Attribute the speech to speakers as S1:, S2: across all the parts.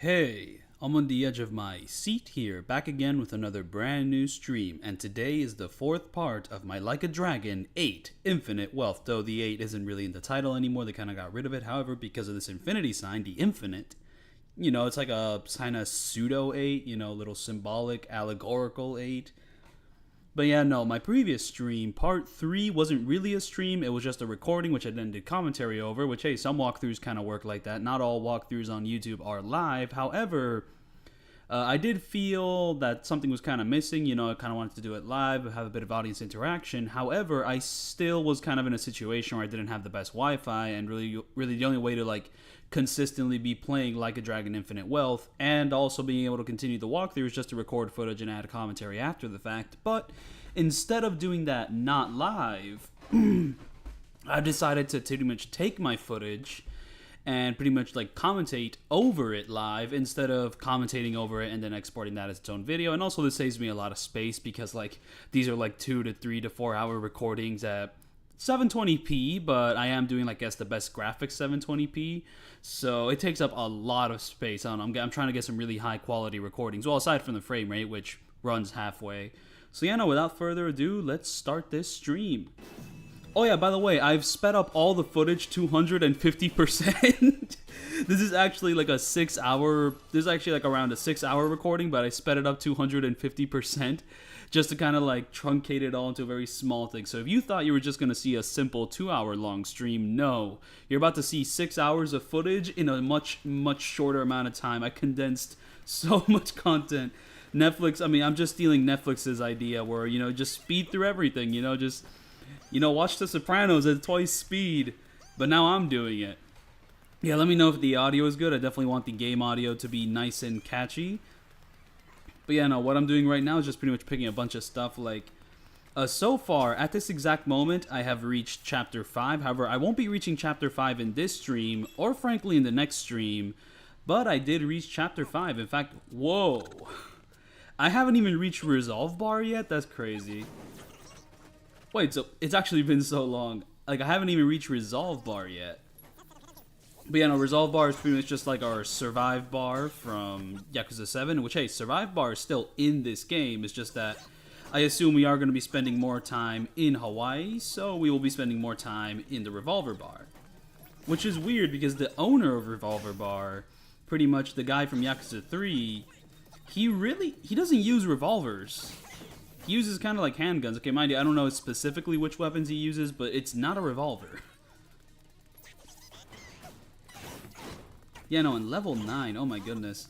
S1: Hey, I'm on the edge of my seat here, back again with another brand new stream, and today is the fourth part of my Like a Dragon 8 Infinite Wealth, though the 8 isn't really in the title anymore, they kind of got rid of it. However, because of this infinity sign, the infinite, it's like a kind of pseudo 8, little symbolic, allegorical 8. But yeah, no, my previous stream, part 3, wasn't really a stream. It was just a recording, which I then did commentary over, which, hey, some walkthroughs kind of work like that. Not all walkthroughs on YouTube are live. However, I did feel that something was kind of missing. I kind of wanted to do it live, have a bit of audience interaction. However, I still was kind of in a situation where I didn't have the best Wi-Fi, and really the only way to, consistently be playing Like a Dragon Infinite Wealth and also being able to continue the walkthrough is just to record footage and add commentary after the fact. But instead of doing that not live, I've decided to pretty much take my footage and pretty much commentate over it live instead of commentating over it and then exporting that as its own video. And also this saves me a lot of space because these are 2 to 3 to 4 hour recordings at 720p, but I am doing the best graphics 720p, so it takes up a lot of space. I'm trying to get some really high quality recordings, well, aside from the frame rate, which runs halfway. So yeah, no, without further ado, let's start this stream. Oh yeah, by the way, I've sped up all the footage 250%. This is actually a 6 hour, this is actually around a 6 hour recording, but I sped it up 250% just to kind of truncate it all into a very small thing. So if you thought you were just going to see a simple 2 hour long stream, no. You're about to see 6 hours of footage in a much shorter amount of time. I condensed so much content. Netflix, I'm just stealing Netflix's idea where, just speed through everything, just, watch The Sopranos at twice speed. But now I'm doing it. Yeah, let me know if the audio is good. I definitely want the game audio to be nice and catchy. But yeah, no, what I'm doing right now is just pretty much picking a bunch of stuff. So far, at this exact moment, I have reached Chapter 5. However, I won't be reaching Chapter 5 in this stream, or frankly in the next stream. But I did reach Chapter 5. In fact, whoa. I haven't even reached Resolve Bar yet? That's crazy. Wait, so it's actually been so long. I haven't even reached Resolve Bar yet. But yeah, no, Resolve Bar is pretty much just our Survive Bar from Yakuza 7, which, hey, Survive Bar is still in this game. It's just that I assume we are going to be spending more time in Hawaii, so we will be spending more time in the Revolver Bar. Which is weird because the owner of Revolver Bar, pretty much the guy from Yakuza 3, he doesn't use revolvers. He uses kind of handguns. Okay, mind you, I don't know specifically which weapons he uses, but it's not a revolver. Yeah, no, in level 9, oh my goodness.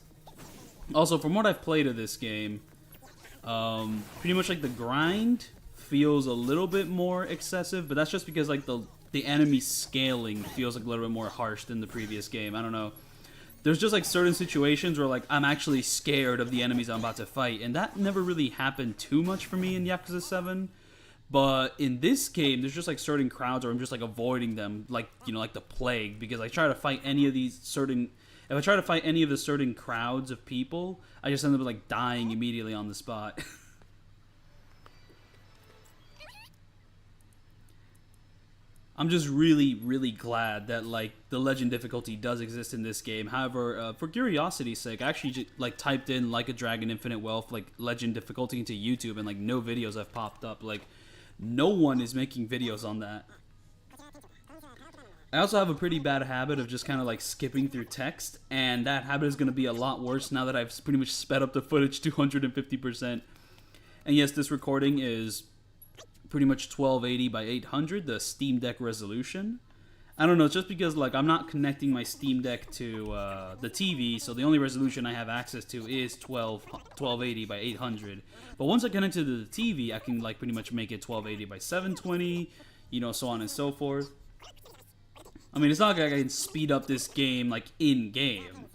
S1: Also, from what I've played of this game, pretty much the grind feels a little bit more excessive, but that's just because the enemy scaling feels a little bit more harsh than the previous game. I don't know. There's just certain situations where I'm actually scared of the enemies I'm about to fight, and that never really happened too much for me in Yakuza 7. But in this game, there's just certain crowds where I'm just avoiding them, like the plague, because I try to fight any of these certain. If I try to fight any of the certain crowds of people, I just end up dying immediately on the spot. I'm just really glad that the legend difficulty does exist in this game. However, for curiosity's sake, I actually typed in Like a Dragon Infinite Wealth legend difficulty into YouTube, and no videos have popped up. No one is making videos on that. I also have a pretty bad habit of just kind of skipping through text, and that habit is going to be a lot worse now that I've pretty much sped up the footage 250%. And yes, this recording is pretty much 1280 by 800, the Steam Deck resolution. I don't know, it's just because I'm not connecting my Steam Deck to the TV, so the only resolution I have access to is 1280 by 800. But once I connect to the TV, I can pretty much make it 1280 by 720, so on and so forth. It's not like I can speed up this game in game,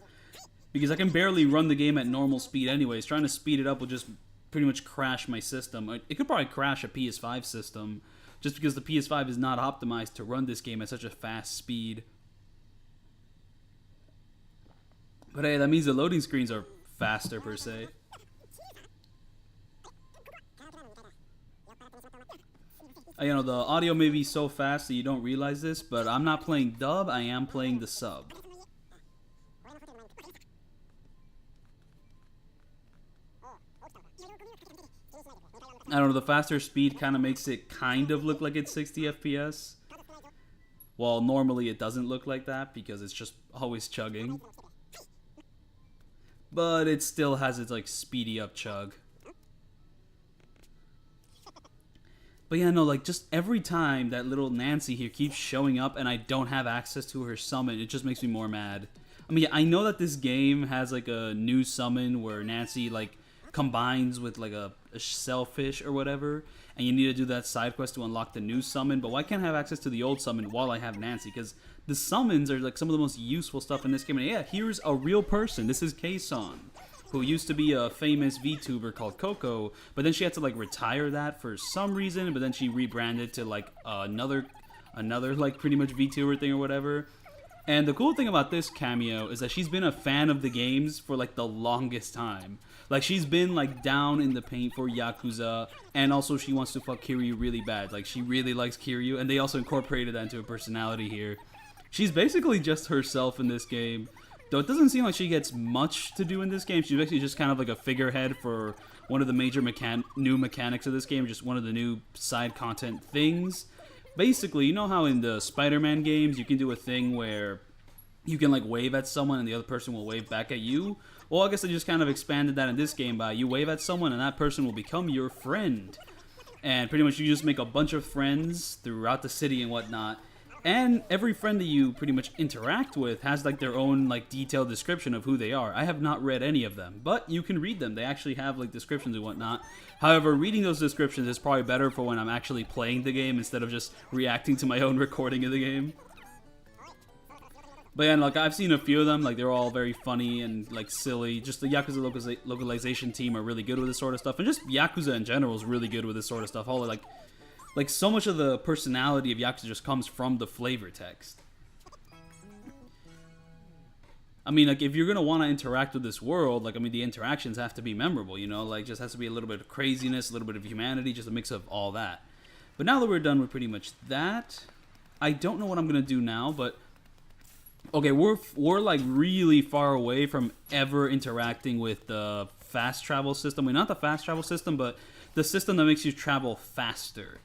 S1: because I can barely run the game at normal speed anyways. Trying to speed it up will just pretty much crash my system. It could probably crash a PS5 system, just because the PS5 is not optimized to run this game at such a fast speed. But hey, that means the loading screens are faster per se. The audio may be so fast that you don't realize this, but I'm not playing dub, I am playing the sub. I don't know, the faster speed kind of makes it kind of look like it's 60 FPS. Well, normally it doesn't look like that because it's just always chugging. But it still has its like speedy up chug. But yeah, no, like just every time that little Nancy here keeps showing up and I don't have access to her summon, it just makes me more mad. I mean, I know that this game has like a new summon where Nancy like combines with like a shellfish or whatever, and you need to do that side quest to unlock the new summon. But why can't I have access to the old summon while I have Nancy? Because the summons are like some of the most useful stuff in this game. And yeah, here's a real person. This is Kson, who used to be a famous VTuber called Coco, but then she had to like retire that for some reason, but then she rebranded to like another like pretty much VTuber thing or whatever. And the cool thing about this cameo is that she's been a fan of the games for like the longest time. Like she's been like down in the paint for Yakuza, and also she wants to fuck Kiryu really bad. Like she really likes Kiryu, and they also incorporated that into her personality here. She's basically just herself in this game. Though it doesn't seem like she gets much to do in this game. She's actually just kind of like a figurehead for one of the major new mechanics of this game, just one of the new side content things. Basically, you know how in the Spider-Man games you can do a thing where you can like wave at someone and the other person will wave back at you? Well, I guess they just kind of expanded that in this game by you wave at someone and that person will become your friend. And pretty much you just make a bunch of friends throughout the city and whatnot. And every friend that you pretty much interact with has like their own like detailed description of who they are. I have not read any of them, but you can read them. They actually have like descriptions and whatnot. However, reading those descriptions is probably better for when I'm actually playing the game instead of just reacting to my own recording of the game. But yeah, like I've seen a few of them, like they're all very funny and like silly. Just the Yakuza localization team are really good with this sort of stuff, and just Yakuza in general is really good with this sort of stuff. All like so much of the personality of Yakuza just comes from the flavor text. I mean, like if you're gonna want to interact with this world, like I mean, the interactions have to be memorable, you know, like just has to be a little bit of craziness, a little bit of humanity, just a mix of all that. But now that we're done with pretty much that, I don't know what I'm gonna do now, but. Okay, we're like really far away from ever interacting with the fast travel system. I mean, not the fast travel system, but the system that makes you travel faster.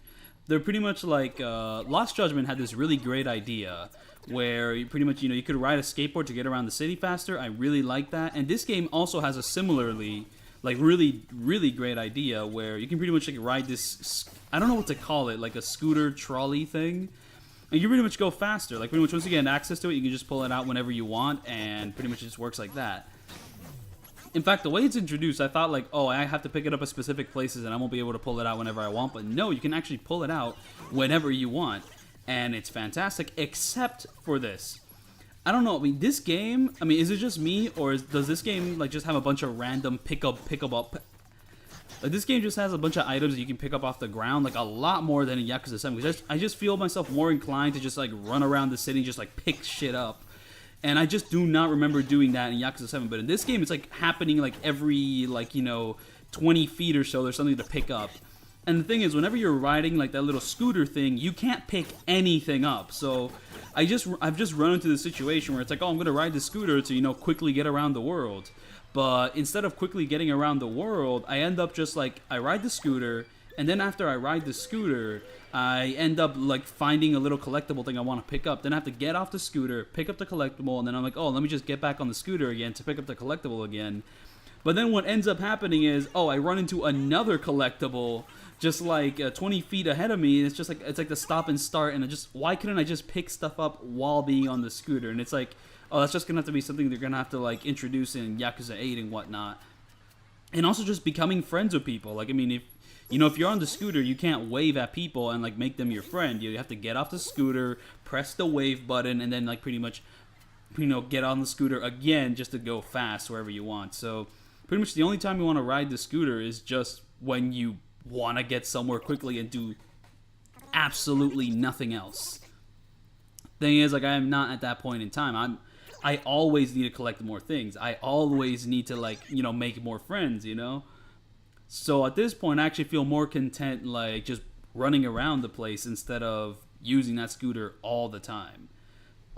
S1: They're pretty much like Lost Judgment had this really great idea where you pretty much, you know, you could ride a skateboard to get around the city faster. I really like that. And this game also has a similarly like really great idea where you can pretty much like ride this, I don't know what to call it, like a scooter trolley thing. And you pretty much go faster. Like pretty much once you get access to it, you can just pull it out whenever you want, and pretty much it just works like that. In fact, the way it's introduced, I thought like, oh, I have to pick it up at specific places and I won't be able to pull it out whenever I want. But no, you can actually pull it out whenever you want. And it's fantastic, except for this. I don't know, I mean, this game, I mean, is it just me, or does this game like just have a bunch of random pick up like this game just has a bunch of items that you can pick up off the ground, like a lot more than in Yakuza 7. Because I just feel myself more inclined to just like run around the city and just like pick shit up. And I just do not remember doing that in Yakuza 7. But in this game, it's like happening like every like, you know, 20 feet or so, there's something to pick up. And the thing is, whenever you're riding like that little scooter thing, you can't pick anything up. So I've just run into the situation where it's like, oh, I'm going to ride the scooter to, you know, quickly get around the world. But instead of quickly getting around the world, I end up just like, I ride the scooter, and then after I ride the scooter, I end up like finding a little collectible thing I want to pick up. Then I have to get off the scooter, pick up the collectible, and then I'm like, oh, let me just get back on the scooter again to pick up the collectible again. But then what ends up happening is, oh, I run into another collectible just like 20 feet ahead of me, and it's just like, it's like the stop and start, and why couldn't I just pick stuff up while being on the scooter? And it's like, oh, that's just going to have to be something they're going to have to, like, introduce in Yakuza 8 and whatnot. And also just becoming friends with people. Like, I mean, if you're on the scooter, you can't wave at people and, like, make them your friend. You have to get off the scooter, press the wave button, and then, like, pretty much, you know, get on the scooter again just to go fast wherever you want. So, pretty much the only time you want to ride the scooter is just when you want to get somewhere quickly and do absolutely nothing else. Thing is, like, I am not at that point in time. I always need to collect more things. I always need to, like, you know, make more friends, you know? So at this point, I actually feel more content, like, just running around the place instead of using that scooter all the time.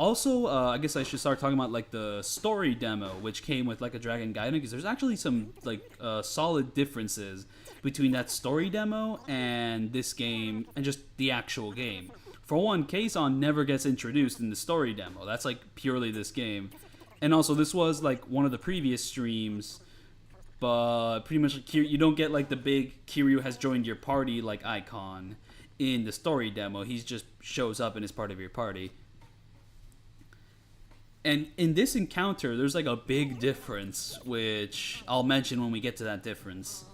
S1: Also, I guess I should start talking about like the story demo, which came with like a Dragon Gaiden, because there's actually some like solid differences between that story demo and this game and just the actual game. For one, Kazon never gets introduced in the story demo. That's like purely this game. And also, this was like one of the previous streams, but pretty much like, you don't get like the big Kiryu has joined your party like icon in the story demo. He just shows up and is part of your party. And in this encounter, there's like a big difference, which I'll mention when we get to that difference.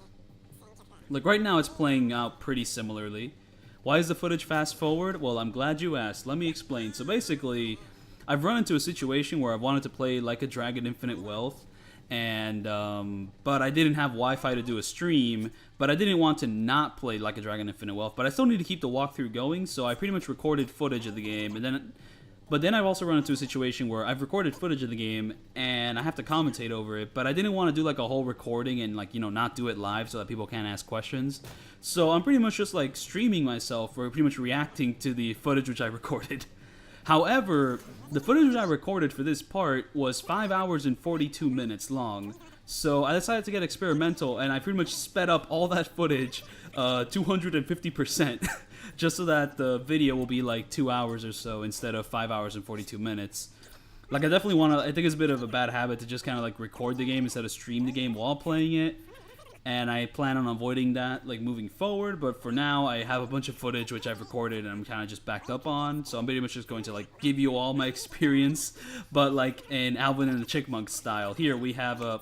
S1: Like right now, it's playing out pretty similarly. Why is the footage fast forward? Well, I'm glad you asked. Let me explain. So basically, I've run into a situation where I wanted to play Like a Dragon Infinite Wealth, and but I didn't have Wi-Fi to do a stream, but I didn't want to not play Like a Dragon Infinite Wealth, but I still need to keep the walkthrough going, so I pretty much recorded footage of the game, but then I've also run into a situation where I've recorded footage of the game and I have to commentate over it, but I didn't want to do like a whole recording and like, not do it live so that people can't ask questions. So I'm pretty much just like streaming myself or pretty much reacting to the footage which I recorded. However, the footage which I recorded for this part was 5 hours and 42 minutes long. So I decided to get experimental and I pretty much sped up all that footage 250%. Just so that the video will be like 2 hours or so instead of 5 hours and 42 minutes. Like I definitely want to, I think it's a bit of a bad habit to just kind of like record the game instead of stream the game while playing it. And I plan on avoiding that like moving forward, but for now I have a bunch of footage which I've recorded and I'm kind of just backed up on. So I'm pretty much just going to like give you all my experience, but like in Alvin and the Chipmunk style. Here we have a...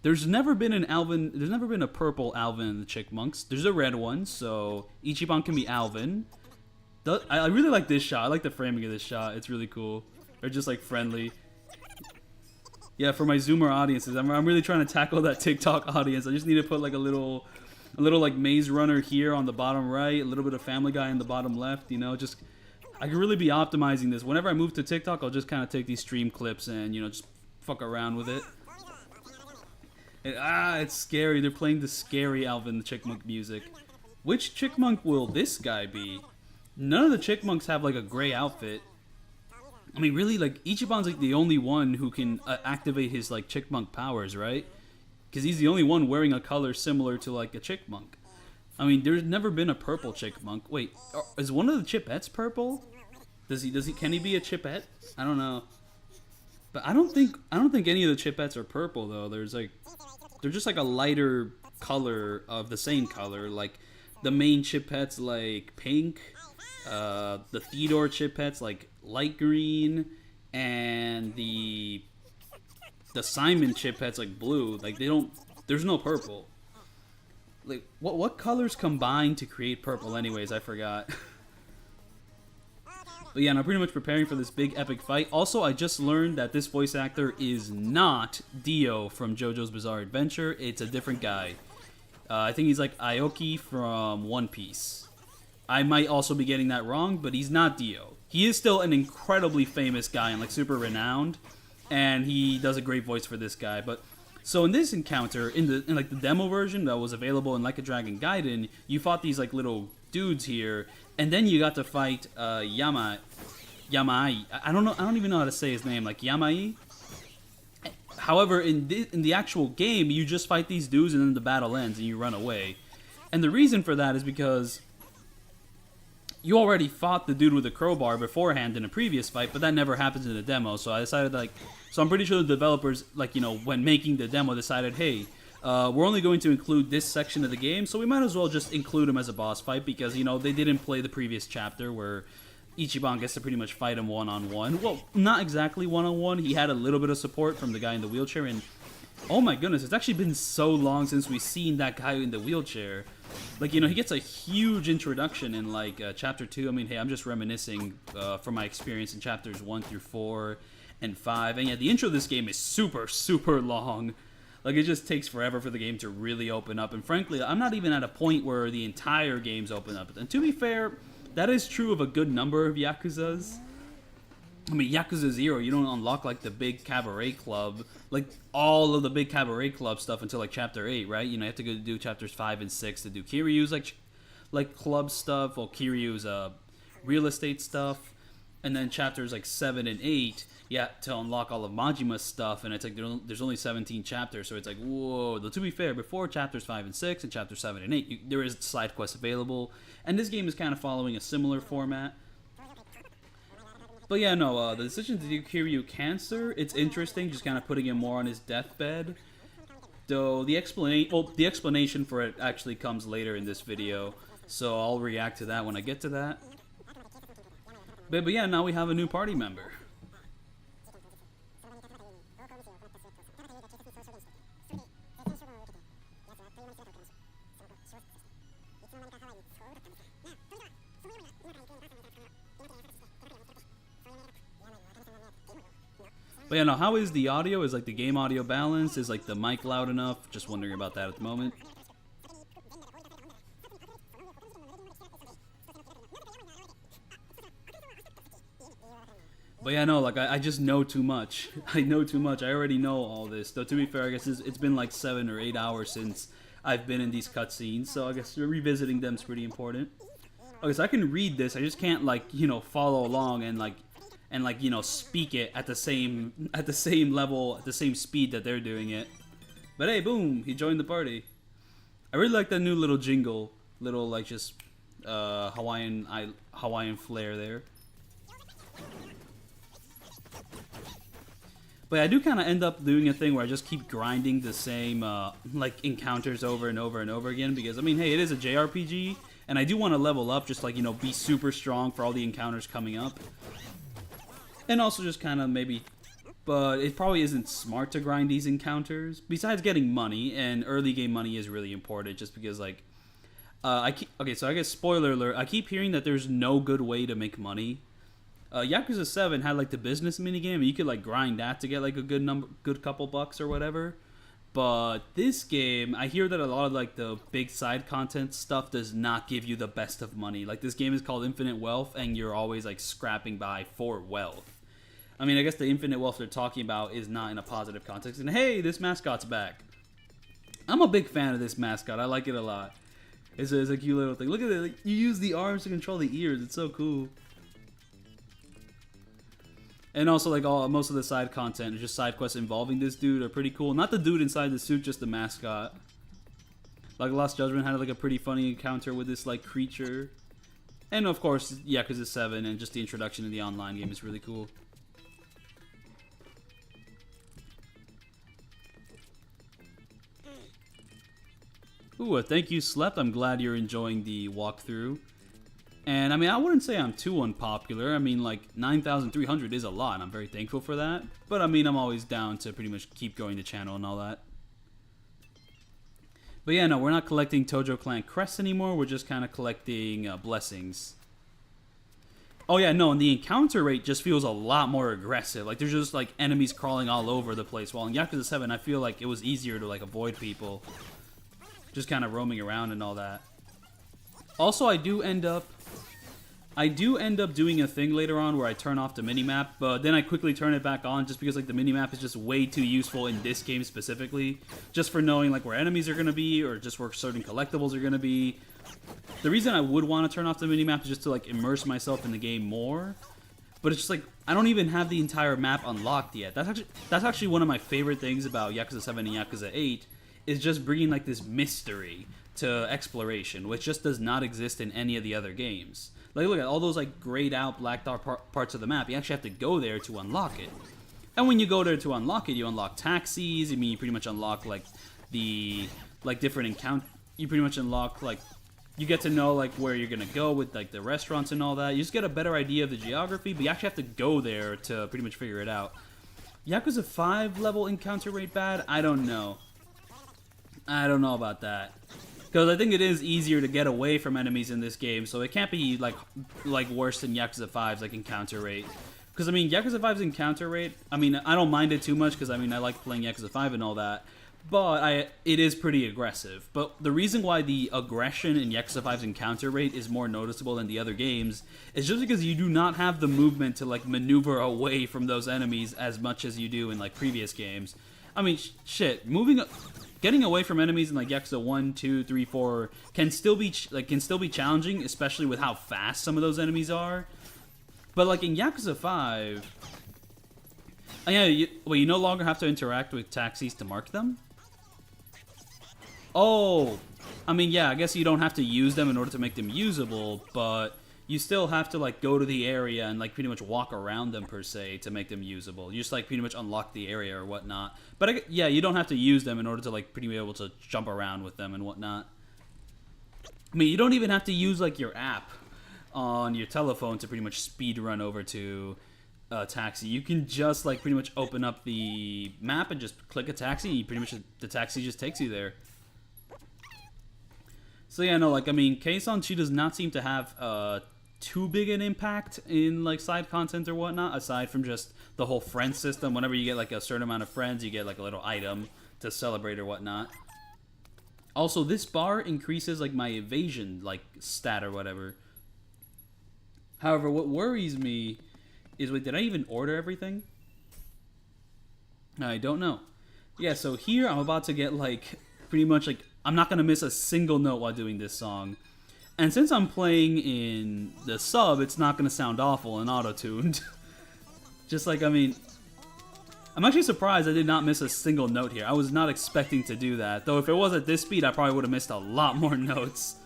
S1: There's never been a purple Alvin and the Chipmunks. There's a red one, so Ichiban can be Alvin. I really like this shot. I like the framing of this shot. It's really cool. They're just like friendly. Yeah, for my Zoomer audiences, I'm really trying to tackle that TikTok audience. I just need to put like a little like Maze Runner here on the bottom right, a little bit of Family Guy in the bottom left. Just I could really be optimizing this. Whenever I move to TikTok, I'll just kind of take these stream clips and just fuck around with it. And, it's scary. They're playing the scary Alvin the Chipmunk music. Which Chipmunk will this guy be? None of the Chipmunks have like a gray outfit. I mean, really, like Ichiban's like the only one who can activate his like Chipmunk powers, right? Because he's the only one wearing a color similar to like a Chipmunk. I mean, there's never been a purple Chipmunk. Wait, is one of the Chipettes purple? Can he be a Chipette? I don't know. But I don't think any of the Chipettes are purple though. They're just like a lighter color of the same color. Like the main Chipette's like pink, the Theodore Chipette's like light green, and the Simon Chipette's like blue. Like there's no purple. Like what colors combine to create purple anyways? I forgot. But yeah, and I'm pretty much preparing for this big epic fight. Also, I just learned that this voice actor is not Dio from JoJo's Bizarre Adventure. It's a different guy. I think he's like Aoki from One Piece. I might also be getting that wrong, but he's not Dio. He is still an incredibly famous guy and like super renowned, and he does a great voice for this guy. But so in this encounter, in like the demo version that was available in Like a Dragon Gaiden, you fought these like little dudes here, and then you got to fight Yamai. I don't even know how to say his name, like Yamai. However, in the actual game, you just fight these dudes and then the battle ends and you run away. And the reason for that is because you already fought the dude with the crowbar beforehand in a previous fight, but that never happens in the demo. So I decided so I'm pretty sure the developers, when making the demo, decided, hey, we're only going to include this section of the game, so we might as well just include him as a boss fight because, they didn't play the previous chapter where Ichiban gets to pretty much fight him one-on-one. Well, not exactly one-on-one. He had a little bit of support from the guy in the wheelchair, and oh my goodness, it's actually been so long since we've seen that guy in the wheelchair. He gets a huge introduction in, Chapter 2. I mean, hey, I'm just reminiscing from my experience in Chapters 1 through 4 and 5. And yeah, the intro of this game is super, super long. It just takes forever for the game to really open up. And frankly, I'm not even at a point where the entire game's open up. And to be fair, that is true of a good number of Yakuzas. I mean, Yakuza 0, you don't unlock, the big cabaret club, all of the big cabaret club stuff until, Chapter 8, right? You have to go do Chapters 5 and 6 to do Kiryu's, club stuff, or Kiryu's, real estate stuff. And then chapters like 7 and 8, yeah, to unlock all of Majima's stuff, and it's like there's only 17 chapters, so it's like, whoa. Though to be fair, before chapters 5 and 6 and chapters 7 and 8, there is side quests available, and this game is kind of following a similar format. But yeah, no, the decision to do Kiryu cancer, it's interesting, just kind of putting him more on his deathbed. Though the explanation for it actually comes later in this video, so I'll react to that when I get to that. But yeah, now we have a new party member. But yeah, no, how is the audio? Is like the game audio balanced? Is like the mic loud enough? Just wondering about that at the moment. But yeah, no, like I just know too much. I know too much. I already know all this. Though to be fair, I guess it's been like 7 or 8 hours since I've been in these cutscenes, so I guess revisiting them is pretty important. Okay, so I can read this. I just can't like, you know, follow along and like you know, speak it at the same level, at the same speed that they're doing it. But hey, boom, he joined the party. I really like that new little jingle, little like just Hawaiian flair there. But I do kind of end up doing a thing where I just keep grinding the same like encounters over and over and over again, because I mean, hey, it is a JRPG, and I do want to level up, just like, you know, be super strong for all the encounters coming up. And also just kind of maybe, but it probably isn't smart to grind these encounters. Besides getting money, and early game money is really important, just because like, okay, so I guess spoiler alert, I keep hearing that there's no good way to make money. Yakuza 7 had like the business minigame, and you could like grind that to get like a good couple bucks or whatever. But this game, I hear that a lot of like the big side content stuff does not give you the best of money. Like this game is called Infinite Wealth, and you're always like scrapping by for wealth. I mean, I guess the infinite wealth they're talking about is not in a positive context. And hey, this mascot's back. I'm a big fan of this mascot. I like it a lot. It's a cute little thing. Look at it. Like, you use the arms to control the ears. It's so cool. And also, like, most of the side content is just side quests involving this dude are pretty cool. Not the dude inside the suit, just the mascot. Like, Lost Judgment had like a pretty funny encounter with this like creature. And of course, Yakuza 7 and just the introduction to the online game is really cool. Ooh, thank you, Slept. I'm glad you're enjoying the walkthrough. And I mean, I wouldn't say I'm too unpopular. I mean, like 9,300 is a lot, and I'm very thankful for that. But I mean, I'm always down to pretty much keep growing the channel and all that. But yeah, no, we're not collecting Tojo Clan crests anymore. We're just kind of collecting blessings. Oh yeah, no, and the encounter rate just feels a lot more aggressive. Like there's just like enemies crawling all over the place. While in Yakuza 7, I feel like it was easier to like avoid people. Just kind of roaming around and all that. Also, I do end up doing a thing later on where I turn off the minimap, but then I quickly turn it back on just because like the minimap is just way too useful in this game specifically, just for knowing like where enemies are going to be or just where certain collectibles are going to be. The reason I would want to turn off the minimap is just to like immerse myself in the game more, but it's just like I don't even have the entire map unlocked yet. That's actually one of my favorite things about Yakuza 7 and Yakuza 8 is just bringing like this mystery to exploration, which just does not exist in any of the other games. Like, look at all those like grayed out, blacked out parts of the map. You actually have to go there to unlock it. And when you go there to unlock it, you unlock taxis. I mean, you pretty much unlock like the different encounter. You pretty much unlock like you get to know like where you're gonna go with like the restaurants and all that. You just get a better idea of the geography, but you actually have to go there to pretty much figure it out. Yakuza 5 level encounter rate bad? I don't know. I don't know about that. Because I think it is easier to get away from enemies in this game, so it can't be like worse than Yakuza 5's like encounter rate. Because I mean, Yakuza 5's encounter rate, I mean, I don't mind it too much because I mean, I like playing Yakuza 5 and all that, but it is pretty aggressive. But the reason why the aggression in Yakuza 5's encounter rate is more noticeable than the other games is just because you do not have the movement to like maneuver away from those enemies as much as you do in like previous games. I mean, shit, getting away from enemies in like Yakuza 1, 2, 3, 4 can still be challenging, especially with how fast some of those enemies are. But like in Yakuza 5, oh, yeah, you no longer have to interact with taxis to mark them? Oh, I mean, yeah, I guess you don't have to use them in order to make them usable, but you still have to like go to the area and like pretty much walk around them per se to make them usable. You just like pretty much unlock the area or whatnot. But yeah, you don't have to use them in order to like pretty be able to jump around with them and whatnot. I mean, you don't even have to use like your app on your telephone to pretty much speed run over to a taxi. You can just like pretty much open up the map and just click a taxi, and you pretty much the taxi just takes you there. So yeah, no, like I mean, Kei-san, she does not seem to have too big an impact in like side content or whatnot, aside from just the whole friend system. Whenever you get like a certain amount of friends, you get like a little item to celebrate or whatnot. Also, this bar increases like my evasion like stat or whatever. However, what worries me is, wait, did I even order everything? I don't know. Yeah, so here I'm about to get like pretty much like I'm not gonna miss a single note while doing this song. And since I'm playing in the sub, it's not gonna sound awful and auto-tuned. Just like, I mean, I'm actually surprised I did not miss a single note here. I was not expecting to do that. Though if it was at this speed, I probably would have missed a lot more notes.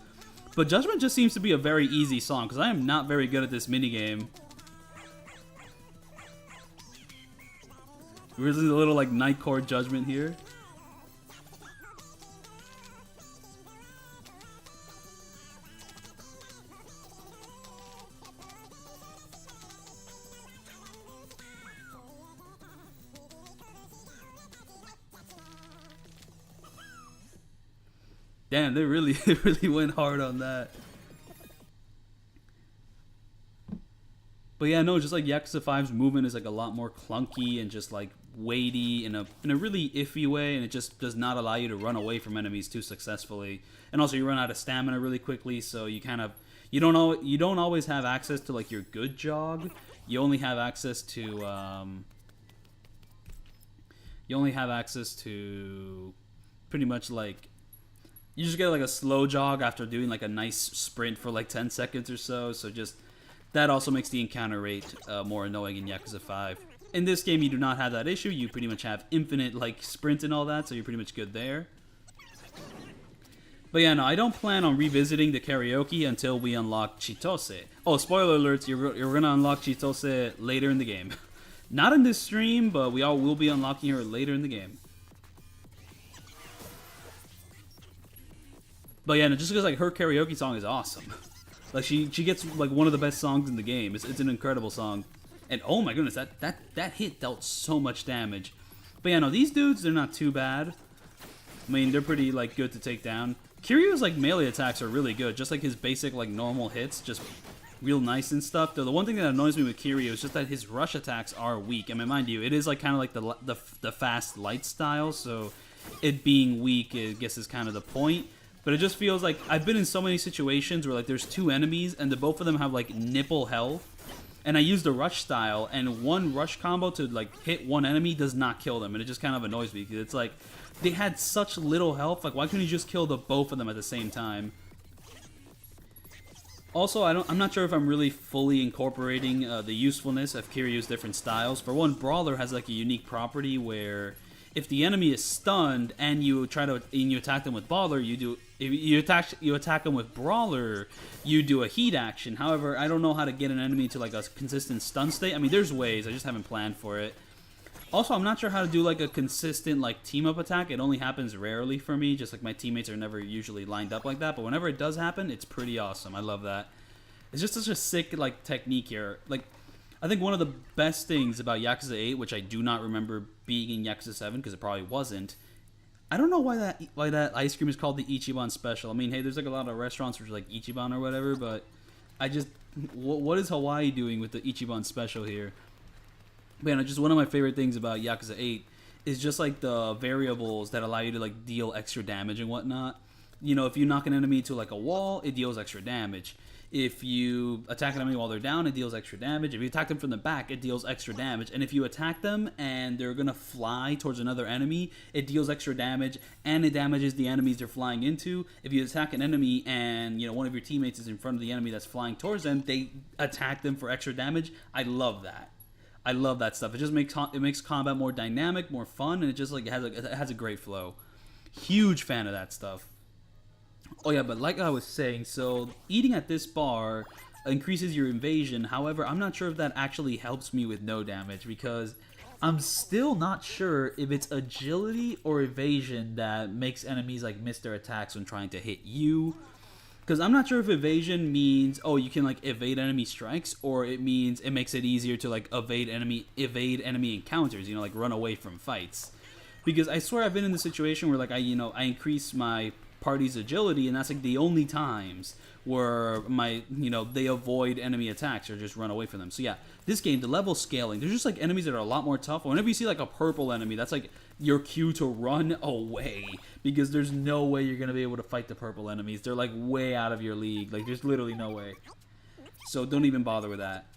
S1: But Judgment just seems to be a very easy song, because I am not very good at this minigame. Really, a little like Night Court Judgment here. Damn, they really went hard on that. But yeah, no, just like Yakuza 5's movement is like a lot more clunky and just like weighty in a really iffy way, and it just does not allow you to run away from enemies too successfully. And also, you run out of stamina really quickly, so you kind of you don't always have access to like your good jog. You only have access to pretty much like. You just get like a slow jog after doing like a nice sprint for like 10 seconds or so. So just that also makes the encounter rate more annoying in Yakuza 5. In this game, you do not have that issue. You pretty much have infinite like sprint and all that, so you're pretty much good there. But yeah, no, I don't plan on revisiting the karaoke until we unlock Chitose. Oh, spoiler alerts, you're gonna unlock Chitose later in the game. Not in this stream, but we all will be unlocking her later in the game. But yeah, no, just because like her karaoke song is awesome. Like she gets like one of the best songs in the game. It's an incredible song. And oh my goodness, that hit dealt so much damage. But yeah, no, these dudes, they're not too bad. I mean, they're pretty like good to take down. Kiryu's like melee attacks are really good, just like his basic like normal hits, just real nice and stuff. Though the one thing that annoys me with Kiryu is just that his rush attacks are weak. I mean, mind you, it is like kind of like the fast light style, so it being weak, I guess, is kind of the point. But it just feels like I've been in so many situations where like there's two enemies and both of them have like nipple health, and I use the rush style, and one rush combo to like hit one enemy does not kill them, and it just kind of annoys me because it's like they had such little health. Like, why couldn't you just kill the both of them at the same time? Also, I'm not sure if I'm really fully incorporating the usefulness of Kiryu's different styles. For one, Brawler has like a unique property where if the enemy is stunned and you attack them with Brawler, if you attack them with Brawler, you do a heat action. However, I don't know how to get an enemy to like a consistent stun state. I mean, there's ways, I just haven't planned for it. Also, I'm not sure how to do like a consistent like team up attack. It only happens rarely for me. Just like my teammates are never usually lined up like that. But whenever it does happen, it's pretty awesome. I love that. It's just such a sick like technique here. Like, I think one of the best things about Yakuza 8, which I do not remember being in Yakuza 7 because it probably wasn't. I don't know why that ice cream is called the Ichiban Special. I mean, hey, there's like a lot of restaurants which are like Ichiban or whatever, but I just what is Hawaii doing with the Ichiban Special here? Man, just one of my favorite things about Yakuza 8 is just like the variables that allow you to like deal extra damage and whatnot. You know, if you knock an enemy to like a wall, it deals extra damage. If you attack an enemy while they're down, it deals extra damage. If you attack them from the back, it deals extra damage. And if you attack them and they're gonna fly towards another enemy, it deals extra damage and it damages the enemies they're flying into. If you attack an enemy and one of your teammates is in front of the enemy that's flying towards them, they attack them for extra damage. I love that. I love that stuff. It just makes combat more dynamic, more fun, and it just like it has a great flow. Huge fan of that stuff. Oh yeah, but like I was saying, so eating at this bar increases your evasion. However, I'm not sure if that actually helps me with no damage, because I'm still not sure if it's agility or evasion that makes enemies like miss their attacks when trying to hit you. Because I'm not sure if evasion means, oh, you can like evade enemy strikes, or it means it makes it easier to like evade enemy encounters, like run away from fights. Because I swear I've been in the situation where like I increase my party's agility, and that's like the only times where they avoid enemy attacks or just run away from them. So yeah, this game, the level scaling, there's just like enemies that are a lot more tough. Whenever you see like a purple enemy, that's like your cue to run away, because there's no way you're gonna be able to fight the purple enemies. They're like way out of your league. Like there's literally no way. So don't even bother with that.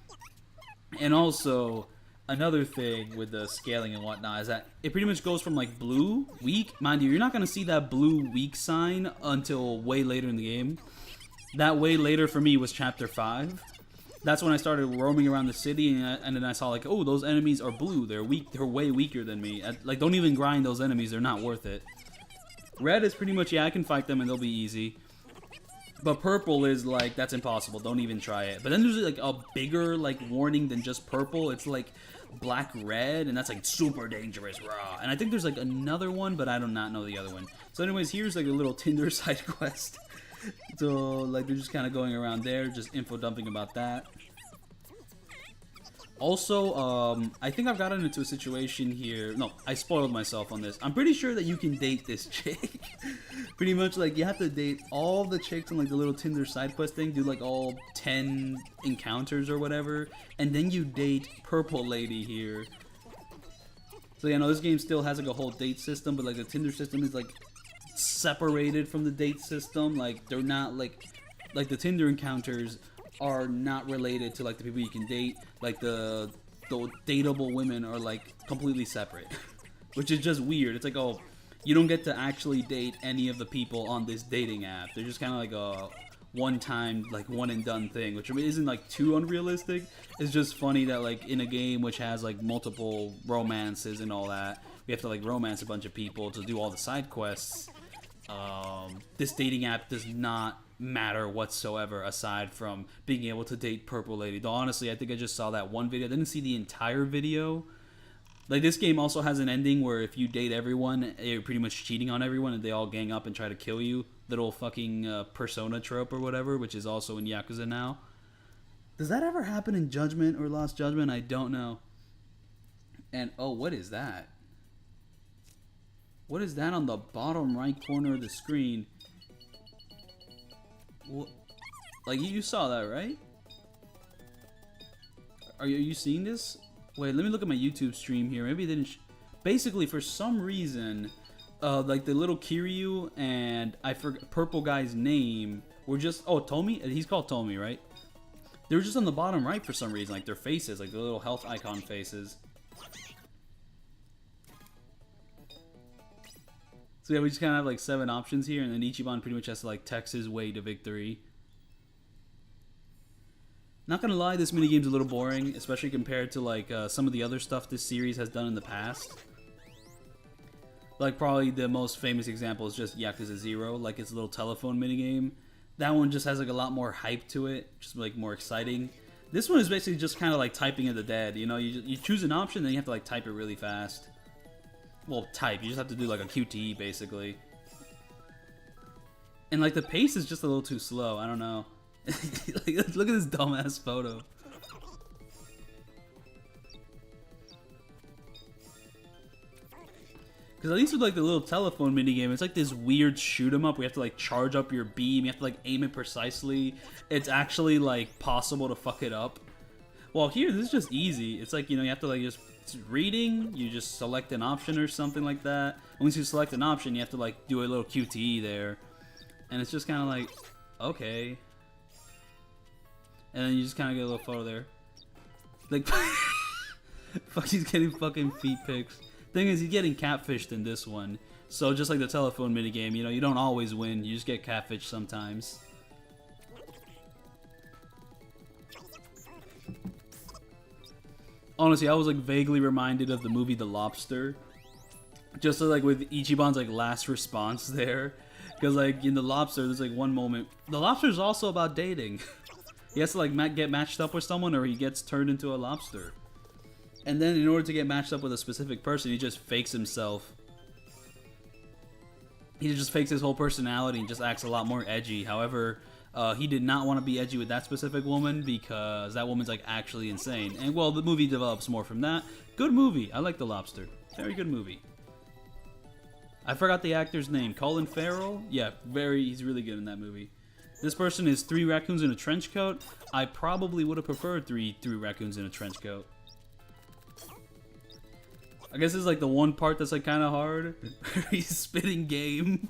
S1: And also, another thing with the scaling and whatnot is that it pretty much goes from like blue, weak. Mind you, you're not going to see that blue weak sign until way later in the game. That way later for me was chapter 5. That's when I started roaming around the city, and then I saw like, oh, those enemies are blue. They're weak. They're way weaker than me. Like, don't even grind those enemies. They're not worth it. Red is pretty much, yeah, I can fight them and they'll be easy. But purple is like, that's impossible. Don't even try it. But then there's like a bigger like warning than just purple. It's like black red, and that's like super dangerous, raw. And I think there's like another one, but I do not know the other one. So anyways, here's like a little Tinder side quest. So like they're just kind of going around there, just info dumping about that. Also, I think I've gotten into a situation here. No, I spoiled myself on this. I'm pretty sure that you can date this chick. Pretty much, like, you have to date all the chicks on, like, the little Tinder side quest thing. Do, like, all 10 encounters or whatever. And then you date Purple Lady here. So, yeah, no, this game still has, like, a whole date system. But, like, the Tinder system is, like, separated from the date system. Like, they're not, like the Tinder encounters are not related to like the people you can date. Like the dateable women are like completely separate, which is just weird. It's like, oh, you don't get to actually date any of the people on this dating app. They're just kind of like a one-time, like one and done thing, which I mean isn't like too unrealistic. It's just funny that like in a game which has like multiple romances and all that, we have to like romance a bunch of people to do all the side quests. This dating app does not matter whatsoever aside from being able to date Purple Lady. Though honestly, I think I just saw that one video. I didn't see the entire video. Like, this game also has an ending where if you date everyone, you're pretty much cheating on everyone and they all gang up and try to kill you. Little fucking Persona trope or whatever, which is also in Yakuza now. Does that ever happen in Judgment or Lost Judgment? I don't know. And, oh, what is that? What is that on the bottom right corner of the screen? What? Like, you saw that, right? Are you seeing this? Wait, let me look at my YouTube stream here. Maybe it didn't... Basically, for some reason, like the little Kiryu and I forgot purple guy's name were just... Oh, Tomi? He's called Tomi, right? They were just on the bottom right for some reason. Like, their faces. Like, the little health icon faces. So yeah, we just kind of have like 7 options here, and then Ichiban pretty much has to like text his way to victory. Not gonna lie, this minigame's a little boring, especially compared to like some of the other stuff this series has done in the past. Like probably the most famous example is just Yakuza 0, like its little telephone minigame. That one just has like a lot more hype to it, just like more exciting. This one is basically just kind of like typing at the dead, you know, you choose an option, then you have to like type it really fast. Well, type. You just have to do like a QTE, basically. And like the pace is just a little too slow. I don't know. Like, look at this dumbass photo. Because at least with like the little telephone minigame, it's like this weird shoot 'em up. We have to like charge up your beam. You have to like aim it precisely. It's actually like possible to fuck it up. Well, here this is just easy. It's like, you know, you have to like just... reading, you just select an option or something like that. Once you select an option, you have to like do a little QTE there, and it's just kind of like, okay. And then you just kind of get a little photo there. Like, fuck, he's getting fucking feet pics. Thing is, he's getting catfished in this one. So just like the telephone minigame, you know, you don't always win. You just get catfished sometimes. Honestly, I was like vaguely reminded of the movie The Lobster. Just like with Ichiban's like last response there. Because like in The Lobster, there's like one moment. The Lobster is also about dating. He has to like get matched up with someone or he gets turned into a lobster. And then in order to get matched up with a specific person, he just fakes himself. He just fakes his whole personality and just acts a lot more edgy. However, he did not want to be edgy with that specific woman because that woman's like actually insane. And well, the movie develops more from that. Good movie. I like The Lobster. Very good movie. I forgot the actor's name. Colin Farrell? Yeah, he's really good in that movie. This person is 3 raccoons in a trench coat. I probably would have preferred three raccoons in a trench coat. I guess this is like the one part that's like kind of hard. He's spitting game.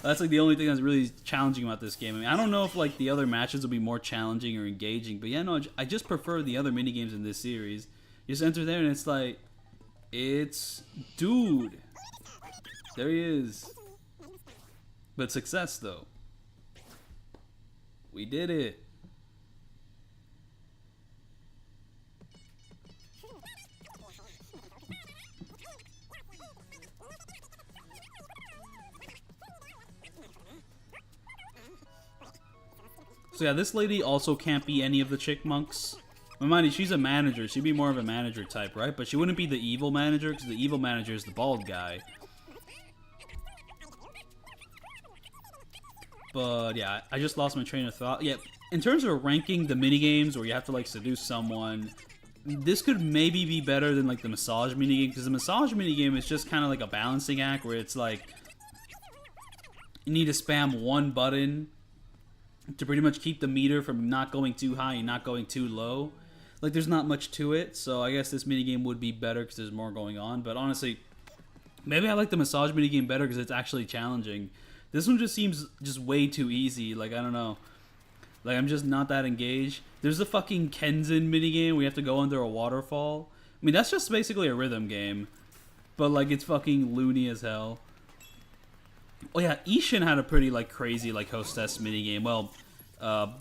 S1: That's like the only thing that's really challenging about this game. I mean, I don't know if like the other matches will be more challenging or engaging, but yeah, no, I just prefer the other minigames in this series. You just enter there and it's like, dude. There he is. But success though. We did it. So yeah, this lady also can't be any of the chick monks. But mind you, she's a manager. She'd be more of a manager type, right? But she wouldn't be the evil manager, because the evil manager is the bald guy. But yeah, I just lost my train of thought. Yeah, in terms of ranking the minigames where you have to like seduce someone, this could maybe be better than like the massage minigame, because the massage minigame is just kind of like a balancing act where it's like you need to spam one button to pretty much keep the meter from not going too high and not going too low. Like there's not much to it, so I guess this minigame would be better because there's more going on. But honestly, maybe I like the massage minigame better because it's actually challenging. This one just seems just way too easy. Like, I don't know. Like, I'm just not that engaged. There's the fucking Kenzen minigame where you have to go under a waterfall. I mean, that's just basically a rhythm game. But, like, it's fucking loony as hell. Oh, yeah, Ishin had a pretty, like, crazy, like, hostess minigame. Well,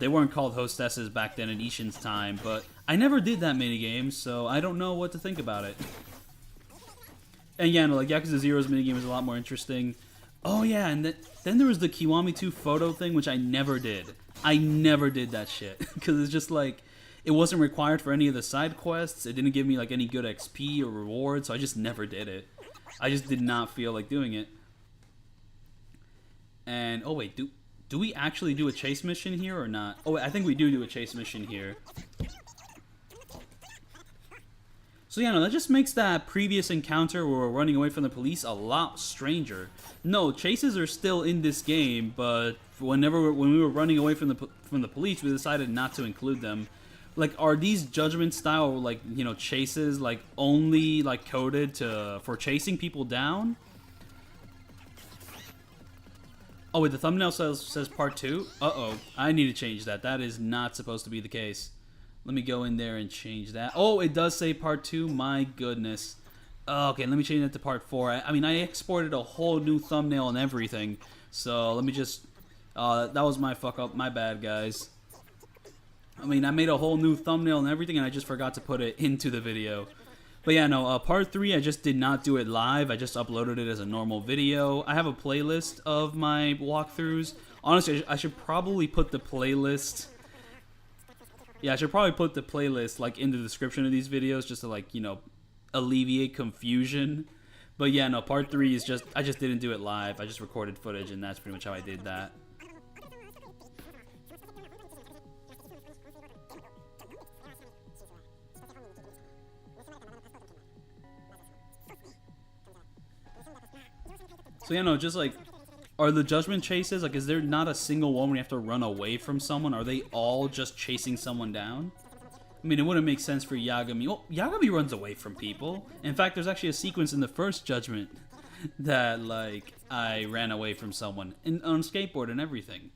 S1: they weren't called hostesses back then in Ishin's time, but I never did that minigame, so I don't know what to think about it. And, yeah, no, like, Yakuza Zero's minigame is a lot more interesting. Oh, yeah, and then there was the Kiwami 2 photo thing, which I never did. I never did that shit. Because it's just like, it wasn't required for any of the side quests. It didn't give me like any good XP or rewards, so I just never did it. I just did not feel like doing it. And, oh wait, do we actually do a chase mission here or not? Oh wait, I think we do a chase mission here. So yeah, no, that just makes that previous encounter where we're running away from the police a lot stranger. No, chases are still in this game, but when we were running away from the police, we decided not to include them. Like, are these Judgment style, like, you know, chases, like, only, like, coded for chasing people down? Oh, wait, the thumbnail says part 2? Uh-oh, I need to change that. That is not supposed to be the case. Let me go in there and change that. Oh, it does say part 2. My goodness. Okay, let me change that to part 4. I mean, I exported a whole new thumbnail and everything. So, let me just... that was my fuck up. My bad, guys. I mean, I made a whole new thumbnail and everything, and I just forgot to put it into the video. But yeah, no, part 3, I just did not do it live. I just uploaded it as a normal video. I have a playlist of my walkthroughs. Honestly, I should probably put the playlist... Yeah, I should probably put the playlist, like, in the description of these videos just to, like, you know, alleviate confusion. But yeah, no, part 3 is just, I just didn't do it live. I just recorded footage, and that's pretty much how I did that. So yeah, no, just like, are the Judgment chases, like, is there not a single one where you have to run away from someone? Are they all just chasing someone down? I mean, it wouldn't make sense for Yagami. Well, Yagami runs away from people. In fact, there's actually a sequence in the first Judgment that, like, I ran away from someone on a skateboard and everything.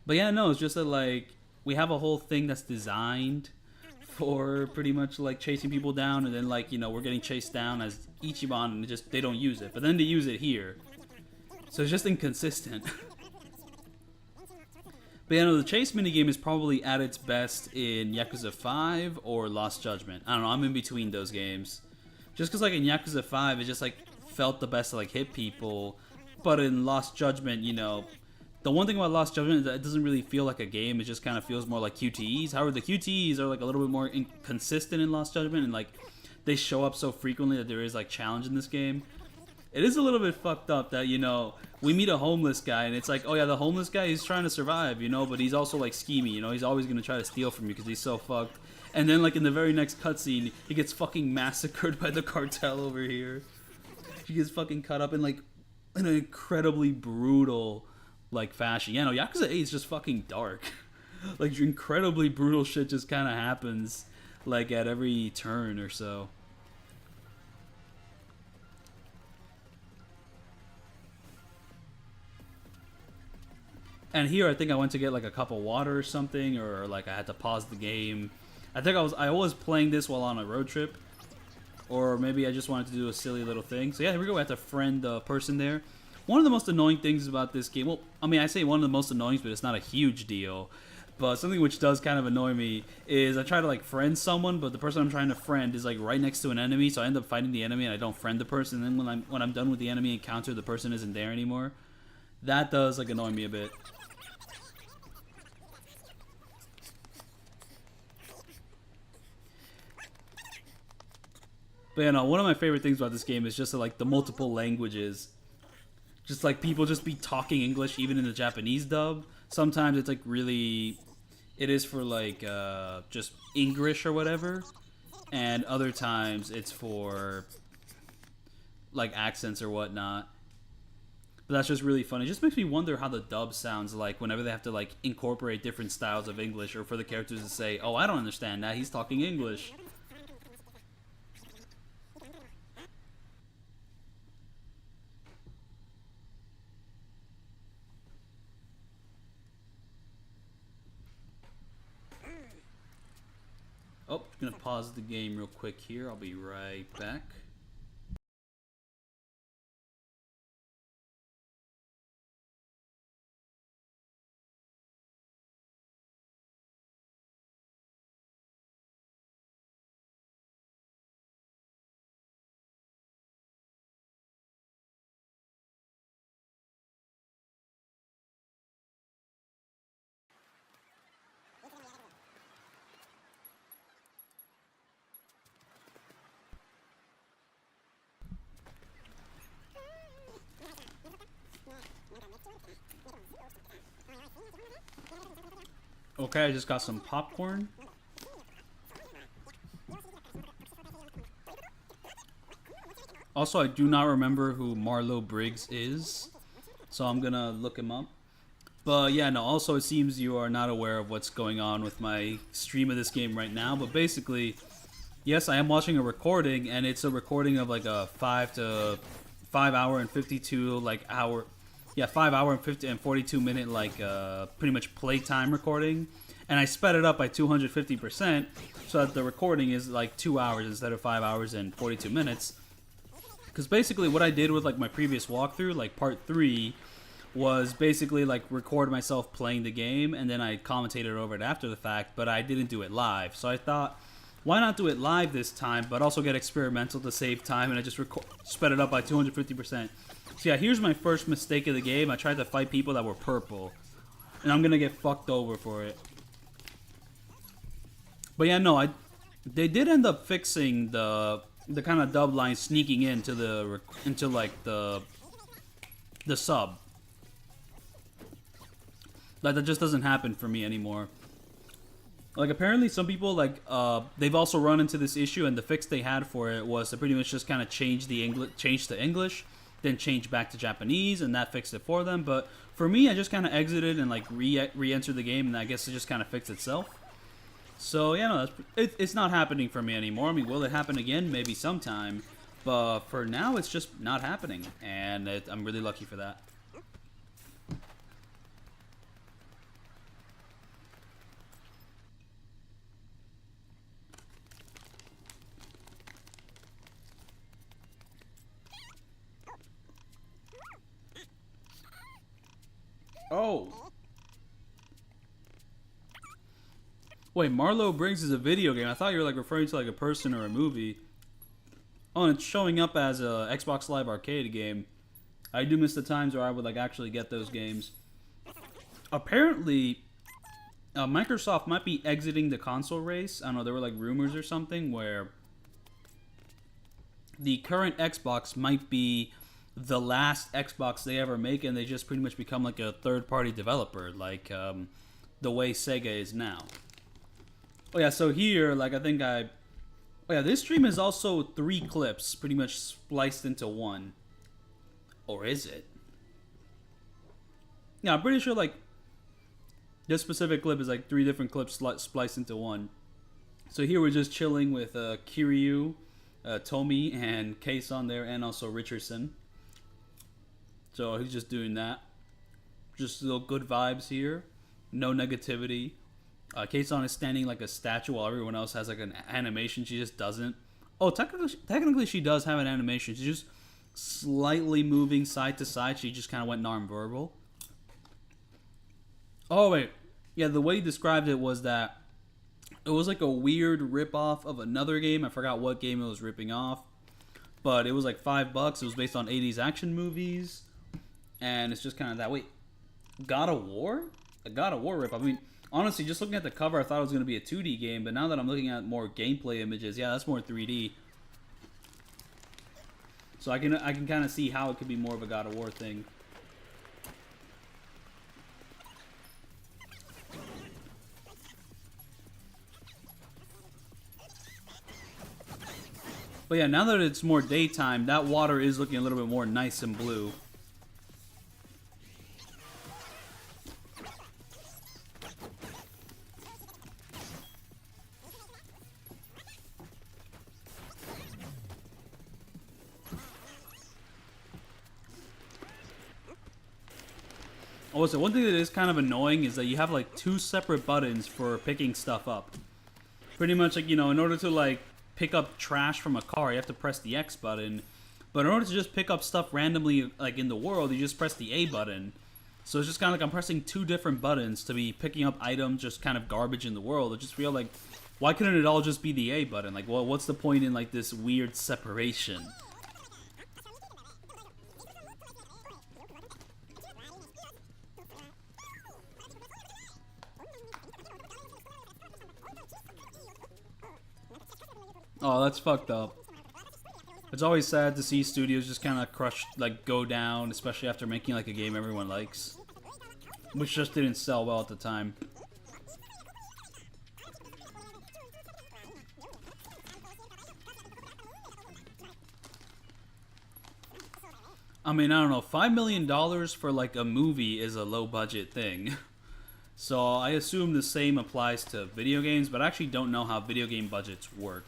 S1: But yeah, no, it's just that, like, we have a whole thing that's designed for pretty much like chasing people down, and then like, you know, we're getting chased down as Ichiban, and they don't use it, but then they use it here, so it's just inconsistent. But yeah, no, the chase minigame is probably at its best in Yakuza 5 or Lost Judgment. I don't know, I'm in between those games, just because like in Yakuza 5 it just like felt the best to like hit people, but in Lost Judgment, you know, the one thing about Lost Judgment is that it doesn't really feel like a game. It just kind of feels more like QTEs. However, the QTEs are like a little bit more inconsistent in Lost Judgment, and like they show up so frequently that there is like challenge in this game. It is a little bit fucked up that, you know, we meet a homeless guy and it's like, oh yeah, the homeless guy, he's trying to survive, you know, but he's also like schemy, you know, he's always gonna try to steal from you because he's so fucked. And then like in the very next cutscene, he gets fucking massacred by the cartel over here. He gets fucking cut up in like an incredibly brutal like fashion. Yeah, no, Yakuza 8 is just fucking dark. Like incredibly brutal shit just kind of happens like at every turn or so. And here I think I went to get like a cup of water or something, or like I had to pause the game. I think I was playing this while on a road trip, or maybe I just wanted to do a silly little thing. So yeah, here we go. I have to friend the person there. One of the most annoying things about this game, well, I mean, I say one of the most annoying, but it's not a huge deal. But something which does kind of annoy me is I try to like friend someone, but the person I'm trying to friend is like right next to an enemy, so I end up fighting the enemy and I don't friend the person. And then when I'm done with the enemy encounter, the person isn't there anymore. That does like annoy me a bit. But you know, one of my favorite things about this game is just like the multiple languages. Just like people just be talking English even in the Japanese dub. Sometimes it's like really, it is for like just English or whatever, and other times it's for like accents or whatnot. But that's just really funny. It just makes me wonder how the dub sounds like whenever they have to like incorporate different styles of English, or for the characters to say, "Oh, I don't understand that. He's talking English." Oh, I'm gonna pause the game real quick here. I'll be right back. Okay, I just got some popcorn. Also, I do not remember who Marlo Briggs is, so I'm gonna look him up. But yeah, no, also it seems you are not aware of what's going on with my stream of this game right now, but basically, yes, I am watching a recording, and it's a recording of like a 5 hour and 52 like hour, yeah, 5 hour and 50 and 42 minute like pretty much playtime recording, and I sped it up by 250% so that the recording is like 2 hours instead of 5 hours and 42 minutes. Because basically what I did with like my previous walkthrough, like part 3, was basically like record myself playing the game and then I commentated over it after the fact, but I didn't do it live. So I thought, why not do it live this time, but also get experimental to save time, and I just sped it up by 250%. So yeah, here's my first mistake of the game. I tried to fight people that were purple, and I'm gonna get fucked over for it. But yeah, no, they did end up fixing the kind of dub line sneaking into like the sub. Like that just doesn't happen for me anymore. Like apparently some people like they've also run into this issue, and the fix they had for it was to pretty much just kind of change to English, then change back to Japanese, and that fixed it for them. But for me, I just kind of exited and like re-entered the game, and I guess it just kind of fixed itself. So yeah, no, it's not happening for me anymore. I mean, will it happen again? Maybe sometime. But for now, it's just not happening, and I'm really lucky for that. Wait, Marlowe Briggs is a video game. I thought you were like referring to like a person or a movie. Oh, and it's showing up as a Xbox Live Arcade game. I do miss the times where I would like actually get those games. Apparently, Microsoft might be exiting the console race. I don't know, there were like rumors or something where the current Xbox might be the last Xbox they ever make, and they just pretty much become like a third-party developer, like the way Sega is now. Oh yeah, so here, like oh yeah, this stream is also 3 clips, pretty much spliced into one. Or is it? Yeah, I'm pretty sure like this specific clip is like 3 different clips spliced into one. So here we're just chilling with Kiryu, Tomi, and Kason there, and also Richardson. So he's just doing that. Just little good vibes here. No negativity. Kason is standing like a statue while everyone else has like an animation. She just doesn't. Oh, technically she does have an animation. She's just slightly moving side to side. She just kind of went nonverbal. Oh, wait. Yeah, the way he described it was that it was like a weird ripoff of another game. I forgot what game it was ripping off. But it was like $5. It was based on 80s action movies. And it's just kind of that. Wait, God of War? A God of War rip. I mean, honestly, just looking at the cover, I thought it was going to be a 2D game. But now that I'm looking at more gameplay images, yeah, that's more 3D. So I can kind of see how it could be more of a God of War thing. But yeah, now that it's more daytime, that water is looking a little bit more nice and blue. Also, one thing that is kind of annoying is that you have like 2 separate buttons for picking stuff up. Pretty much like, you know, in order to like pick up trash from a car, you have to press the X button. But in order to just pick up stuff randomly like in the world, you just press the A button. So it's just kind of like I'm pressing 2 different buttons to be picking up items, just kind of garbage in the world. I just feel like, why couldn't it all just be the A button? Like, well, what's the point in like this weird separation? Oh, that's fucked up. It's always sad to see studios just kind of crush, like, go down, especially after making, like, a game everyone likes. Which just didn't sell well at the time. I mean, I don't know, $5 million for, like, a movie is a low-budget thing. So I assume the same applies to video games, but I actually don't know how video game budgets work.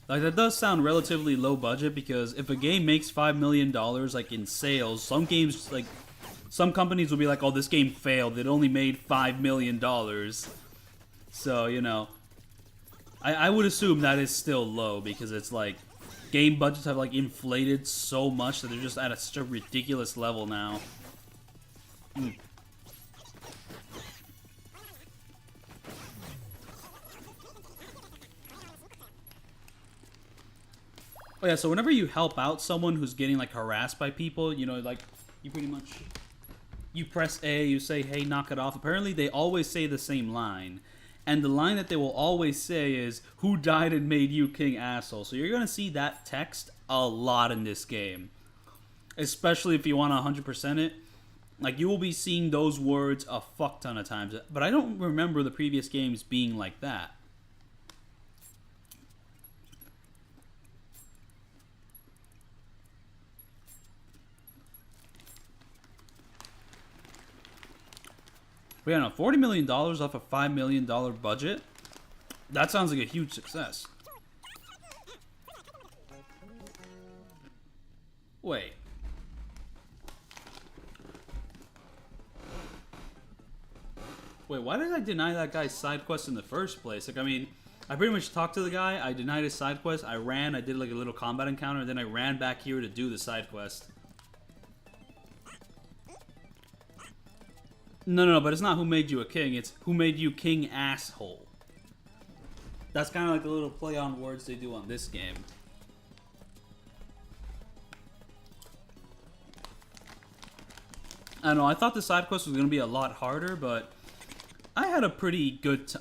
S1: Like, that does sound relatively low budget, because if a game makes $5 million, like, in sales, some games, like, some companies will be like, oh, this game failed, it only made $5 million. So, you know, I would assume that is still low, because it's like, game budgets have, like, inflated so much that they're just at such a ridiculous level now. Oh yeah, so whenever you help out someone who's getting like harassed by people, you know, like you pretty much, you press A, you say, hey, knock it off. Apparently they always say the same line. And the line that they will always say is, who died and made you king, asshole? So you're going to see that text a lot in this game. Especially if you want to 100% it. Like, you will be seeing those words a fuck ton of times. But I don't remember the previous games being like that. But yeah, no, $40 million off a $5 million budget? That sounds like a huge success. Wait. Wait, why did I deny that guy's side quest in the first place? Like, I mean, I pretty much talked to the guy. I denied his side quest. I ran. I did like a little combat encounter. And then I ran back here to do the side quest. No, but it's not who made you a king. It's who made you king asshole. That's kind of like the little play on words they do on this game. I don't know. I thought the side quest was gonna be a lot harder, but I had a pretty good.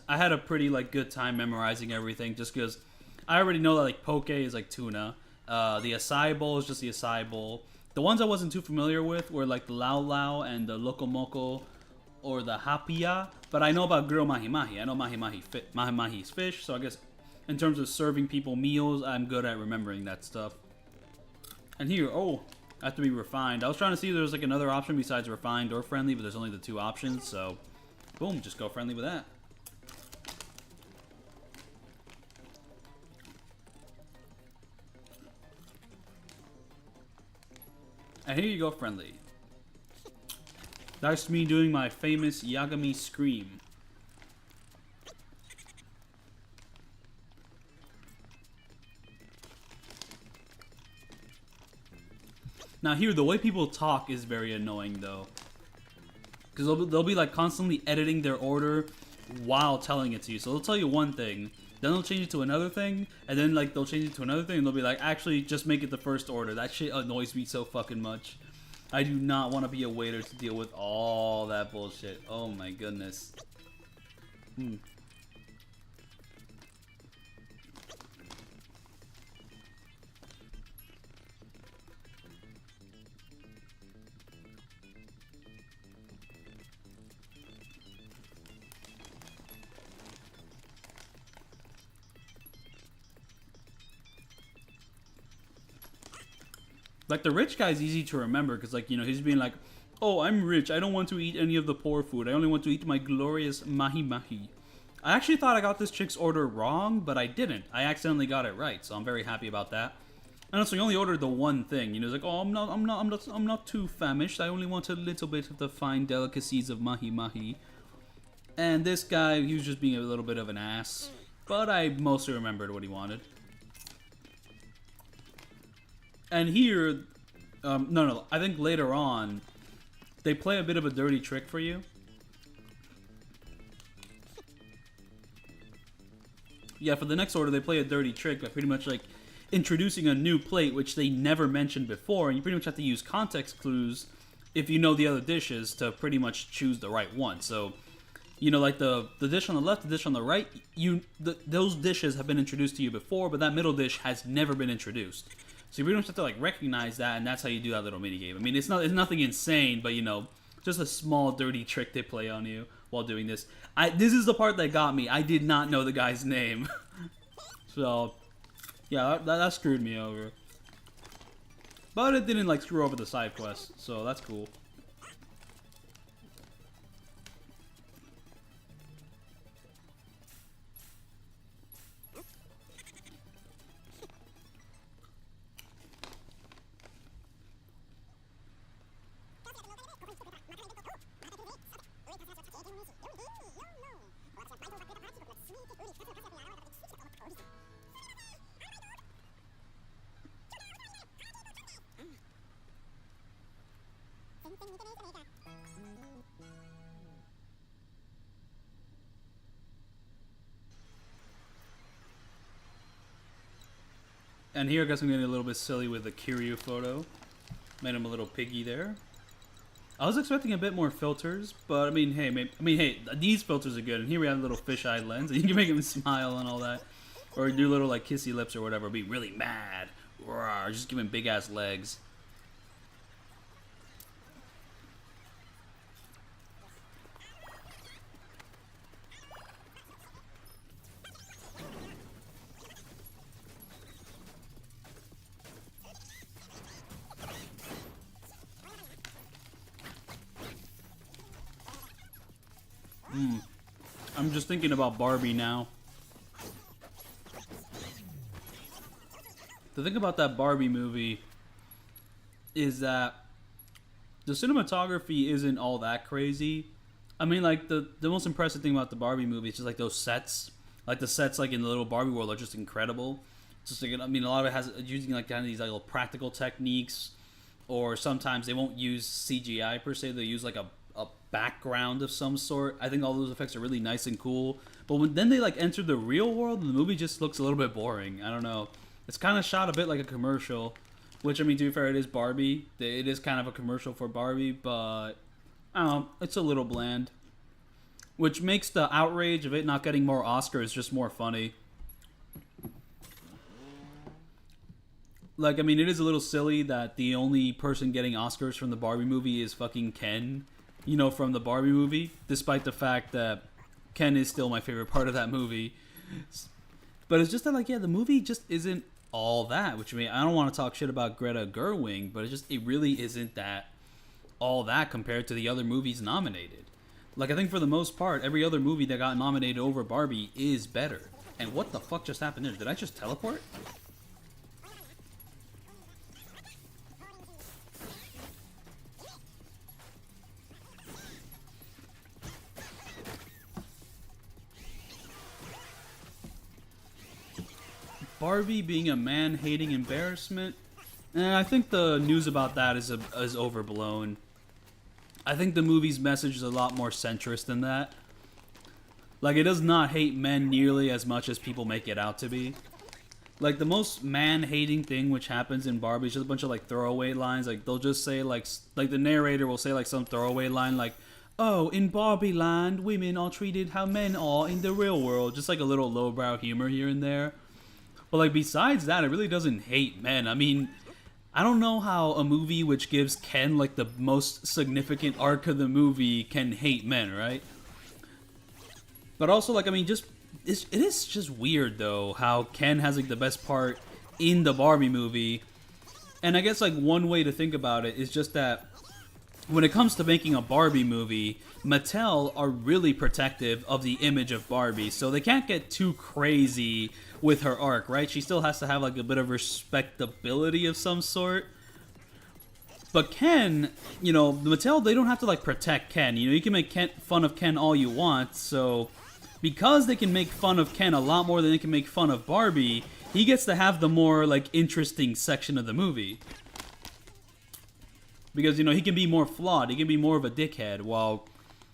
S1: Good time memorizing everything, just because I already know that like poke is like tuna. The acai bowl is just the acai bowl. The ones I wasn't too familiar with were like the lau lau and the loco moco, or the hapia. But I know about grilled mahi mahi. I know mahi mahi is fish. So I guess in terms of serving people meals, I'm good at remembering that stuff. And here, oh, I have to be refined. I was trying to see if there was like another option besides refined or friendly, but there's only the two options. So, boom, just go friendly with that. And here you go, friendly. That's me doing my famous Yagami scream. Now here, the way people talk is very annoying though. Because they'll be like constantly editing their order while telling it to you. So they'll tell you one thing, then they'll change it to another thing, and then like they'll change it to another thing, and they'll be like, actually, just make it the first order. That shit annoys me so fucking much. I do not want to be a waiter to deal with all that bullshit. Oh my goodness. Like, the rich guy's easy to remember, because, like, you know, he's being like, oh, I'm rich, I don't want to eat any of the poor food, I only want to eat my glorious mahi mahi. I actually thought I got this chick's order wrong, but I didn't. I accidentally got it right, so I'm very happy about that. And also, he only ordered the one thing, you know, he's like, oh, I'm not too famished, I only want a little bit of the fine delicacies of mahi mahi. And this guy, he was just being a little bit of an ass, but I mostly remembered what he wanted. And here, no, I think later on, they play a bit of a dirty trick for you. Yeah, for the next order, they play a dirty trick by pretty much like introducing a new plate, which they never mentioned before, and you pretty much have to use context clues if you know the other dishes to pretty much choose the right one. So, you know, like the dish on the left, the dish on the right, those dishes have been introduced to you before, but that middle dish has never been introduced. So you pretty much have to like recognize that, and that's how you do that little mini game. I mean, it's nothing insane, but you know, just a small dirty trick they play on you while doing this. This is the part that got me. I did not know the guy's name, so yeah, that screwed me over. But it didn't like screw over the side quest, so that's cool. And here I guess I'm getting a little bit silly with the Kiryu photo. Made him a little piggy there. I was expecting a bit more filters, but I mean, hey, these filters are good. And here we have a little fisheye lens, and you can make him smile and all that, or do little like kissy lips or whatever. Be really mad, or just give him big ass legs. I'm just thinking about Barbie now. The thing about that Barbie movie is that the cinematography isn't all that crazy. I mean, like, the most impressive thing about the Barbie movie is just, like, those sets. Like the sets like in the little Barbie world are just incredible. Just like, I mean, a lot of it has using like kind of these like little practical techniques, or sometimes they won't use CGI per se. They use like a background of some sort. I think all those effects are really nice and cool. But when then they like enter the real world, and the movie just looks a little bit boring. I don't know. It's kind of shot a bit like a commercial, which I mean, to be fair, it is Barbie. It is kind of a commercial for Barbie, but I don't know. It's a little bland, which makes the outrage of it not getting more Oscars just more funny. Like, I mean, it is a little silly that the only person getting Oscars from the Barbie movie is fucking Ken, you know, from the Barbie movie, despite the fact that Ken is still my favorite part of that movie. But it's just that, like, yeah, the movie just isn't all that, which I mean, I don't want to talk shit about Greta Gerwig, but it really isn't that all that compared to the other movies nominated. Like, I think for the most part, every other movie that got nominated over Barbie is better. And what the fuck just happened there? Did I just teleport? Barbie being a man-hating embarrassment? I think the news about that is overblown. I think the movie's message is a lot more centrist than that. Like, it does not hate men nearly as much as people make it out to be. Like, the most man-hating thing which happens in Barbie is just a bunch of, like, throwaway lines. Like, they'll just say, like the narrator will say, like, some throwaway line, like, oh, in Barbie land, women are treated how men are in the real world. Just, like, a little lowbrow humor here and there. But, like, besides that, it really doesn't hate men. I mean, I don't know how a movie which gives Ken, like, the most significant arc of the movie can hate men, right? But also, like, I mean, it is just weird, though, how Ken has, like, the best part in the Barbie movie. And I guess, like, one way to think about it is just that when it comes to making a Barbie movie, Mattel are really protective of the image of Barbie, so they can't get too crazy with her arc, right? She still has to have like a bit of respectability of some sort. But Ken, you know, Mattel, they don't have to like protect Ken. You know, you can make fun of Ken all you want, so because they can make fun of Ken a lot more than they can make fun of Barbie, he gets to have the more like interesting section of the movie. Because, you know, he can be more flawed. He can be more of a dickhead. While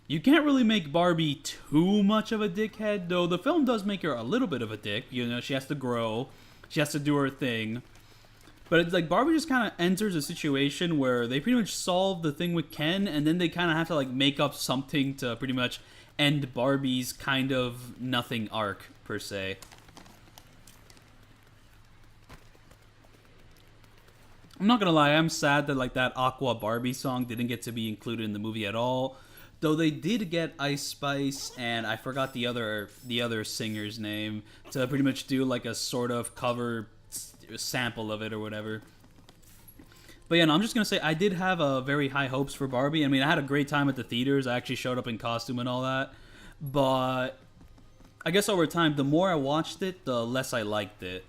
S1: you can't really make Barbie too much of a dickhead, though the film does make her a little bit of a dick. You know, she has to grow. She has to do her thing. But it's like Barbie just kind of enters a situation where they pretty much solve the thing with Ken, and then they kind of have to like make up something to pretty much end Barbie's kind of nothing arc, per se. I'm not gonna lie, I'm sad that like that Aqua Barbie song didn't get to be included in the movie at all. Though they did get Ice Spice and I forgot the other singer's name to pretty much do like a sort of cover sample of it or whatever. But yeah, no, I'm just gonna say I did have very high hopes for Barbie. I mean, I had a great time at the theaters. I actually showed up in costume and all that. But I guess over time, the more I watched it, the less I liked it.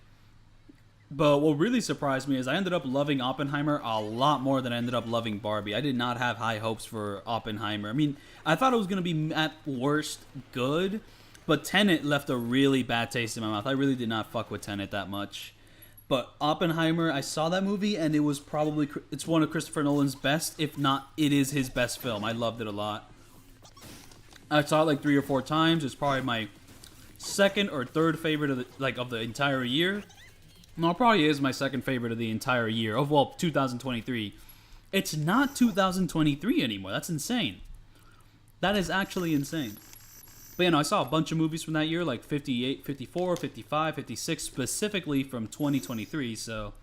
S1: But what really surprised me is I ended up loving Oppenheimer a lot more than I ended up loving Barbie. I did not have high hopes for Oppenheimer. I mean, I thought it was going to be at worst good, but Tenet left a really bad taste in my mouth. I really did not fuck with Tenet that much. But Oppenheimer, I saw that movie and it's one of Christopher Nolan's best, if not it is his best film. I loved it a lot. I saw it like 3 or 4 times. It's probably my second or third favorite of the entire year. No, it probably is my second favorite of the entire year. Of, well, 2023. It's not 2023 anymore. That's insane. That is actually insane. But, you know, I saw a bunch of movies from that year, like 58, 54, 55, 56, specifically from 2023, so...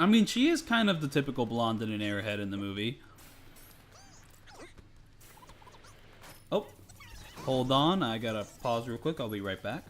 S1: I mean, she is kind of the typical blonde and an airhead in the movie. Oh. Hold on, I gotta pause real quick. I'll be right back.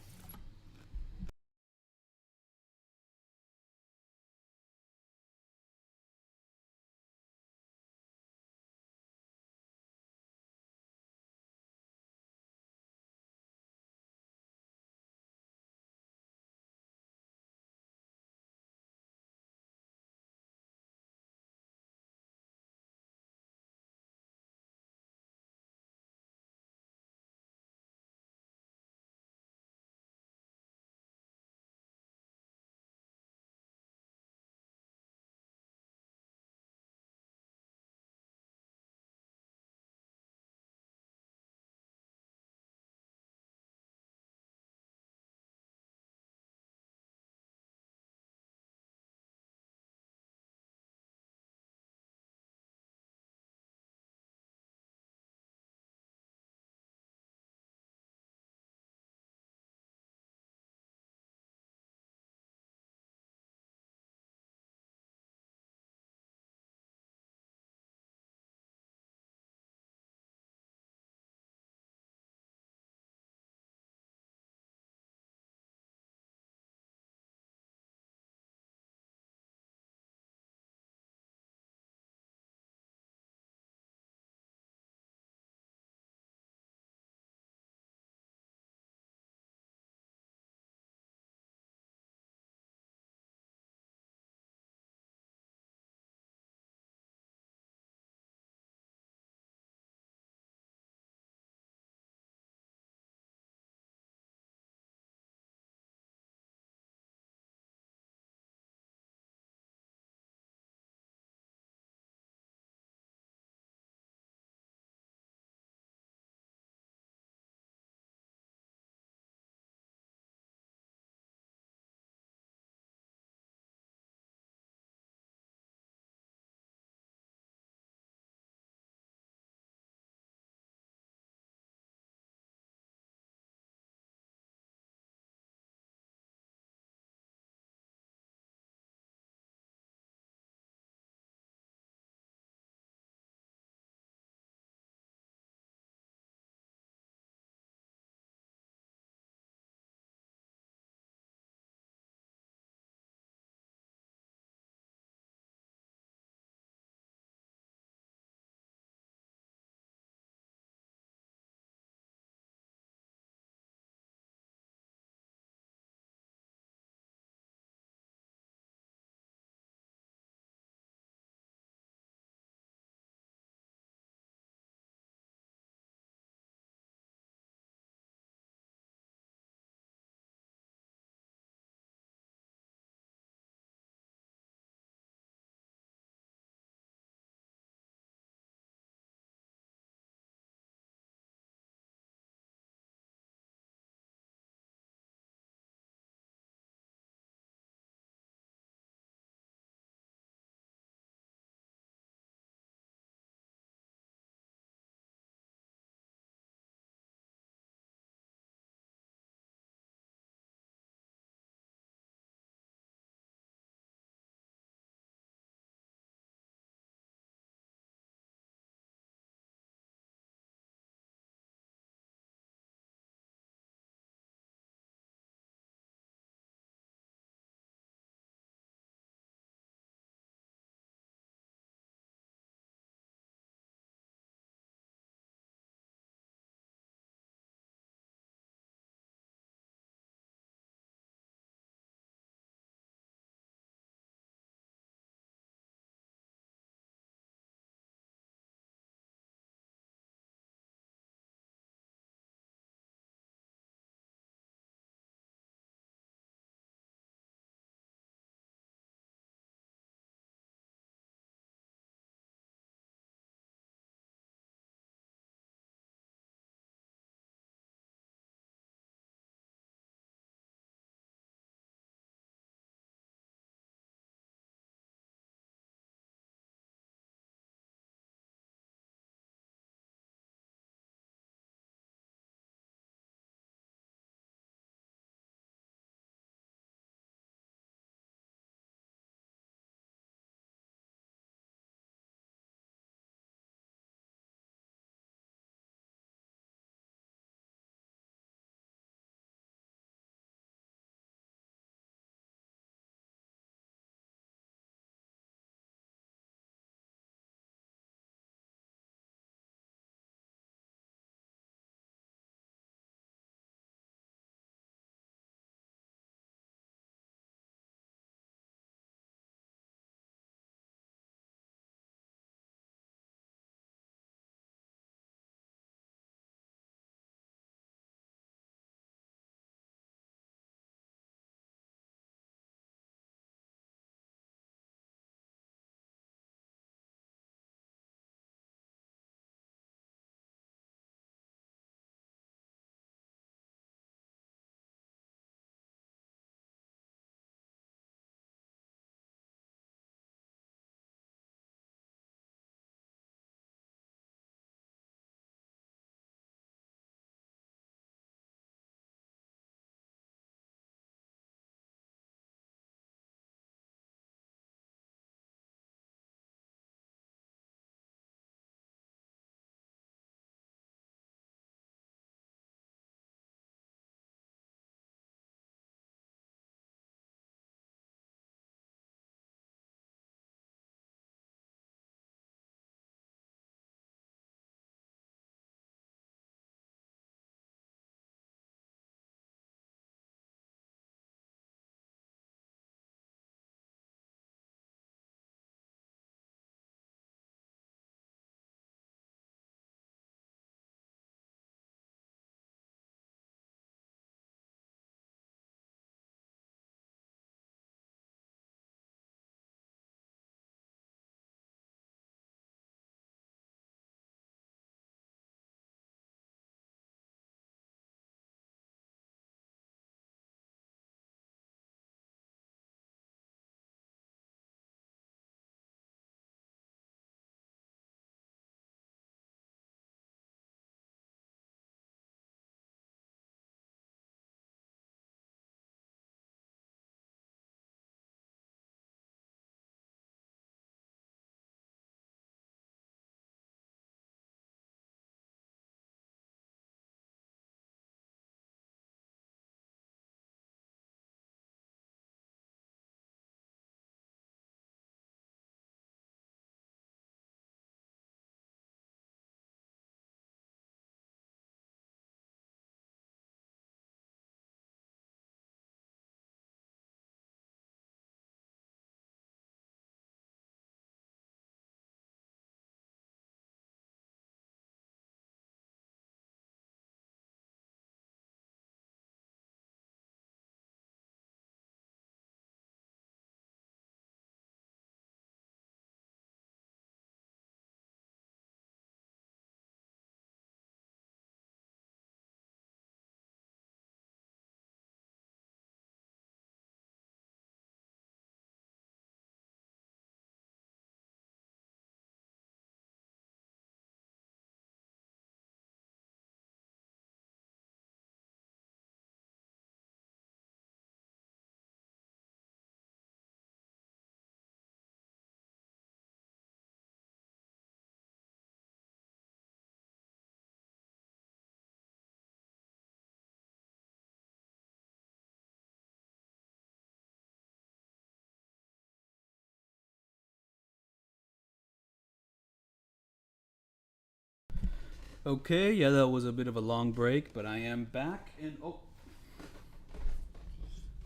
S1: Okay, yeah, that was a bit of a long break, but I am back. And oh,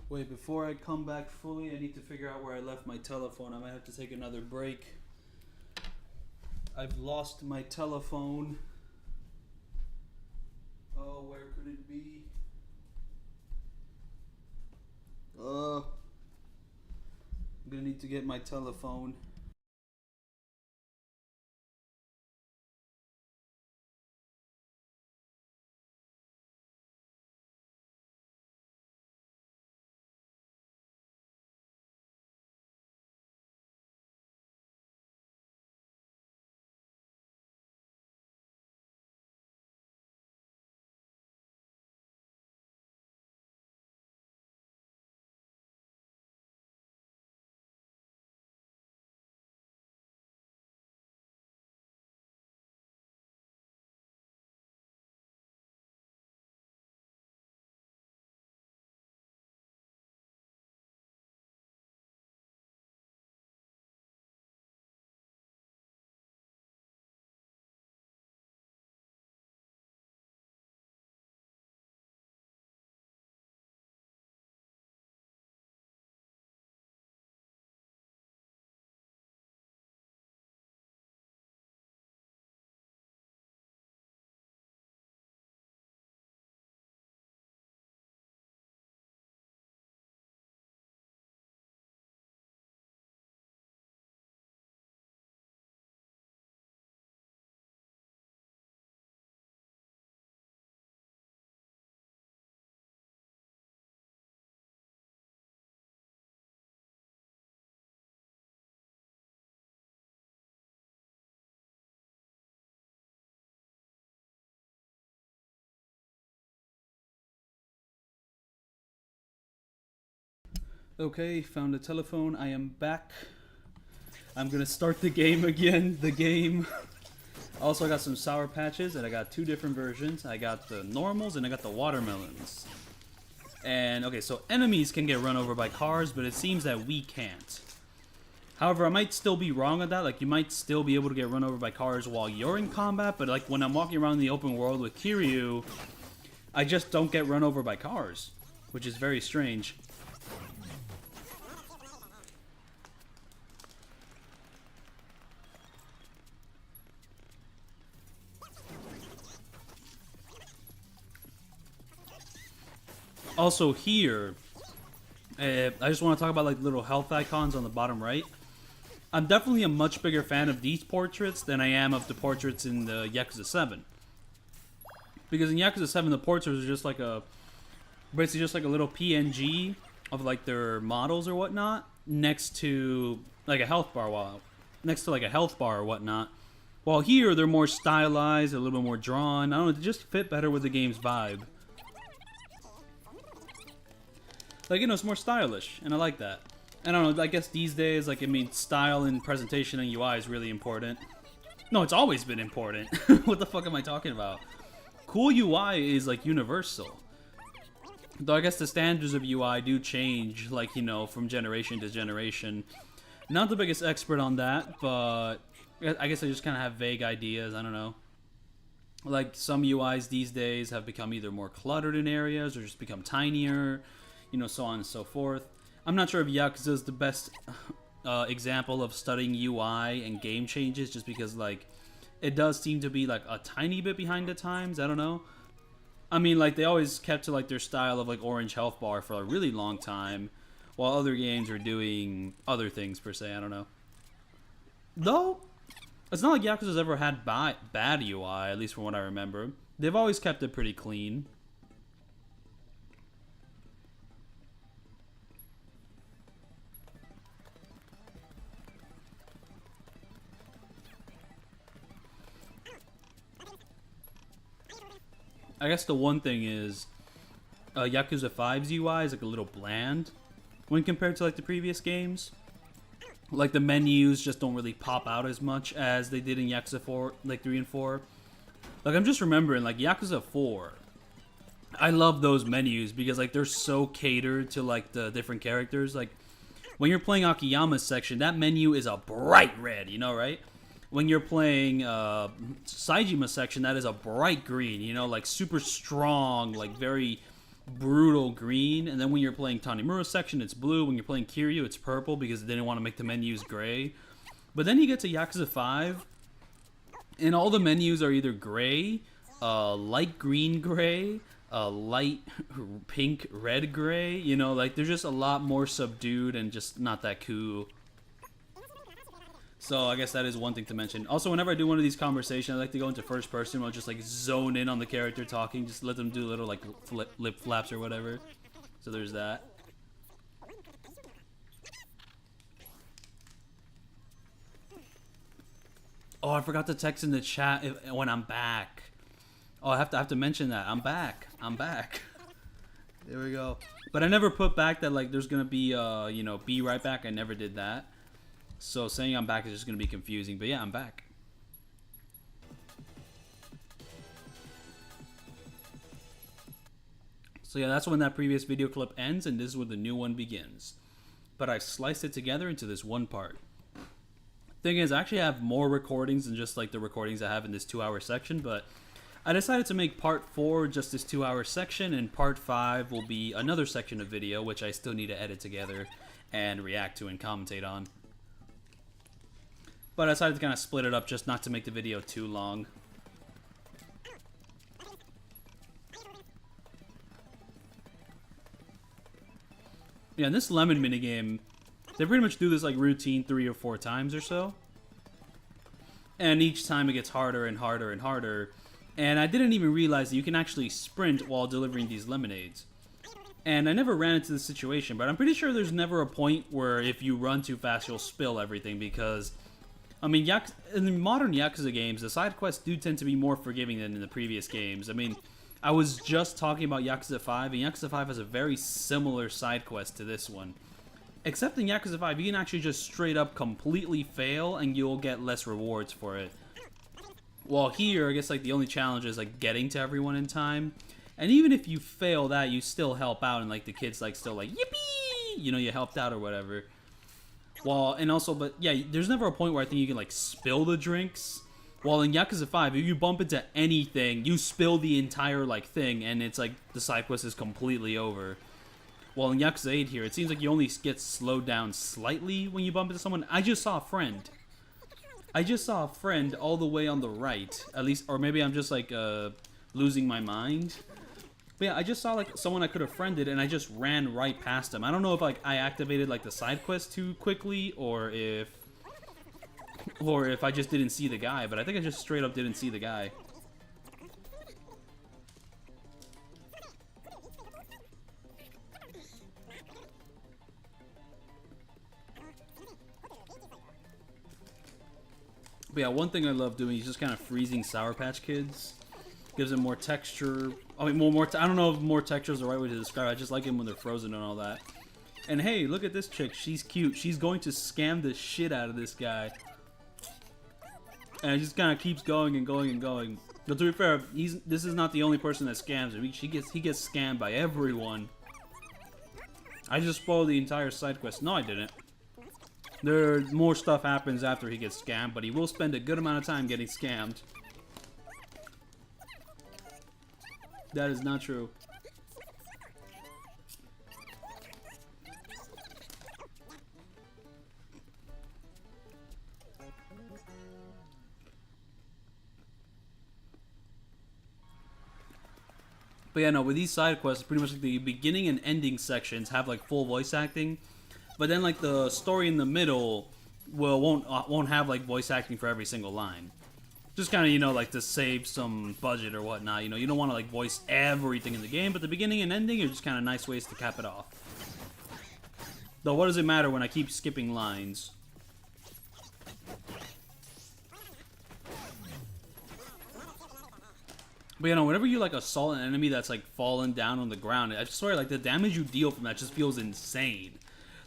S1: wait, before I come back fully, I need to figure out where I left my telephone. I might have to take another break. I've lost my telephone. Oh, where could it be? I'm gonna need to get my telephone. Okay, found the telephone. I am back. I'm gonna start the game again. The game. Also, I got some Sour Patches, and I got two different versions. I got the normals, and I got the watermelons. And, okay, so enemies can get run over by cars, but it seems that we can't. However, I might still be wrong on that. Like, you might still be able to get run over by cars while you're in combat, but, like, when I'm walking around the open world with Kiryu, I just don't get run over by cars, which is very strange. Also here, I just want to talk about like little health icons on the bottom right. I'm definitely a much bigger fan of these portraits than I am of the portraits in the Yakuza 7. Because in Yakuza 7, the portraits are just like basically just like a little PNG of like their models or whatnot next to like a health bar, or whatnot. While here, they're more stylized, a little bit more drawn. I don't know, they just fit better with the game's vibe. Like, you know, it's more stylish, and I like that. I don't know, I guess these days, like, I mean, style and presentation and UI is really important. No, it's always been important. What the fuck am I talking about? Cool UI is, like, universal. Though I guess the standards of UI do change, like, you know, from generation to generation. Not the biggest expert on that, but I guess I just kind of have vague ideas, I don't know. Like, some UIs these days have become either more cluttered in areas or just become tinier. You know, so on and so forth. I'm not sure if Yakuza is the best example of studying UI and game changes, just because, like, it does seem to be, like, a tiny bit behind the times. I don't know. I mean, like, they always kept to, like, their style of, like, orange health bar for a really long time, while other games are doing other things, per se. I don't know. Though, it's not like Yakuza's ever had bad UI, at least from what I remember. They've always kept it pretty clean. I guess the one thing is, Yakuza 5's UI is like a little bland when compared to like the previous games. Like the menus just don't really pop out as much as they did in Yakuza 4, like 3 and 4. Like I'm just remembering, like Yakuza 4, I love those menus because like they're so catered to like the different characters. Like when you're playing Akiyama's section, that menu is a bright red, you know, right? when you're playing Saejima section, that is a bright green, you know, like super strong, like very brutal green. And then when you're playing Tanimura section, it's blue. When you're playing Kiryu, it's purple because they didn't want to make the menus gray. But then you get to Yakuza 5, and all the menus are either gray, light green gray, light pink red gray. You know, like they're just a lot more subdued and just not that cool. So I guess that is one thing to mention. Also, whenever I do one of these conversations, I like to go into first person. I'll just like zone in on the character talking, just let them do little like lip flaps or whatever. So there's that. Oh, I forgot to text in the chat when I'm back. Oh, I have to mention that I'm back. I'm back. There we go. But I never put back that like there's gonna be you know, be right back. I never did that. So saying I'm back is just gonna be confusing. But yeah, I'm back. So yeah, that's when that previous video clip ends, and this is where the new one begins. But I sliced it together into this one part. Thing is, I actually have more recordings than just like the recordings I have in this 2-hour section, but I decided to make part 4 just this 2-hour section, and part 5 will be another section of video, which I still need to edit together and react to and commentate on. But I decided to kind of split it up just not to make the video too long. Yeah, in this lemon minigame, they pretty much do this like routine 3 or 4 times or so. And each time it gets harder and harder and harder. And I didn't even realize that you can actually sprint while delivering these lemonades. And I never ran into this situation, but I'm pretty sure there's never a point where if you run too fast, you'll spill everything, because I mean, in the modern Yakuza games, the side quests do tend to be more forgiving than in the previous games. I mean, I was just talking about Yakuza 5, and Yakuza 5 has a very similar side quest to this one. Except in Yakuza 5, you can actually just straight up completely fail, and you'll get less rewards for it. While here, I guess like the only challenge is like getting to everyone in time. And even if you fail that, you still help out, and like the kids like still like, yippee! You know, you helped out or whatever. Well, and also, but yeah, there's never a point where I think you can like spill the drinks. While in Yakuza 5, if you bump into anything, you spill the entire like thing, and it's like the side quest is completely over. While in Yakuza 8 here, it seems like you only get slowed down slightly when you bump into someone. I just saw a friend. I just saw a friend all the way on the right, at least, or maybe I'm just like losing my mind. But yeah, I just saw like someone I could have friended, and I just ran right past him. I don't know if like I activated like the side quest too quickly, or if I just didn't see the guy. But I think I just straight up didn't see the guy. But yeah, one thing I love doing is just kind of freezing Sour Patch Kids. Gives them more texture. I mean, I don't know if more texture is the right way to describe it. I just like them when they're frozen and all that. And hey, look at this chick. She's cute. She's going to scam the shit out of this guy. And it just kind of keeps going and going and going. But to be fair, this is not the only person that scams him. He gets scammed by everyone. I just spoiled the entire side quest. No, I didn't. More stuff happens after he gets scammed, but he will spend a good amount of time getting scammed. That is not true. But yeah, no, with these side quests, pretty much like the beginning and ending sections have like full voice acting, but then like the story in the middle won't have like voice acting for every single line. Just kind of, you know, like to save some budget or whatnot. You know, you don't want to like voice everything in the game, but the beginning and ending are just kind of nice ways to cap it off. Though, what does it matter when I keep skipping lines? But you know, whenever you like assault an enemy that's like fallen down on the ground, I swear, like the damage you deal from that just feels insane.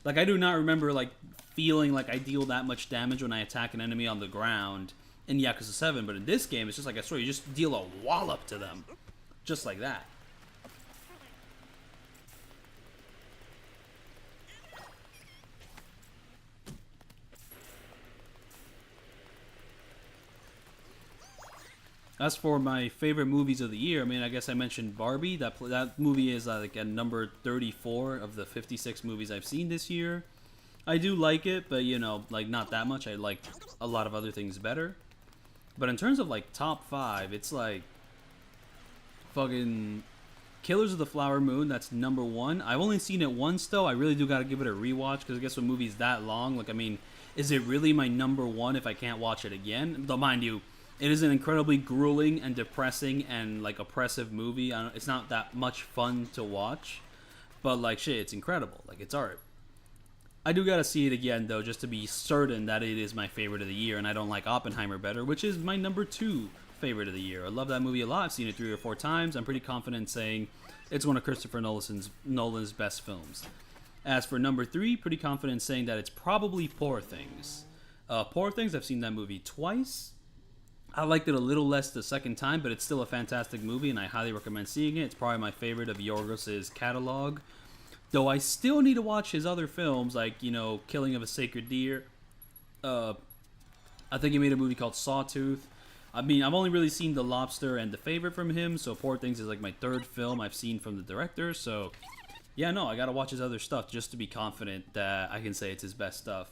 S1: Like I do not remember like feeling like I deal that much damage when I attack an enemy on the ground in Yakuza 7, but in this game, it's just like, I swear, you just deal a wallop to them. Just like that. As for my favorite movies of the year, I mean, I guess I mentioned Barbie. That movie is like at number 34 of the 56 movies I've seen this year. I do like it, but you know, like not that much. I like a lot of other things better. But in terms of like top five, it's like fucking Killers of the Flower Moon. That's number one. I've only seen it once though. I really do got to give it a rewatch because I guess when movies that long, like I mean, is it really my number one if I can't watch it again? Though mind you, it is an incredibly grueling and depressing and like oppressive movie. It's not that much fun to watch, but like shit, it's incredible. Like it's art. I do gotta see it again though, just to be certain that it is my favorite of the year, and I don't like Oppenheimer better, which is my number two favorite of the year. I love that movie a lot. I've seen it 3 or 4 times. I'm pretty confident saying it's one of Christopher Nolan's best films. As for number 3, pretty confident saying that it's probably Poor Things. Poor Things, I've seen that movie twice. I liked it a little less the second time, but it's still a fantastic movie, and I highly recommend seeing it. It's probably my favorite of Yorgos's catalog. Though I still need to watch his other films, like, you know, Killing of a Sacred Deer. I think he made a movie called Sawtooth. I mean, I've only really seen The Lobster and The Favorite from him, so Poor Things is like my third film I've seen from the director, so yeah, no, I gotta watch his other stuff just to be confident that I can say it's his best stuff.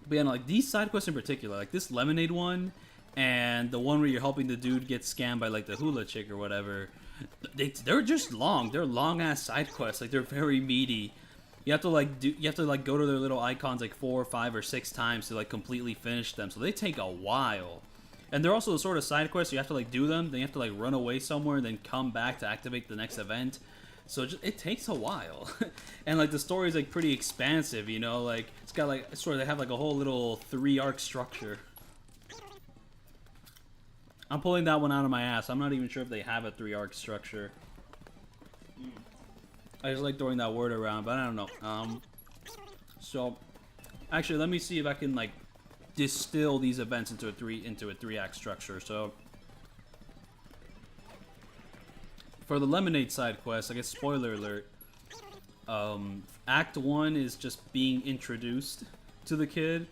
S1: But yeah, no, like these side quests in particular, like this Lemonade one, and the one where you're helping the dude get scammed by like the hula chick or whatever, they're just long. They're long ass side quests. Like they're very meaty. You have to like go to their little icons like 4 or 5 or 6 times to like completely finish them. So they take a while. And they're also the sort of side quests you have to like do them, then you have to like run away somewhere and then come back to activate the next event. So it takes a while. And like the story is like pretty expansive, you know, like it's got like sort of they have like a whole little 3-arc structure. I'm pulling that one out of my ass. I'm not even sure if they have a 3-arc structure. I just like throwing that word around, but I don't know. So actually, let me see if I can like distill these events into a 3-act structure. So for the Lemonade side quest, I guess spoiler alert. Act 1 is just being introduced to the kid,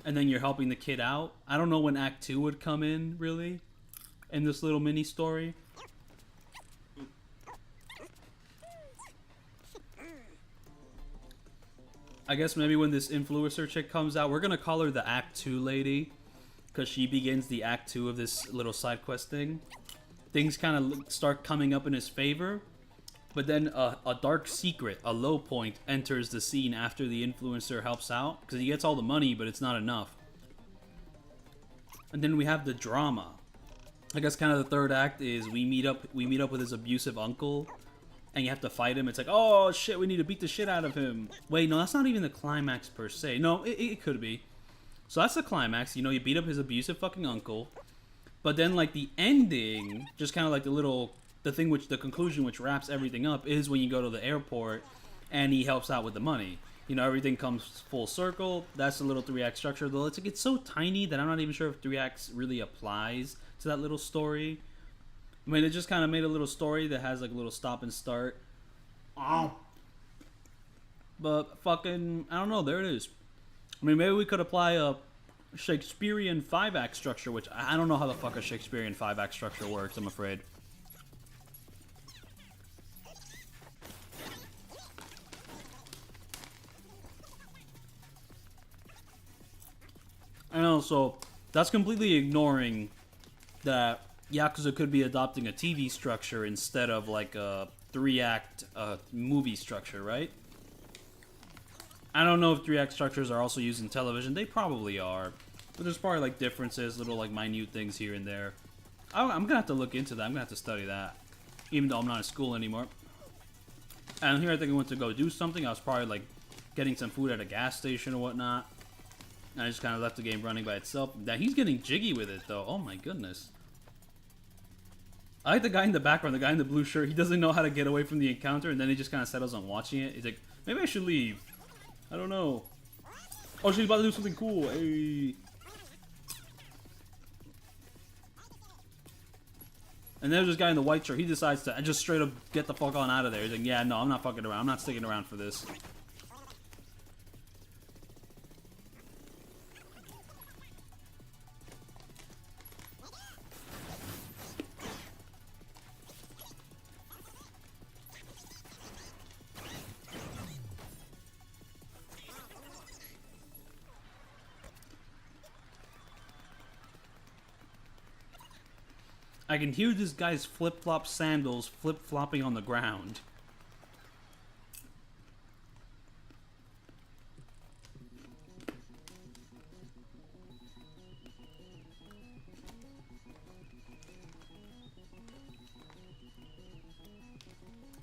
S1: and then you're helping the kid out. I don't know when Act 2 would come in really in this little mini story. I guess maybe when this influencer chick comes out, we're gonna call her the Act 2 lady, because she begins the Act 2 of this little side quest thing. Things kind of start coming up in his favor, but then a dark secret, a low point, enters the scene after the influencer helps out, because he gets all the money, but it's not enough. And then we have the drama. I guess kind of the third act is we meet up with his abusive uncle, and you have to fight him. It's like, oh shit, we need to beat the shit out of him. Wait, no, that's not even the climax per se. No, it could be. So that's the climax. You know, you beat up his abusive fucking uncle. But then, like, the ending, just kind of like the conclusion which wraps everything up is when you go to the airport and he helps out with the money. You know, everything comes full circle. That's the little 3-act structure. Though it's like, it's so tiny that I'm not even sure if 3 acts really applies to that little story. I mean, it just kind of made a little story that has like a little stop and start. Oh. But fucking, I don't know, there it is. I mean, maybe we could apply a Shakespearean 5-act structure, which I don't know how the fuck a Shakespearean 5-act structure works, I'm afraid. I know, so that's completely ignoring that Yakuza could be adopting a TV structure instead of like a 3-act movie structure, right? I don't know if 3-act structures are also used in television. They probably are. But there's probably like differences, little like minute things here and there. I'm gonna have to look into that. I'm gonna have to study that. Even though I'm not in school anymore. And here I think I went to go do something. I was probably like getting some food at a gas station or whatnot. And I just kind of left the game running by itself. Now he's getting jiggy with it though. Oh my goodness. I like the guy in the background, the guy in the blue shirt. He doesn't know how to get away from the encounter, and then he just kind of settles on watching it. He's like, maybe I should leave. I don't know. Oh, she's about to do something cool. Hey. And there's this guy in the white shirt. He decides to just straight up get the fuck on out of there. He's like, yeah, no, I'm not fucking around. I'm not sticking around for this. I can hear this guy's flip-flop sandals flip-flopping on the ground.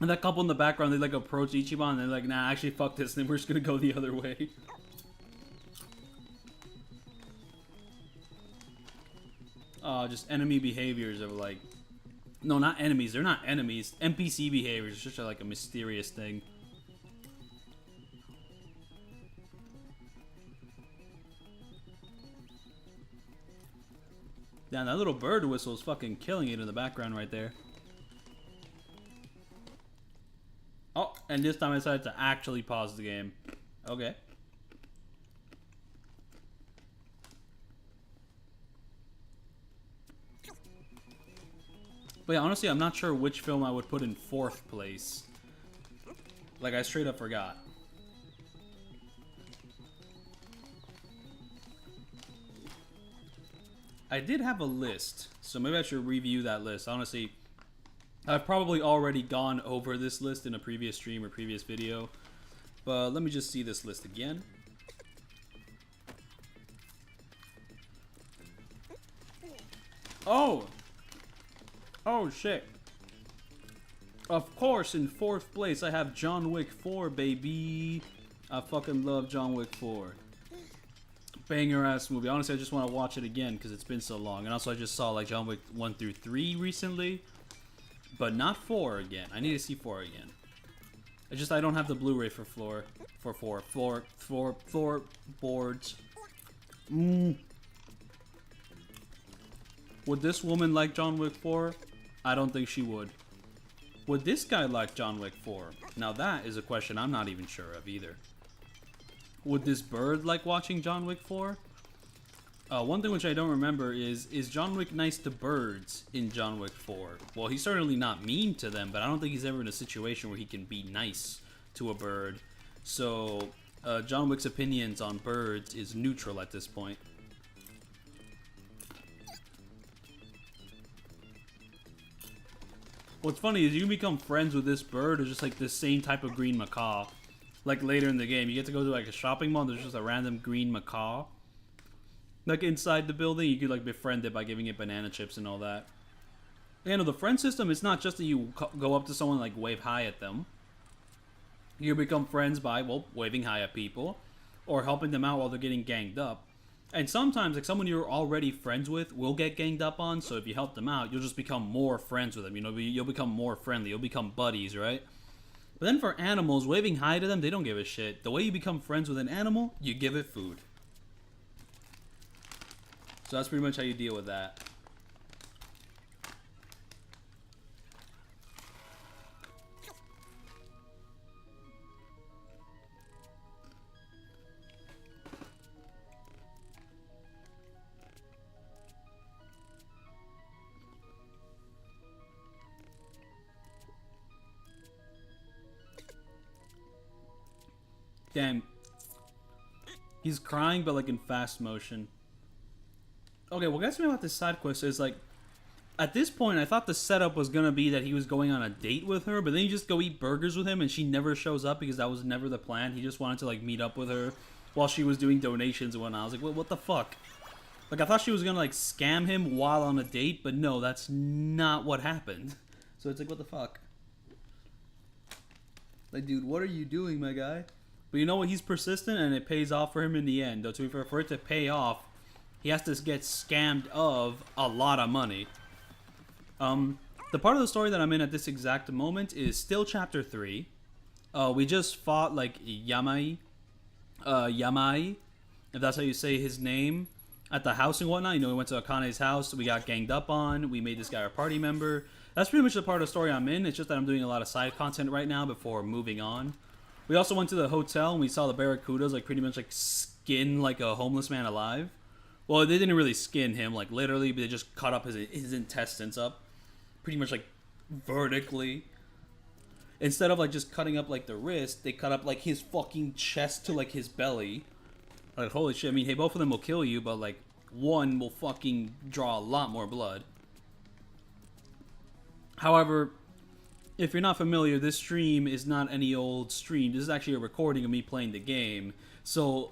S1: And that couple in the background, they like approach Ichiban and they're like, nah, actually fuck this, and then we're just gonna go the other way. Just enemy behaviors of like... No, not enemies. They're not enemies. NPC behaviors. It's just like a mysterious thing. Damn, that little bird whistle is fucking killing it in the background right there. Oh, and this time I decided to actually pause the game. Okay. But yeah, honestly, I'm not sure which film I would put in 4th place. Like, I straight up forgot. I did have a list, so maybe I should review that list. Honestly, I've probably already gone over this list in a previous stream or previous video. But let me just see this list again. Oh! Oh shit. Of course, in 4th place, I have John Wick 4, baby. I fucking love John Wick 4. Banger ass movie. Honestly, I just want to watch it again because it's been so long. And also, I just saw like John Wick 1 through 3 recently. But not 4 again. I need to see 4 again. I don't have the Blu-ray for floorboards. Would this woman like John Wick 4? I don't think she would. Would this guy like John Wick 4? Now that is a question I'm not even sure of either. Would this bird like watching John Wick 4? One thing which I don't remember is John Wick nice to birds in John Wick 4? Well, he's certainly not mean to them, but I don't think he's ever in a situation where he can be nice to a bird. So, John Wick's opinions on birds is neutral at this point. What's funny is you can become friends with this bird or just like the same type of green macaw. Like later in the game, you get to go to like a shopping mall, there's just a random green macaw. Like inside the building, you could like befriend it by giving it banana chips and all that. You know, the friend system, it's not just that you go up to someone and like wave hi at them. You become friends by, well, waving hi at people. Or helping them out while they're getting ganged up. And sometimes, like, someone you're already friends with will get ganged up on, so if you help them out, you'll just become more friends with them. You know, you'll become more friendly. You'll become buddies, right? But then for animals, waving hi to them, they don't give a shit. The way you become friends with an animal, you give it food. So that's pretty much how you deal with that. Damn. He's crying, but like in fast motion. Okay, what gets me about this side quest is like, at this point, I thought the setup was gonna be that he was going on a date with her, but then you just go eat burgers with him and she never shows up because that was never the plan. He just wanted to like meet up with her while she was doing donations and whatnot. I was like, what the fuck? Like, I thought she was gonna like scam him while on a date, but no, that's not what happened. So it's like, what the fuck? Like, dude, what are you doing, my guy? But you know what? He's persistent, and it pays off for him in the end. Though, to be fair, for it to pay off, he has to get scammed of a lot of money. The part of the story that I'm in at this exact moment is still chapter 3. We just fought, like, Yamai, if that's how you say his name, at the house and whatnot. You know, we went to Akane's house, we got ganged up on, we made this guy our party member. That's pretty much the part of the story I'm in. It's just that I'm doing a lot of side content right now before moving on. We also went to the hotel and we saw the barracudas like pretty much like skin like a homeless man alive. Well, they didn't really skin him, like literally, but they just cut up his intestines up. Pretty much like vertically. Instead of like just cutting up like the wrist, they cut up like his fucking chest to like his belly. Like, holy shit, I mean, hey, both of them will kill you, but like one will fucking draw a lot more blood. However, if you're not familiar, this stream is not any old stream. This is actually a recording of me playing the game. So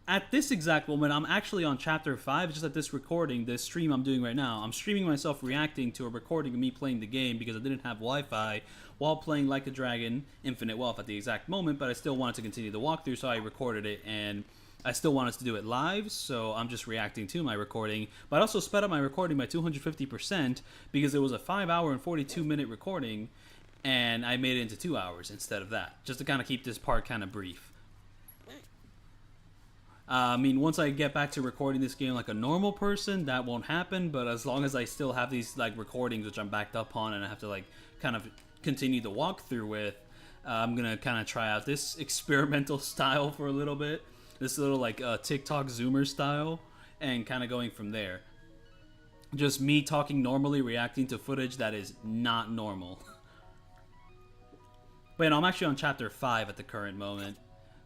S1: at this exact moment, I'm actually on chapter 5, just at this recording, this stream I'm doing right now. I'm streaming myself reacting to a recording of me playing the game because I didn't have Wi-Fi while playing Like a Dragon Infinite Wealth at the exact moment, but I still wanted to continue the walkthrough, so I recorded it, and I still wanted to do it live, so I'm just reacting to my recording. But I also sped up my recording by 250% because it was a 5-hour and 42-minute recording, and I made it into 2 hours instead of that, just to kind of keep this part kind of brief. I mean, once I get back to recording this game like a normal person, that won't happen. But as long as I still have these like recordings, which I'm backed up on, and I have to like kind of continue the walkthrough with, I'm gonna kind of try out this experimental style for a little bit, this little like TikTok Zoomer style, and kind of going from there. Just me talking normally, reacting to footage that is not normal. But you know, I'm actually on chapter 5 at the current moment.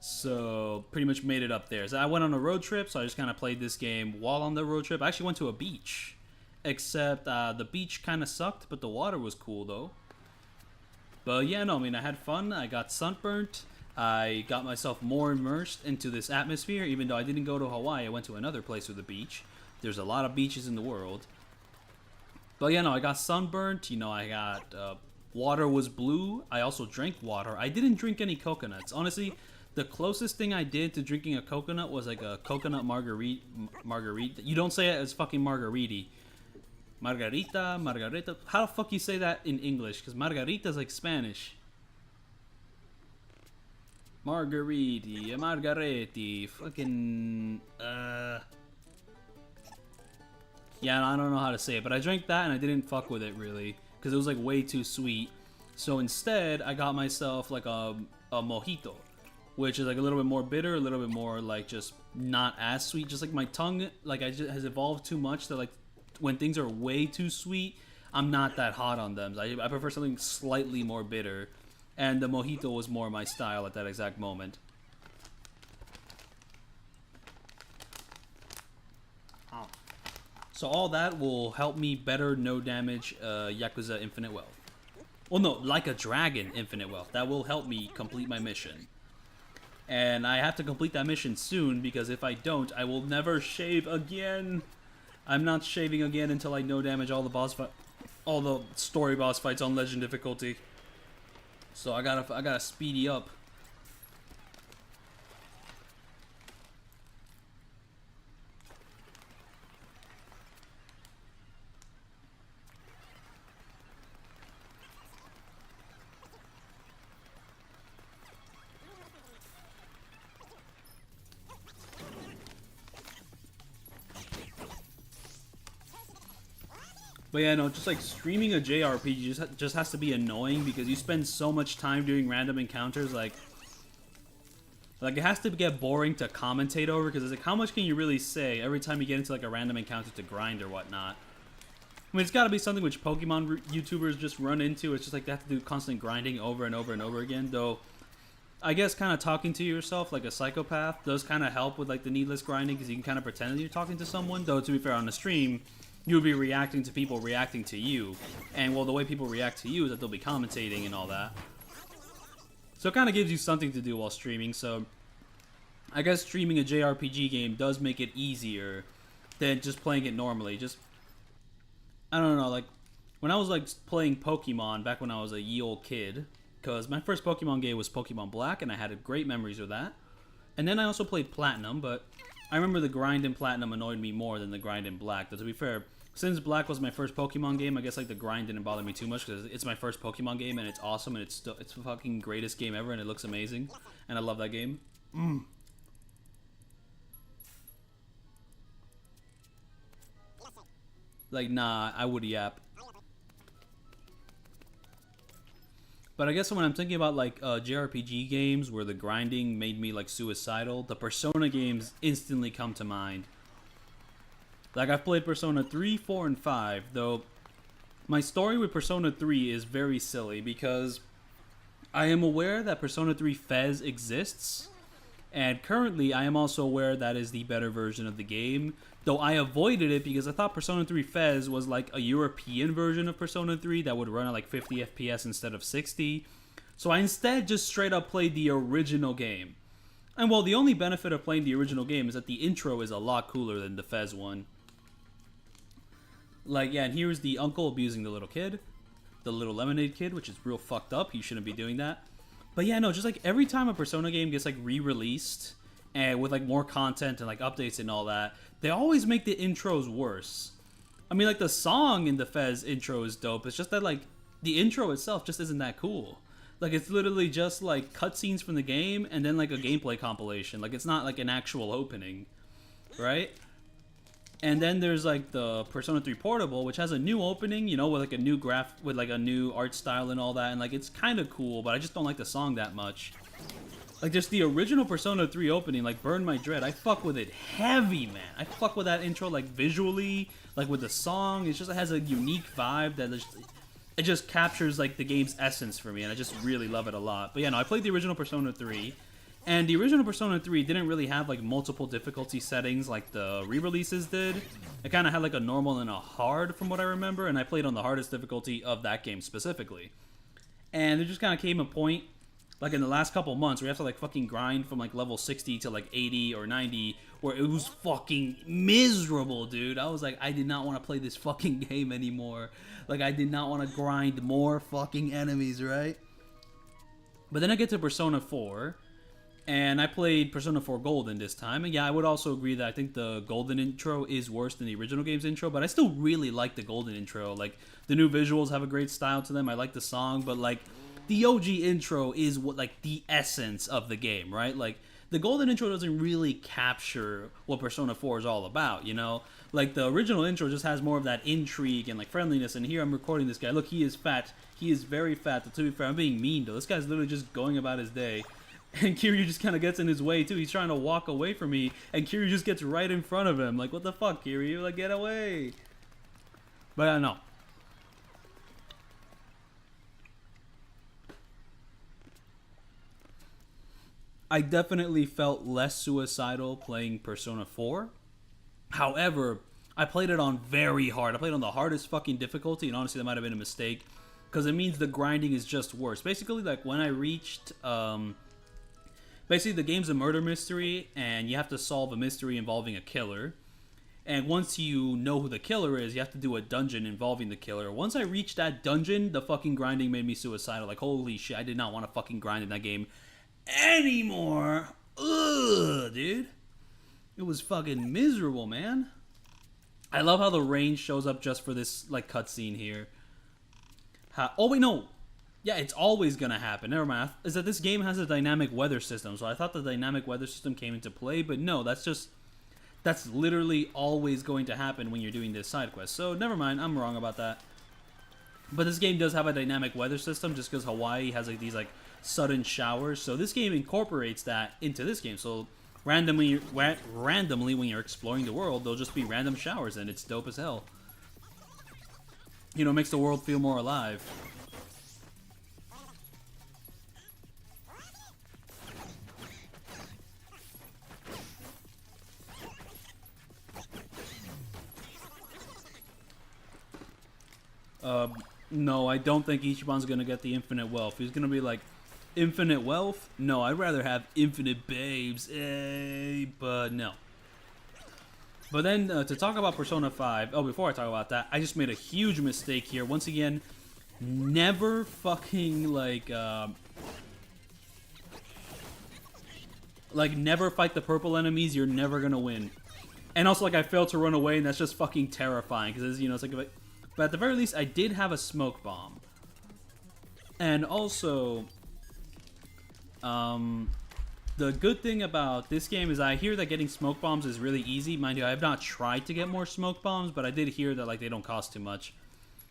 S1: So, pretty much made it up there. So I went on a road trip, so I just kind of played this game while on the road trip. I actually went to a beach. Except, the beach kind of sucked, but the water was cool, though. But yeah, no, I mean, I had fun. I got sunburnt. I got myself more immersed into this atmosphere, even though I didn't go to Hawaii. I went to another place with a beach. There's a lot of beaches in the world. But yeah, no, I got sunburnt. You know, I got, water was blue. I also drank water. I didn't drink any coconuts. Honestly, the closest thing I did to drinking a coconut was like a coconut margarita. You don't say it as fucking margarita. Margarita. How the fuck you say that in English? Because margarita is like Spanish. Margariti. Fucking, yeah, I don't know how to say it, but I drank that and I didn't fuck with it really, because it was like way too sweet. So instead, I got myself like a mojito, which is like a little bit more bitter, a little bit more like just not as sweet. Just like my tongue, like has evolved too much that like when things are way too sweet, I'm not that hot on them. I prefer something slightly more bitter, and the mojito was more my style at that exact moment. So all that will help me better no damage Yakuza Infinite Wealth. Well, no, Like a Dragon Infinite Wealth. That will help me complete my mission. And I have to complete that mission soon, because if I don't, I will never shave again. I'm not shaving again until I no damage all the story boss fights on Legend difficulty. So I gotta speedy up. But yeah, no, just like streaming a JRPG just has to be annoying because you spend so much time doing random encounters. Like it has to get boring to commentate over, because it's like, how much can you really say every time you get into like a random encounter to grind or whatnot? I mean, it's got to be something which Pokemon YouTubers just run into. It's just like they have to do constant grinding over and over and over again. Though, I guess kind of talking to yourself like a psychopath does kind of help with like the needless grinding, because you can kind of pretend that you're talking to someone. Though, to be fair, on the stream, you would be reacting to people reacting to you. And, well, the way people react to you is that they'll be commentating and all that. So it kind of gives you something to do while streaming. So I guess streaming a JRPG game does make it easier than just playing it normally. Just, I don't know, like, when I was, like, playing Pokemon back when I was a ye old kid, because my first Pokemon game was Pokemon Black, and I had great memories with that. And then I also played Platinum, but I remember the grind in Platinum annoyed me more than the grind in Black. But to be fair, since Black was my first Pokemon game, I guess like the grind didn't bother me too much, because it's my first Pokemon game and it's awesome, and it's the fucking greatest game ever, and it looks amazing, and I love that game. Like, nah, I would yap. But I guess when I'm thinking about like JRPG games where the grinding made me like suicidal, the Persona games instantly come to mind. Like, I've played Persona 3, 4, and 5, though my story with Persona 3 is very silly, because I am aware that Persona 3 Fez exists, And currently, I am also aware that is the better version of the game. Though I avoided it because I thought Persona 3 Fez was like a European version of Persona 3 that would run at like 50 FPS instead of 60. So I instead just straight up played the original game. And well, the only benefit of playing the original game is that the intro is a lot cooler than the Fez one. Like, yeah, and here's the uncle abusing the little kid. The little lemonade kid, which is real fucked up. He shouldn't be doing that. But yeah, no, just like every time a Persona game gets like re-released and with like more content and like updates and all that, they always make the intros worse. I mean, like the song in the Fez intro is dope. It's just that like the intro itself just isn't that cool. Like it's literally just like cutscenes from the game and then like a gameplay compilation. Like it's not like an actual opening, right? And then there's like the Persona 3 Portable, which has a new opening, you know, with like a new with like a new art style and all that, and like it's kind of cool, but I just don't like the song that much. Like just the original Persona 3 opening, like Burn My Dread, I fuck with it heavy, man. I fuck with that intro like visually, like with the song. It has a unique vibe that it just captures like the game's essence for me, and I just really love it a lot. But yeah, no, I played the original Persona 3. And the original Persona 3 didn't really have like multiple difficulty settings like the re-releases did. It kind of had like a normal and a hard from what I remember, and I played on the hardest difficulty of that game specifically. And it just kind of came a point, like in the last couple months, where you have to like fucking grind from like level 60 to like 80 or 90, where it was fucking miserable, dude. I was like, I did not want to play this fucking game anymore. Like, I did not want to grind more fucking enemies, right? But then I get to Persona 4, and I played Persona 4 Golden this time. And yeah, I would also agree that I think the Golden intro is worse than the original game's intro, but I still really like the Golden intro. Like, the new visuals have a great style to them. I like the song, but like, the OG intro is what like the essence of the game, right? Like, the Golden intro doesn't really capture what Persona 4 is all about, you know? Like, the original intro just has more of that intrigue and like friendliness, and here I'm recording this guy. Look, he is fat. He is very fat. But to be fair, I'm being mean, though. This guy's literally just going about his day. And Kiryu just kind of gets in his way, too. He's trying to walk away from me, and Kiryu just gets right in front of him. Like, what the fuck, Kiryu? Like, get away. But I don't know. I definitely felt less suicidal playing Persona 4. However, I played it on very hard. I played on the hardest fucking difficulty, and honestly, that might have been a mistake, because it means the grinding is just worse. Basically, like, when I reached... Basically, the game's a murder mystery, and you have to solve a mystery involving a killer. And once you know who the killer is, you have to do a dungeon involving the killer. Once I reached that dungeon, the fucking grinding made me suicidal. Like, holy shit, I did not want to fucking grind in that game anymore. Ugh, dude. It was fucking miserable, man. I love how the rain shows up just for this, like, cutscene here. Oh, wait, no. Yeah, it's always gonna happen. Never mind. Is that this game has a dynamic weather system, so I thought the dynamic weather system came into play, but no, that's literally always going to happen when you're doing this side quest. So never mind, I'm wrong about that. But this game does have a dynamic weather system just because Hawaii has like these like sudden showers. So this game incorporates that into this game. So randomly when you're exploring the world, there'll just be random showers, and it's dope as hell. You know, makes the world feel more alive. No, I don't think Ichiban's gonna get the infinite wealth. He's gonna be like, infinite wealth? No, I'd rather have infinite babes. But no. But then, to talk about Persona 5, before I talk about that, I just made a huge mistake here. Once again, never fucking, never fight the purple enemies. You're never gonna win. And also, like, I failed to run away, and that's just fucking terrifying, because, you know, it's like, but at the very least, I did have a smoke bomb. And also, the good thing about this game is I hear that getting smoke bombs is really easy. Mind you, I have not tried to get more smoke bombs, but I did hear that, like, they don't cost too much.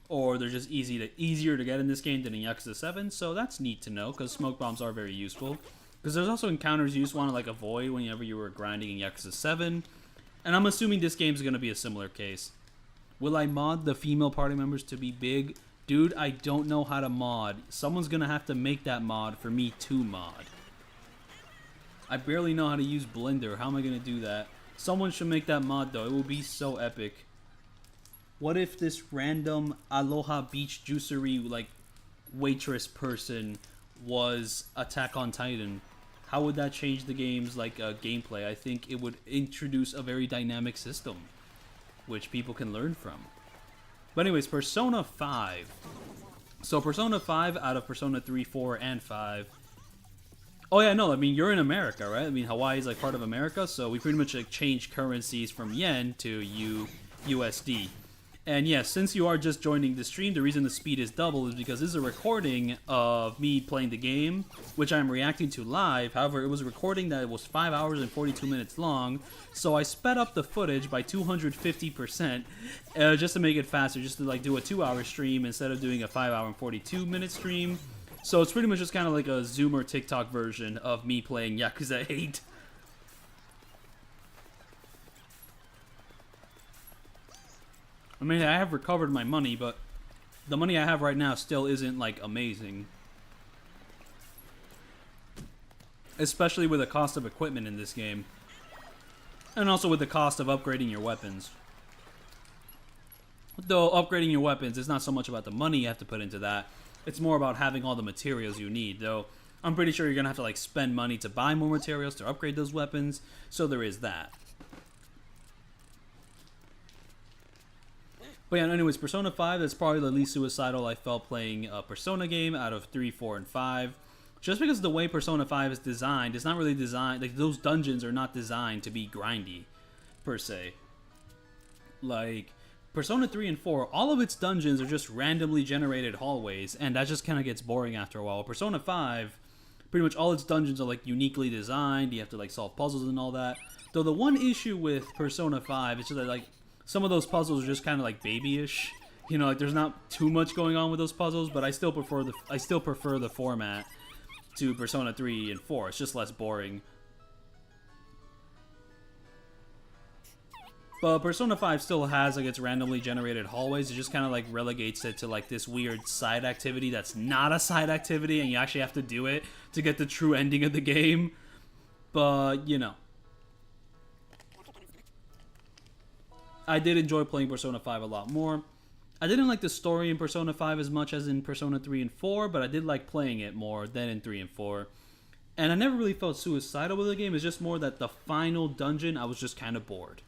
S1: Or they're just easier to get in this game than in Yakuza 7, so that's neat to know, because smoke bombs are very useful. Because there's also encounters you just want to, like, avoid whenever you were grinding in Yakuza 7. And I'm assuming this game's going to be a similar case. Will I mod the female party members to be big? Dude, I don't know how to mod. Someone's gonna have to make that mod for me to mod. I barely know how to use Blender. How am I gonna do that? Someone should make that mod though. It will be so epic. What if this random Aloha Beach Juicery like waitress person was Attack on Titan? How would that change the game's like gameplay? I think it would introduce a very dynamic system, which people can learn from. But anyways, Persona 5. So Persona 5 out of Persona 3, 4, and 5. Oh yeah, no, I mean, you're in America, right? I mean, Hawaii is like part of America, so we pretty much like change currencies from yen to USD. And yes, since you are just joining the stream, the reason the speed is double is because this is a recording of me playing the game, which I'm reacting to live. However, it was a recording that was 5 hours and 42 minutes long, so I sped up the footage by 250% just to make it faster, just to like do a 2-hour stream instead of doing a 5-hour and 42-minute stream. So it's pretty much just kind of like a Zoomer TikTok version of me playing Yakuza 8. I mean, I have recovered my money, but the money I have right now still isn't, like, amazing. Especially with the cost of equipment in this game. And also with the cost of upgrading your weapons. Though upgrading your weapons is not so much about the money you have to put into that. It's more about having all the materials you need, though I'm pretty sure you're going to have to, like, spend money to buy more materials to upgrade those weapons, so there is that. But yeah, anyways, Persona 5, that's probably the least suicidal I felt playing a Persona game out of 3, 4, and 5. Just because the way Persona 5 is designed, it's not really designed, like, those dungeons are not designed to be grindy, per se. Like, Persona 3 and 4, all of its dungeons are just randomly generated hallways, and that just kind of gets boring after a while. Persona 5, pretty much all its dungeons are, like, uniquely designed, you have to, like, solve puzzles and all that. Though the one issue with Persona 5 is just that, like, some of those puzzles are just kind of like babyish, you know. Like there's not too much going on with those puzzles, but I still prefer the format to Persona 3 and 4. It's just less boring. But Persona 5 still has like its randomly generated hallways. It just kind of like relegates it to like this weird side activity that's not a side activity, and you actually have to do it to get the true ending of the game. But you know, I did enjoy playing Persona 5 a lot more. I didn't like the story in Persona 5 as much as in Persona 3 and 4, but I did like playing it more than in 3 and 4. And I never really felt suicidal with the game. It's just more that the final dungeon, I was just kind of bored.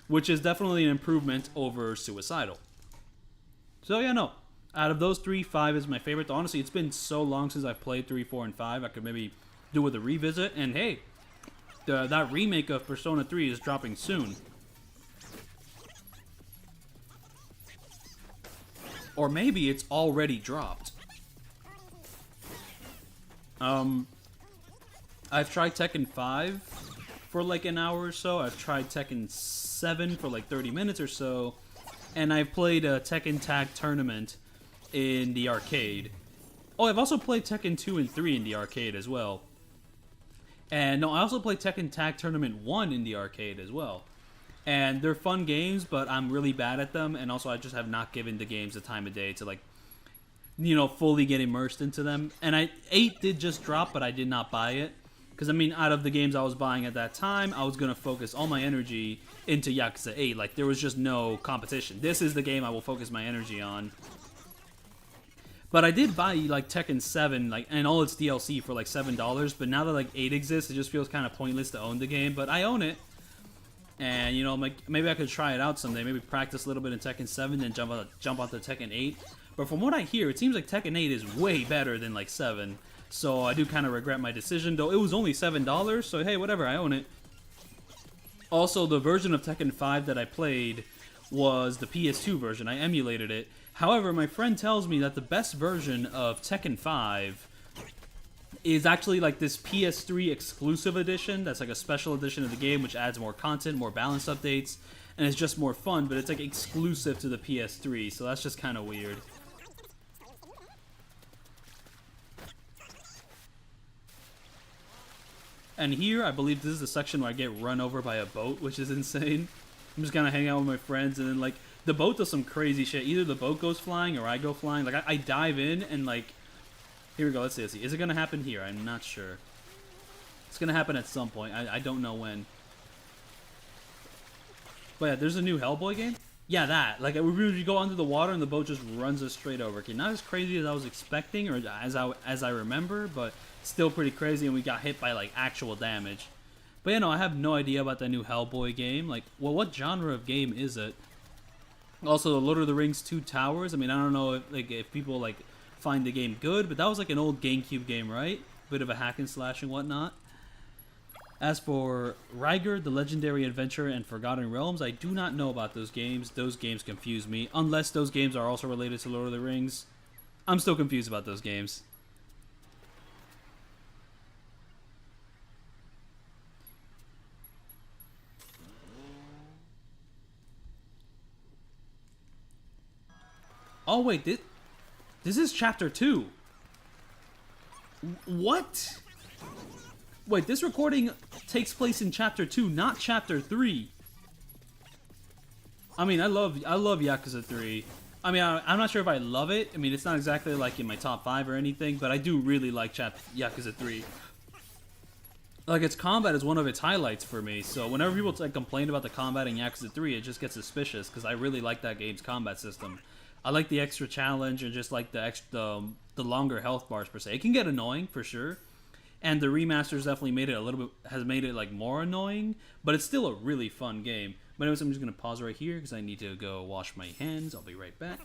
S1: Which is definitely an improvement over suicidal. So yeah, no. Out of those 3, 5 is my favorite. Honestly, it's been so long since I've played 3, 4, and 5. I could maybe do with a revisit. And hey, that remake of Persona 3 is dropping soon. Or maybe it's already dropped. I've tried Tekken 5 for like an hour or so. I've tried Tekken 7 for like 30 minutes or so. And I've played a Tekken Tag Tournament in the arcade. Oh, I've also played Tekken 2 and 3 in the arcade as well. And no, I also played Tekken Tag Tournament 1 in the arcade as well. And they're fun games, but I'm really bad at them, and also I just have not given the games the time of day to, like, you know, fully get immersed into them. And 8 did just drop, but I did not buy it. Because, I mean, out of the games I was buying at that time, I was going to focus all my energy into Yakuza 8. Like, there was just no competition. This is the game I will focus my energy on. But I did buy, like, Tekken 7, like, and all its DLC for, like, $7. But now that, like, 8 exists, it just feels kind of pointless to own the game. But I own it. And, you know, like, maybe I could try it out someday. Maybe practice a little bit in Tekken 7, then jump onto Tekken 8. But from what I hear, it seems like Tekken 8 is way better than, like, 7. So I do kind of regret my decision, though it was only $7, so hey, whatever, I own it. Also, the version of Tekken 5 that I played was the PS2 version. I emulated it. However, my friend tells me that the best version of Tekken 5 is actually like this PS3 exclusive edition. That's like a special edition of the game, which adds more content, more balance updates, and it's just more fun, but it's like exclusive to the PS3, so that's just kind of weird. And here, I believe this is the section where I get run over by a boat, which is insane. I'm just kind of hanging out with my friends, and then, like, the boat does some crazy shit. Either the boat goes flying, or I go flying. Like, I dive in, and, like... Here we go, let's see. Is it going to happen here? I'm not sure. It's gonna happen at some point. I don't know when. But yeah, there's a new Hellboy game. Yeah, that. Like, we go under the water and the boat just runs us straight over. Okay, not as crazy as I was expecting or as I remember, but still pretty crazy. And we got hit by like actual damage. But yeah, no, I have no idea about that new Hellboy game. Like, well, what genre of game is it? Also, the Lord of the Rings Two Towers. I mean, I don't know if people like find the game good, but that was like an old GameCube game, right? Bit of a hack and slash and whatnot. As for Ryger, The Legendary Adventure, and Forgotten Realms, I do not know about those games. Those games confuse me. Unless those games are also related to Lord of the Rings. I'm still confused about those games. Oh, wait, this is Chapter 2. What? Wait, this recording takes place in Chapter 2, not Chapter 3. I mean, I love Yakuza 3. I mean, I'm not sure if I love it. I mean, it's not exactly like in my top 5 or anything, but I do really like Yakuza 3. Like, its combat is one of its highlights for me, so whenever people like, complain about the combat in Yakuza 3, it just gets suspicious, because I really like that game's combat system. I like the extra challenge and just like the longer health bars per se. It can get annoying for sure, and the remasters definitely made it a little bit has made it like more annoying, but it's still a really fun game. But anyways, I'm just gonna pause right here because I need to go wash my hands. I'll be right back.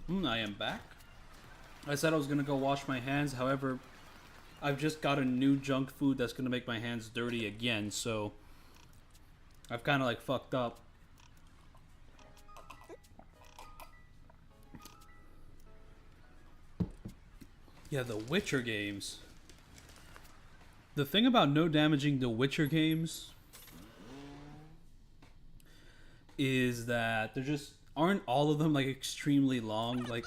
S1: I am back. I said I was gonna go wash my hands, however, I've just got a new junk food that's gonna make my hands dirty again, so I've kind of like fucked up. Yeah, the Witcher games. The thing about no damaging the Witcher games is that there just aren't all of them like extremely long. Like,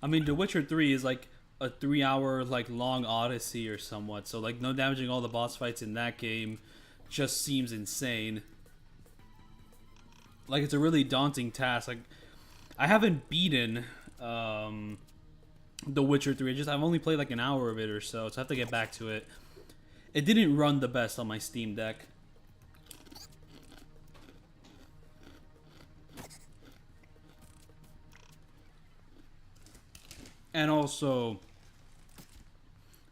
S1: I mean, The Witcher 3 is like a 3-hour like long odyssey or somewhat. So like no damaging all the boss fights in that game just seems insane. Like, it's a really daunting task. Like, I haven't beaten The Witcher 3. I've only played like an hour of it or so, so I have to get back to it. It didn't run the best on my Steam Deck. And also,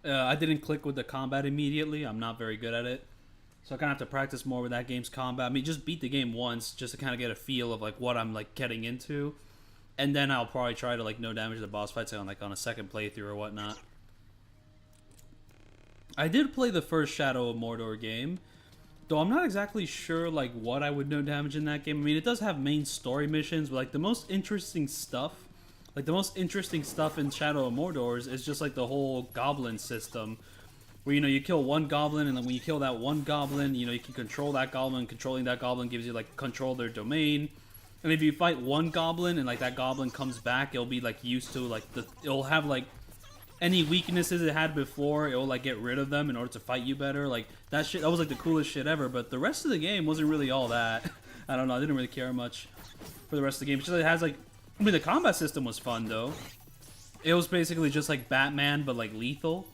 S1: I didn't click with the combat immediately. I'm not very good at it. So I kind of have to practice more with that game's combat. I mean, just beat the game once just to kind of get a feel of like what I'm like getting into. And then I'll probably try to like no damage the boss fights on a second playthrough or whatnot. I did play the first Shadow of Mordor game, though I'm not exactly sure like what I would no damage in that game. I mean, it does have main story missions, but like the most interesting stuff in Shadow of Mordor is just like the whole goblin system, where, you know, you kill one goblin, and then when you kill that one goblin, you know, you can control that goblin. Controlling that goblin gives you like control of their domain. And if you fight one goblin and like that goblin comes back, it'll be like used to like it'll have like any weaknesses it had before, it'll like get rid of them in order to fight you better. Like that was like the coolest shit ever. But the rest of the game wasn't really all that. I don't know. I didn't really care much for the rest of the game. It's just, it has like, I mean, the combat system was fun though. It was basically just like Batman, but like lethal.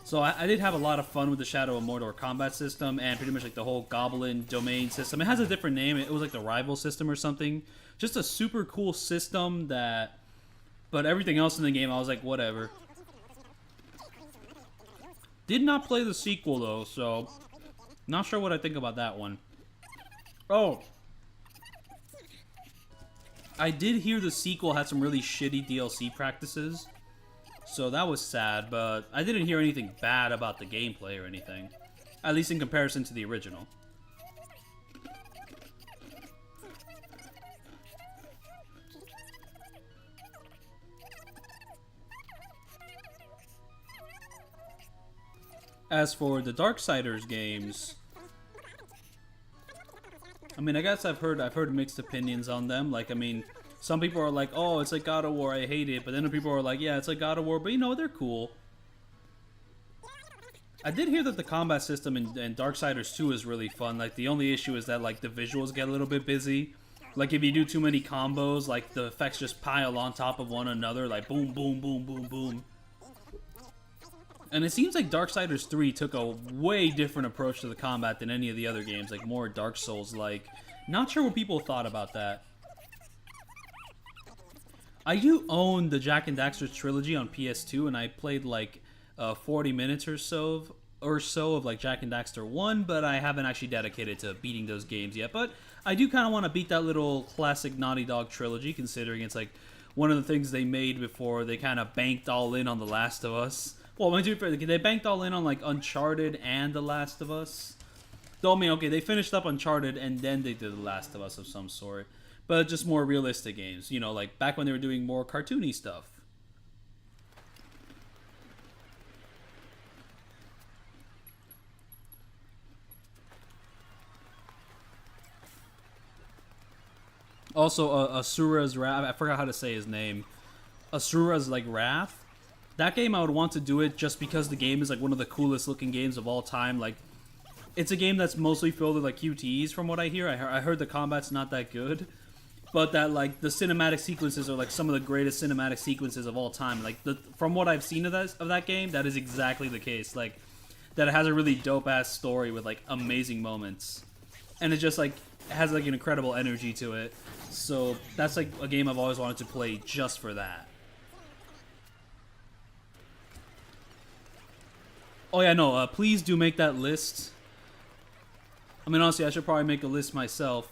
S1: So I did have a lot of fun with the Shadow of Mordor combat system and pretty much like the whole Goblin domain system. It has a different name. It was like the Rival system or something. Just a super cool system that... But everything else in the game, I was like, whatever. Did not play the sequel though, so... Not sure what I think about that one. Oh! I did hear the sequel had some really shitty DLC practices. So that was sad, but I didn't hear anything bad about the gameplay or anything. At least in comparison to the original. As for the Darksiders games, I mean, I guess I've heard mixed opinions on them. Like, I mean, some people are like, oh, it's like God of War, I hate it. But then people are like, yeah, it's like God of War, but you know, they're cool. I did hear that the combat system in Darksiders 2 is really fun. Like, the only issue is that, like, the visuals get a little bit busy. Like, if you do too many combos, like, the effects just pile on top of one another. Like, boom, boom, boom, boom, boom. And it seems like Darksiders 3 took a way different approach to the combat than any of the other games. Like, more Dark Souls-like. Not sure what people thought about that. I do own the Jak and Daxter trilogy on PS2, and I played like 40 minutes or so of like Jak and Daxter 1, but I haven't actually dedicated to beating those games yet. But I do kind of want to beat that little classic Naughty Dog trilogy, considering it's like one of the things they made before they kind of banked all in on The Last of Us. Well, they banked all in on like Uncharted and The Last of Us. Though, I mean, okay, they finished up Uncharted and then they did The Last of Us of some sort. But just more realistic games, you know, like back when they were doing more cartoony stuff. Also, Asura's Wrath, I forgot how to say his name. Asura's, like, Wrath. That game, I would want to do it just because the game is, like, one of the coolest looking games of all time. Like, it's a game that's mostly filled with, like, QTEs from what I hear. I heard the combat's not that good. But that, like, the cinematic sequences are, like, some of the greatest cinematic sequences of all time. Like, from what I've seen of that game, that is exactly the case. Like, that it has a really dope-ass story with, like, amazing moments. And it just, like, has, like, an incredible energy to it. So, that's, like, a game I've always wanted to play just for that. Oh, yeah, no, please do make that list. I mean, honestly, I should probably make a list myself.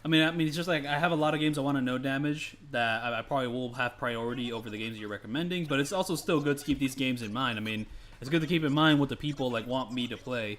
S1: I mean, it's just like I have a lot of games I want to no damage that I probably will have priority over the games you're recommending. But it's also still good to keep these games in mind. I mean, it's good to keep in mind what the people like want me to play.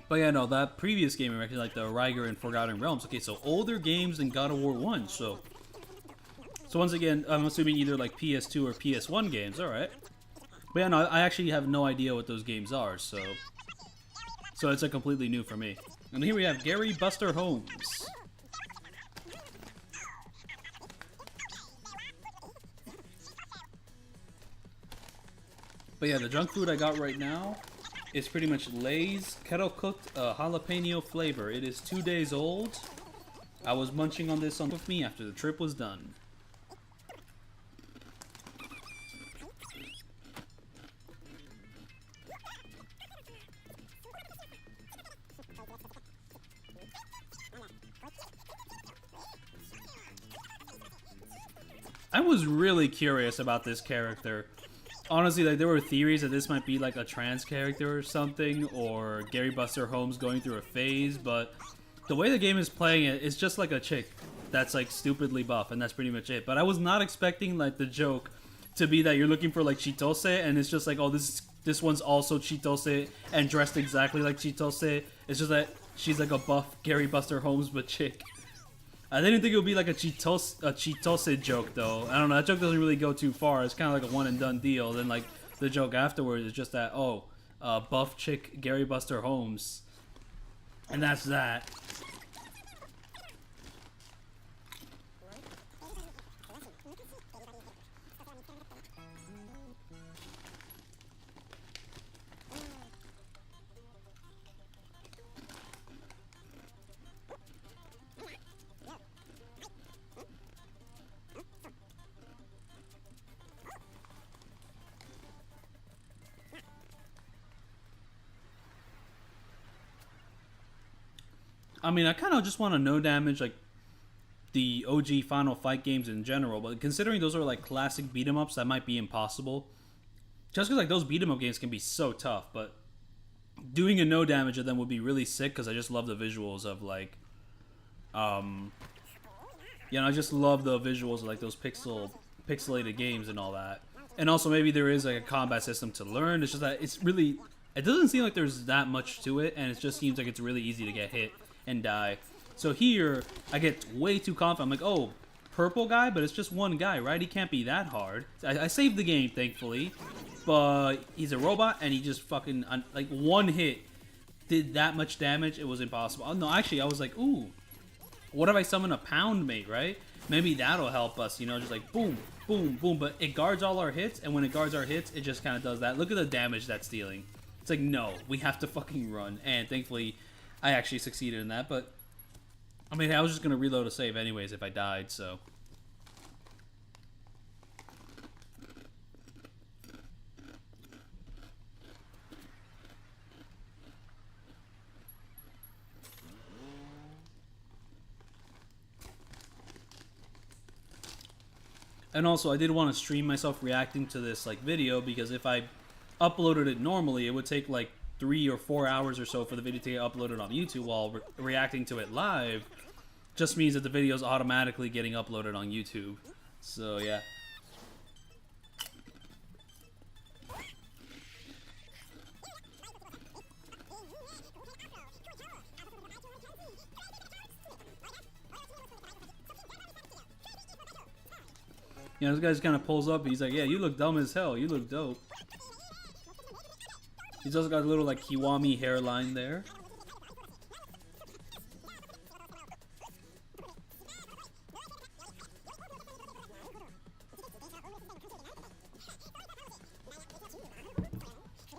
S1: But yeah, no, that previous game, I reckon, like the Ryger and Forgotten Realms. Okay, so older games than God of War 1. So once again, I'm assuming either like PS2 or PS1 games. All right. But yeah, no, I actually have no idea what those games are. So it's like completely new for me. And here we have Gary Buster Holmes. But yeah, the junk food I got right now is pretty much Lay's kettle cooked jalapeno flavor. It is 2 days old. I was munching on this with me after the trip was done. I was really curious about this character. Honestly, like, there were theories that this might be like a trans character or something, or Gary Buster Holmes going through a phase, but the way the game is playing it, it's just like a chick that's like stupidly buff, and that's pretty much it. But I was not expecting like the joke to be that you're looking for like Chitose, and it's just like, oh, this one's also Chitose and dressed exactly like Chitose. It's just that she's like a buff Gary Buster Holmes but chick. I didn't think it would be like a Chitose joke, though. I don't know, that joke doesn't really go too far. It's kind of like a one-and-done deal. Then, like, the joke afterwards is just that, oh, buff chick Gary Buster Holmes. And that's that. I mean, I kind of just want to no damage, like, the OG Final Fight games in general, but considering those are, like, classic beat-em-ups, that might be impossible. Just because, like, those beat-em-up games can be so tough, but doing a no damage of them would be really sick, because I just love the visuals of, like, you know, I just love the visuals of, like, those pixelated games and all that. And also, maybe there is, like, a combat system to learn. It's just that it's really... It doesn't seem like there's that much to it, and it just seems like it's really easy to get hit and die. So here, I get way too confident. I'm like, oh, purple guy? But it's just one guy, right? He can't be that hard. I saved the game, thankfully. But he's a robot, and he just fucking, like, one hit did that much damage. It was impossible. Oh, no, actually, I was like, ooh, what if I summon a pound mate, right? Maybe that'll help us, you know, just like, boom, boom, boom. But it guards all our hits, and when it guards our hits, it just kind of does that. Look at the damage that's dealing. It's like, no, we have to fucking run. And thankfully, I actually succeeded in that, but I mean, I was just going to reload a save anyways if I died, so. And also, I did want to stream myself reacting to this like video, because if I uploaded it normally, it would take like 3 or 4 hours or so for the video to get uploaded on YouTube, while reacting to it live just means that the video is automatically getting uploaded on YouTube. So yeah. You know, this guy just kind of pulls up and he's like, yeah, you look dumb as hell. You look dope. He's also got a little, like, Kiwami hairline there.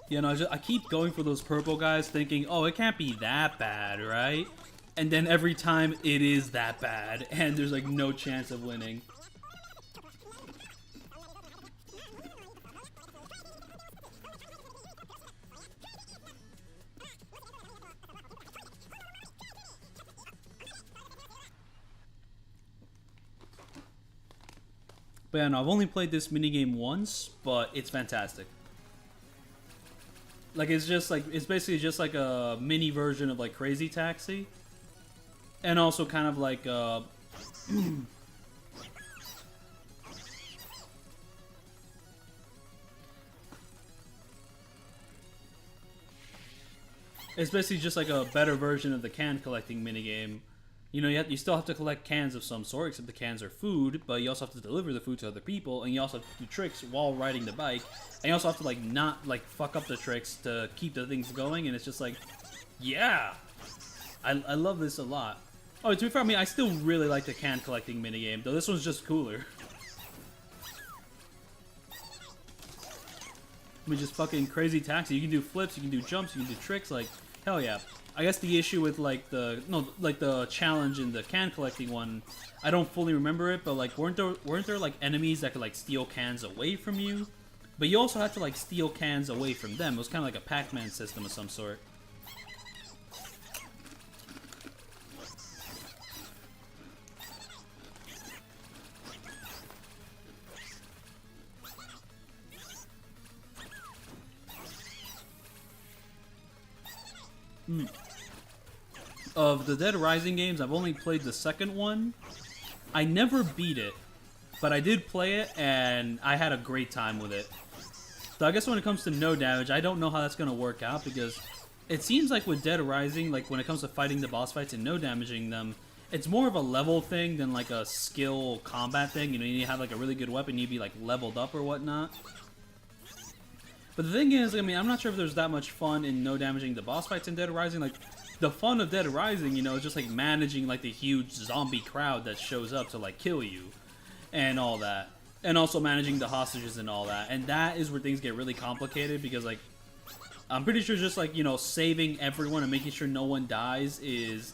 S1: You know, I keep going for those purple guys thinking, oh, it can't be that bad, right? And then every time it is that bad, and there's, like, no chance of winning. But yeah, no, I've only played this minigame once, but it's fantastic. Like, it's just like, it's basically just like a mini version of like Crazy Taxi. And also kind of like, it's basically just like a better version of the can collecting minigame. You know, you still have to collect cans of some sort, except the cans are food, but you also have to deliver the food to other people, and you also have to do tricks while riding the bike, and you also have to, like, not, like, fuck up the tricks to keep the things going, and it's just like, yeah! I love this a lot. Oh, to be fair, I mean, I still really like the can collecting minigame, though this one's just cooler. I mean, just fucking Crazy Taxi. You can do flips, you can do jumps, you can do tricks, like, hell yeah. I guess the issue with, like, the challenge in the can collecting one, I don't fully remember it, but, like, weren't there, like, enemies that could, like, steal cans away from you? But you also had to, like, steal cans away from them. It was kind of like a Pac-Man system of some sort. Of the Dead Rising games, I've only played the second one. I never beat it, but I did play it, and I had a great time with it. So I guess when it comes to no damage, I don't know how that's going to work out, because it seems like with Dead Rising, like when it comes to fighting the boss fights and no damaging them, it's more of a level thing than like a skill combat thing. You know, you need to have like a really good weapon, you need to be like leveled up or whatnot. But the thing is, I mean, I'm not sure if there's that much fun in no damaging the boss fights in Dead Rising. Like, the fun of Dead Rising, you know, is just like managing like the huge zombie crowd that shows up to like kill you and all that. And also managing the hostages and all that. And that is where things get really complicated, because like, I'm pretty sure just like, you know, saving everyone and making sure no one dies is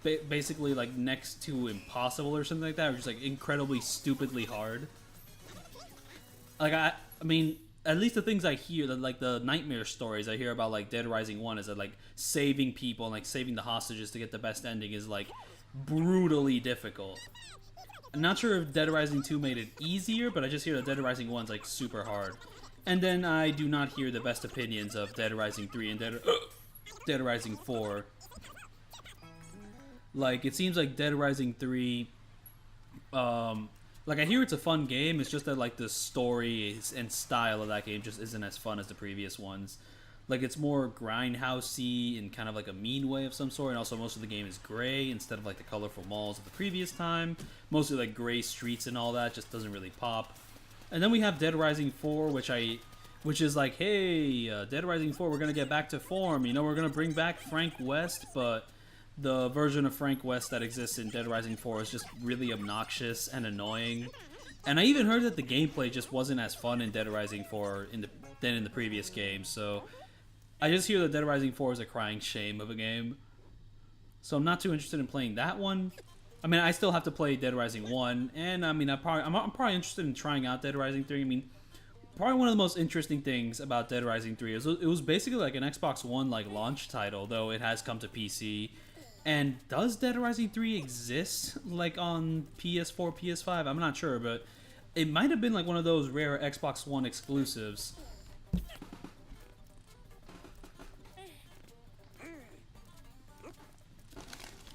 S1: basically like next to impossible or something like that, or just like incredibly stupidly hard. Like, I mean, at least the things I hear, like the nightmare stories I hear about like Dead Rising 1 is that like saving people and like saving the hostages to get the best ending is like brutally difficult. I'm not sure if Dead Rising 2 made it easier, but I just hear that Dead Rising 1's like super hard. And then I do not hear the best opinions of Dead Rising 3 and Dead Rising 4. Like, it seems like Dead Rising 3, like, I hear it's a fun game, it's just that, like, the story and style of that game just isn't as fun as the previous ones. Like, it's more grindhousey in kind of, like, a mean way of some sort, and also most of the game is gray instead of, like, the colorful malls of the previous time. Mostly, like, gray streets and all that just doesn't really pop. And then we have Dead Rising 4, which is like, hey, Dead Rising 4, we're gonna get back to form, you know, we're gonna bring back Frank West, but the version of Frank West that exists in Dead Rising 4 is just really obnoxious and annoying. And I even heard that the gameplay just wasn't as fun in Dead Rising 4 than in the previous game, so I just hear that Dead Rising 4 is a crying shame of a game. So I'm not too interested in playing that one. I mean, I still have to play Dead Rising 1, and I mean, I'm probably interested in trying out Dead Rising 3. I mean, probably one of the most interesting things about Dead Rising 3 is it was basically like an Xbox One like launch title, though it has come to PC. And does Dead Rising 3 exist, like, on PS4, PS5? I'm not sure, but it might have been, like, one of those rare Xbox One exclusives.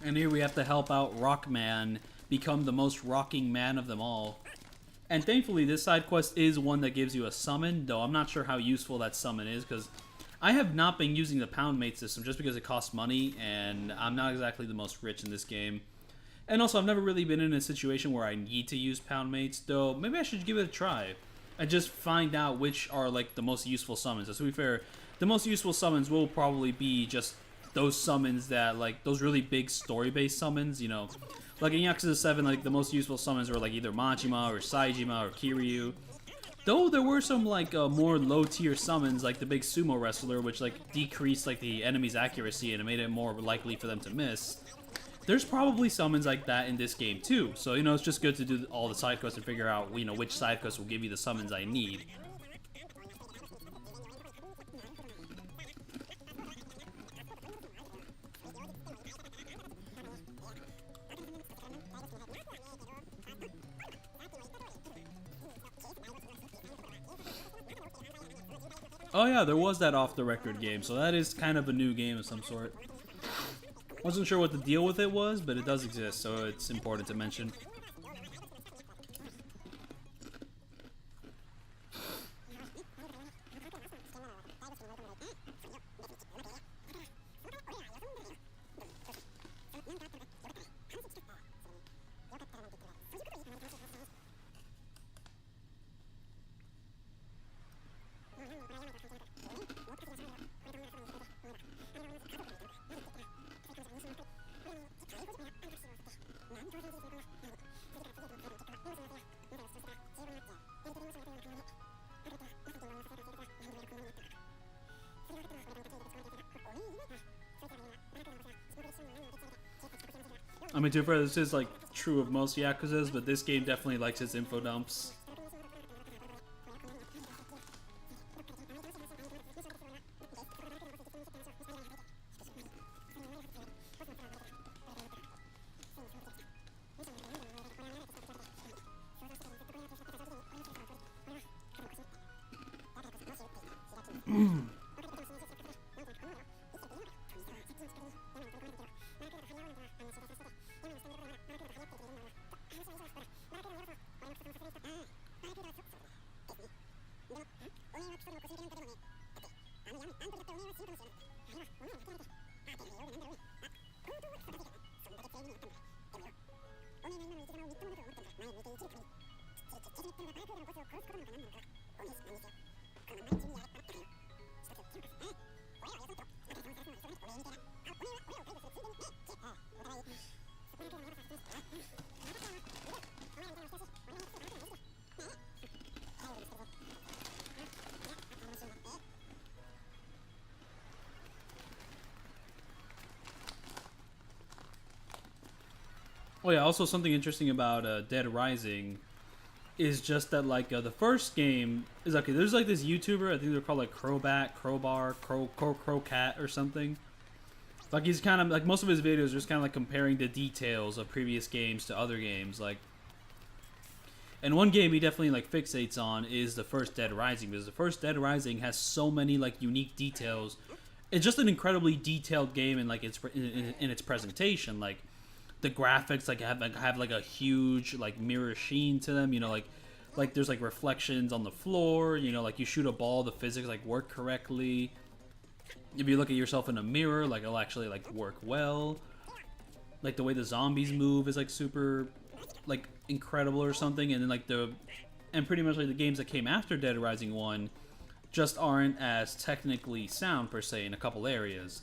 S1: And here we have to help out Rockman become the most rocking man of them all. And thankfully, this side quest is one that gives you a summon, though I'm not sure how useful that summon is, because I have not been using the pound mate system just because it costs money, and I'm not exactly the most rich in this game. And also, I've never really been in a situation where I need to use pound mates, though maybe I should give it a try and just find out which are like the most useful summons. To be fair, the most useful summons will probably be just those summons that, like, those really big story-based summons, you know. Like in Yakuza 7, like, the most useful summons were like either Majima or Saejima or Kiryu. Though there were some, like, more low-tier summons, like the big sumo wrestler, which, like, decreased, like, the enemy's accuracy and it made it more likely for them to miss. There's probably summons like that in this game, too. So, you know, it's just good to do all the side quests and figure out, you know, which side quests will give you the summons I need. Oh yeah, there was that off-the-record game, so that is kind of a new game of some sort. Wasn't sure what the deal with it was, but it does exist, so it's important to mention. I mean, to be fair, this is like true of most Yakuzas, but this game definitely likes its info dumps. Oh yeah, also something interesting about Dead Rising is just that like the first game is okay. There's like this YouTuber, I think they're called like Crowcat or something. Like he's kind of like most of his videos are just kind of like comparing the details of previous games to other games. Like, and one game he definitely like fixates on is the first Dead Rising, because the first Dead Rising has so many like unique details. It's just an incredibly detailed game in like its in its presentation. Like the graphics like have like a huge like mirror sheen to them. You know, like there's like reflections on the floor. You know, like you shoot a ball, the physics like work correctly. If you look at yourself in a mirror, like it'll actually like work well. Like the way the zombies move is like super like incredible or something. And then like and pretty much like the games that came after Dead Rising 1 just aren't as technically sound per se in a couple areas.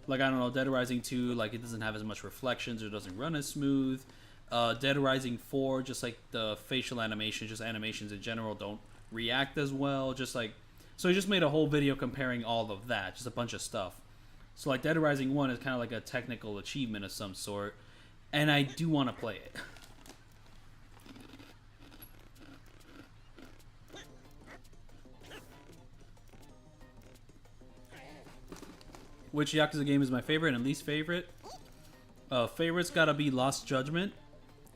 S1: Like, I don't know, Dead Rising 2, like, it doesn't have as much reflections or doesn't run as smooth. Dead Rising 4, just, like, the facial animations, just animations in general, don't react as well. Just, like, so he just made a whole video comparing all of that, just a bunch of stuff. So, like, Dead Rising 1 is kind of like a technical achievement of some sort, and I do want to play it. Which Yakuza game is my favorite and least favorite? Favorite's gotta be Lost Judgment.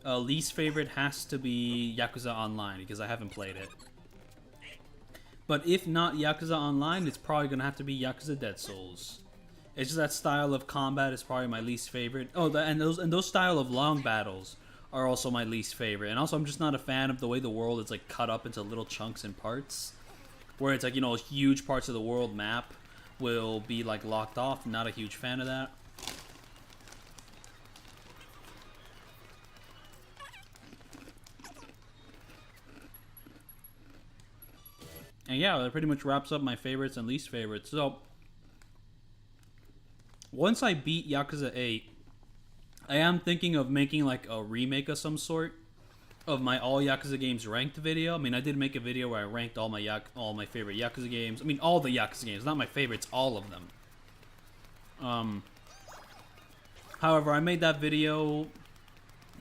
S1: Least favorite has to be Yakuza Online, because I haven't played it. But if not Yakuza Online, it's probably gonna have to be Yakuza Dead Souls. It's just that style of combat is probably my least favorite. Oh, and those style of long battles are also my least favorite. And also, I'm just not a fan of the way the world is like cut up into little chunks and parts, where it's like, you know, huge parts of the world map will be like locked off. Not a huge fan of that. And yeah, that pretty much wraps up my favorites and least favorites. So once I beat Yakuza 8, I am thinking of making like a remake of some sort of my all Yakuza games ranked video. I mean, I did make a video where I ranked all my favorite Yakuza games. I mean, all the Yakuza games, not my favorites, all of them. However, I made that video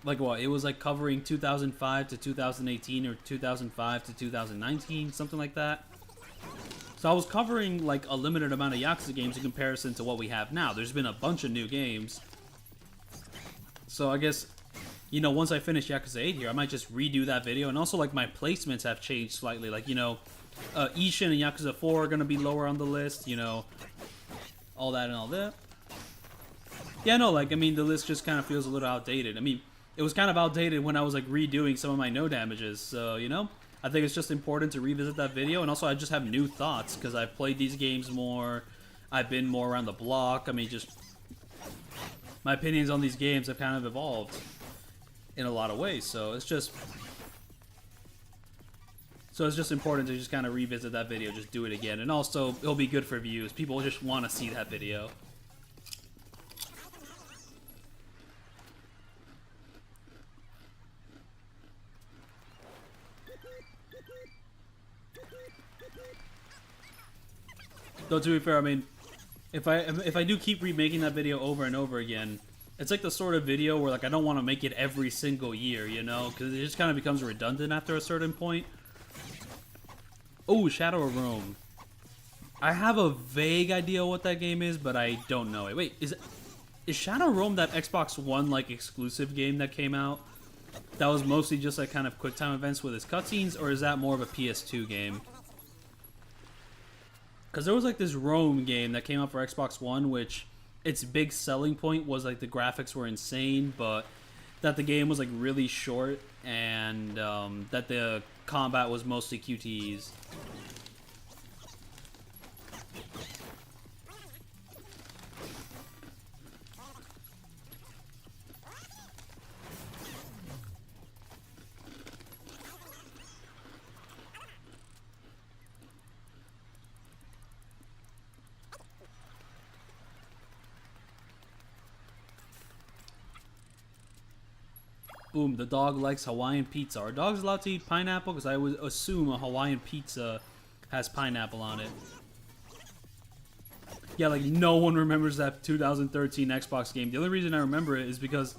S1: like what? It was like covering 2005 to 2018 or 2005 to 2019, something like that. So I was covering like a limited amount of Yakuza games in comparison to what we have now. There's been a bunch of new games. So I guess, you know, once I finish Yakuza 8 here, I might just redo that video. And also, like, my placements have changed slightly. Like, you know, Ishin and Yakuza 4 are gonna be lower on the list, you know, all that and all that. Yeah, no, like, I mean, the list just kind of feels a little outdated. I mean, it was kind of outdated when I was, like, redoing some of my no damages, so, you know, I think it's just important to revisit that video, and also I just have new thoughts, because I've played these games more, I've been more around the block, I mean, just, my opinions on these games have kind of evolved in a lot of ways, so it's just important to just kind of revisit that video, just do it again, and also, it'll be good for views, people just want to see that video. Though to be fair, I mean, if I do keep remaking that video over and over again, it's like the sort of video where like I don't want to make it every single year, you know, because it just kind of becomes redundant after a certain point. Oh, Shadow of Rome. I have a vague idea what that game is, but I don't know it. Wait, is Shadow of Rome that Xbox One like exclusive game that came out? That was mostly just like kind of quick time events with its cutscenes, or is that more of a PS2 game? Because there was like this Rome game that came out for Xbox One, which its big selling point was like the graphics were insane, but that the game was like really short and that the combat was mostly QTEs. Boom, the dog likes Hawaiian pizza. Are dogs allowed to eat pineapple? Because I would assume a Hawaiian pizza has pineapple on it. Yeah, like no one remembers that 2013 Xbox game. The only reason I remember it is because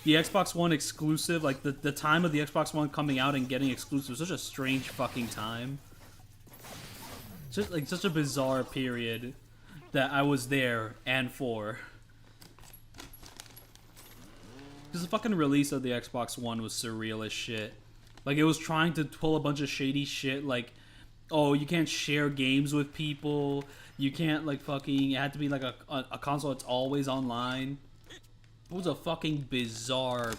S1: the Xbox One exclusive, like the time of the Xbox One coming out and getting exclusive was such a strange fucking time. Just like such a bizarre period that I was there and for. Because the fucking release of the Xbox One was surreal as shit. Like, it was trying to pull a bunch of shady shit, like, oh, you can't share games with people, you can't, like, fucking, it had to be, like, a console that's always online. It was a fucking bizarre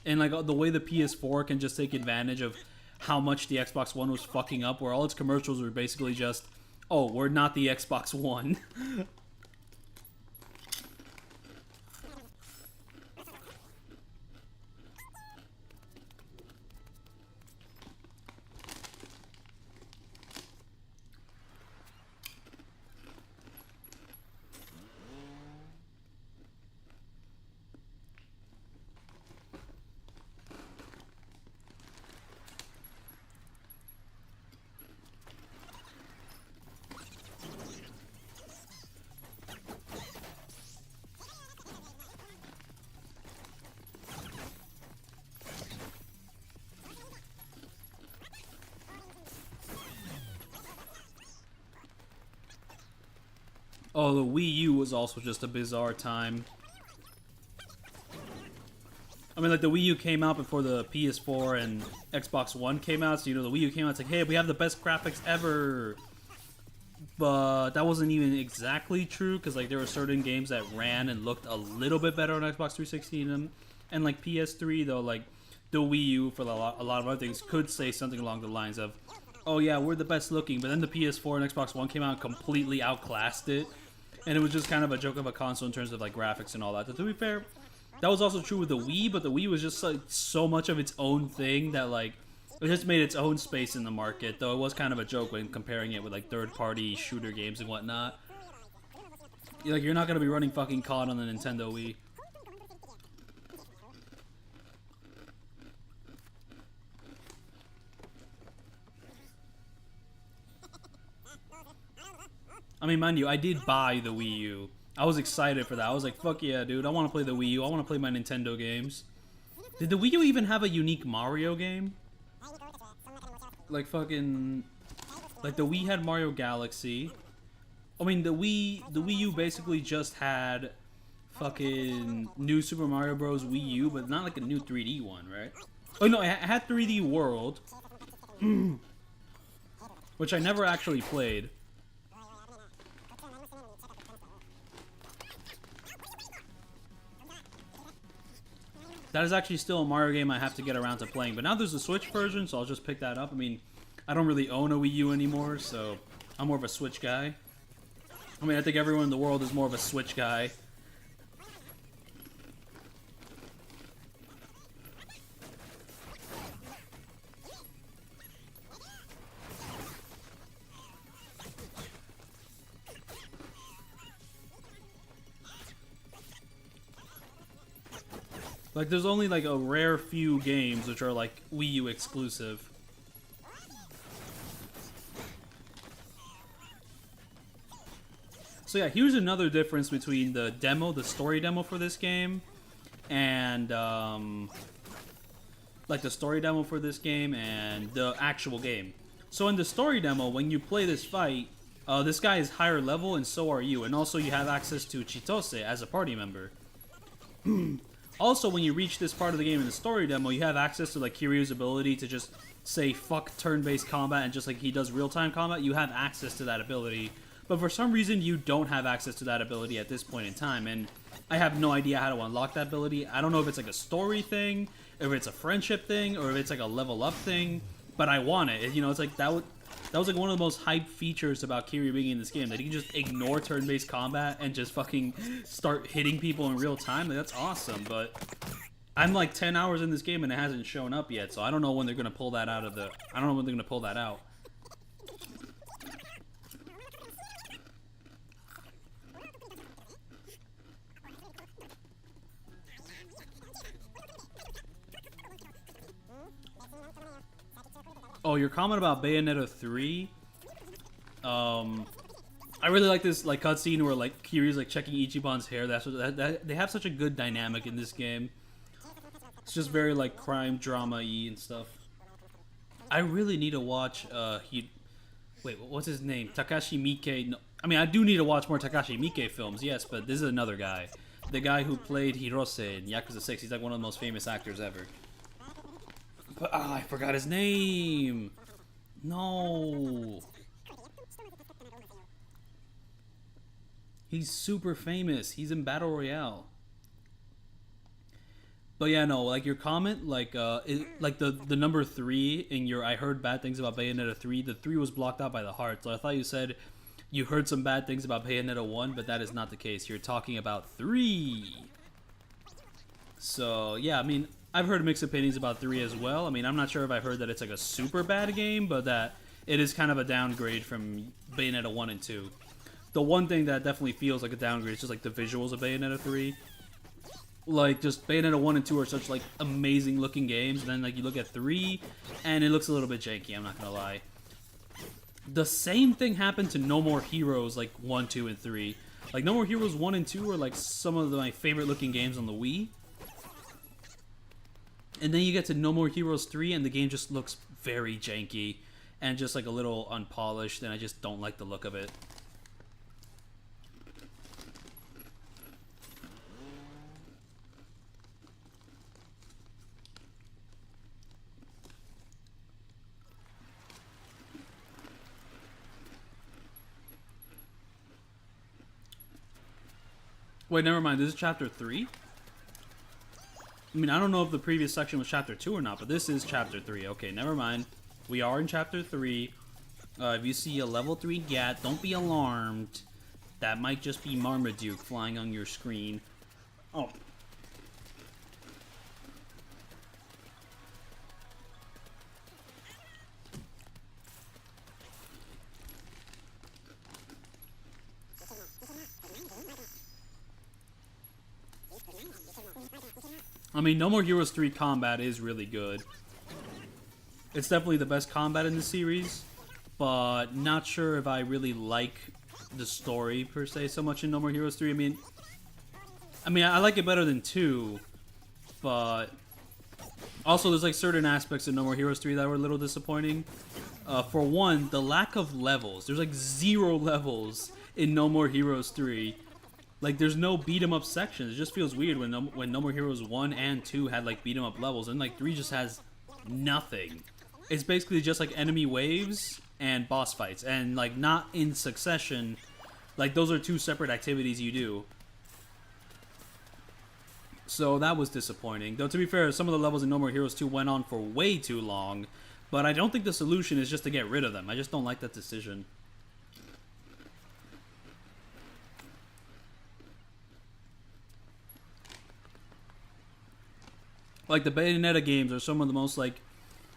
S1: and, like, the way the PS4 can just take advantage of how much the Xbox One was fucking up, where all its commercials were basically just, oh, we're not the Xbox One. Oh, the Wii U was also just a bizarre time. I mean, like, the Wii U came out before the PS4 and Xbox One came out, so, you know, the Wii U came out, it's like, hey, we have the best graphics ever! But that wasn't even exactly true, because, like, there were certain games that ran and looked a little bit better on Xbox 360 and like, PS3, though, like, the Wii U, for a lot of other things, could say something along the lines of, oh, yeah, we're the best looking, but then the PS4 and Xbox One came out and completely outclassed it. And it was just kind of a joke of a console in terms of, like, graphics and all that. But to be fair, that was also true with the Wii, but the Wii was just, like, so much of its own thing that, like, it just made its own space in the market, though it was kind of a joke when comparing it with, like, third-party shooter games and whatnot. Like, you're not going to be running fucking COD on the Nintendo Wii. I mean, mind you, I did buy the Wii U. I was excited for that. I was like, fuck yeah, dude. I want to play the Wii U. I want to play my Nintendo games. Did the Wii U even have a unique Mario game? Like, fucking... Like, the Wii had Mario Galaxy. I mean, the Wii U basically just had fucking New Super Mario Bros. Wii U, but not like a new 3D one, right? Oh, no, it had 3D World. which I never actually played. That is actually still a Mario game I have to get around to playing, but now there's a Switch version, so I'll just pick that up. I mean, I don't really own a Wii U anymore, so I'm more of a Switch guy. I mean, I think everyone in the world is more of a Switch guy. Like, there's only, like, a rare few games which are, like, Wii U exclusive. So yeah, here's another difference between the demo, the story demo for this game, and, like, the story demo for this game and the actual game. So in the story demo, when you play this fight, this guy is higher level and so are you, and also you have access to Chitose as a party member. Also, when you reach this part of the game in the story demo, you have access to, like, Kiryu's ability to just say fuck turn-based combat, and just like he does real-time combat, you have access to that ability. But for some reason, you don't have access to that ability at this point in time, and I have no idea how to unlock that ability. I don't know if it's like a story thing, if it's a friendship thing, or if it's like a level up thing, but I want it. You know, it's like that was like one of the most hyped features about Kiryu being in this game, that he can just ignore turn-based combat and just fucking start hitting people in real time. Like, that's awesome, but I'm like 10 hours in this game and it hasn't shown up yet, so I don't know when they're gonna pull that out of the... I don't know when they're gonna pull that out. Oh, your comment about Bayonetta 3? I really like this like cutscene where like Kiryu's like checking Ichiban's hair. They have such a good dynamic in this game. It's just very like crime drama-y and stuff. I really need to watch wait, what's his name? Takashi Miike. No, I mean, I do need to watch more Takashi Miike films, yes, but this is another guy. The guy who played Hirose in Yakuza 6. He's like one of the most famous actors ever. But I forgot his name. No. He's super famous. He's in Battle Royale. But yeah, no, like your comment, like like the number 3 in your I heard bad things about Bayonetta 3. The 3 was blocked out by the heart. So I thought you said you heard some bad things about Bayonetta 1, but that is not the case. You're talking about 3. So yeah, I mean, I've heard mixed opinions about 3 as well. I mean, I'm not sure if I've heard that it's like a super bad game, but that it is kind of a downgrade from Bayonetta 1 and 2. The one thing that definitely feels like a downgrade is just like the visuals of Bayonetta 3. Like, just Bayonetta 1 and 2 are such like amazing looking games, and then like you look at 3 and it looks a little bit janky, I'm not gonna lie. The same thing happened to No More Heroes like 1, 2, and 3. Like No More Heroes 1 and 2 are like some of my favorite looking games on the Wii. And then you get to No More Heroes 3 and the game just looks very janky and just like a little unpolished, and I just don't like the look of it. Wait, never mind. This is chapter 3? I mean, I don't know if the previous section was chapter 2 or not, but this is chapter 3. Okay, never mind. We are in chapter 3. If you see a level 3 gat, don't be alarmed. That might just be Marmaduke flying on your screen. Oh. I mean, No More Heroes 3 combat is really good. It's definitely the best combat in the series, but not sure if I really like the story per se so much in No More Heroes 3. I mean, I like it better than 2, but also there's like certain aspects of No More Heroes 3 that were a little disappointing. For one, the lack of levels. There's like 0 levels in No More Heroes 3. Like, there's no beat-em-up sections. It just feels weird when No More Heroes 1 and 2 had, like, beat-em-up levels. And, like, 3 just has nothing. It's basically just, like, enemy waves and boss fights, and like not in succession. Like those are two separate activities you do. So that was disappointing. Though to be fair, some of the levels in No More Heroes 2 went on for way too long. But I don't think the solution is just to get rid of them. I just don't like that decision. Like the Bayonetta games are some of the most like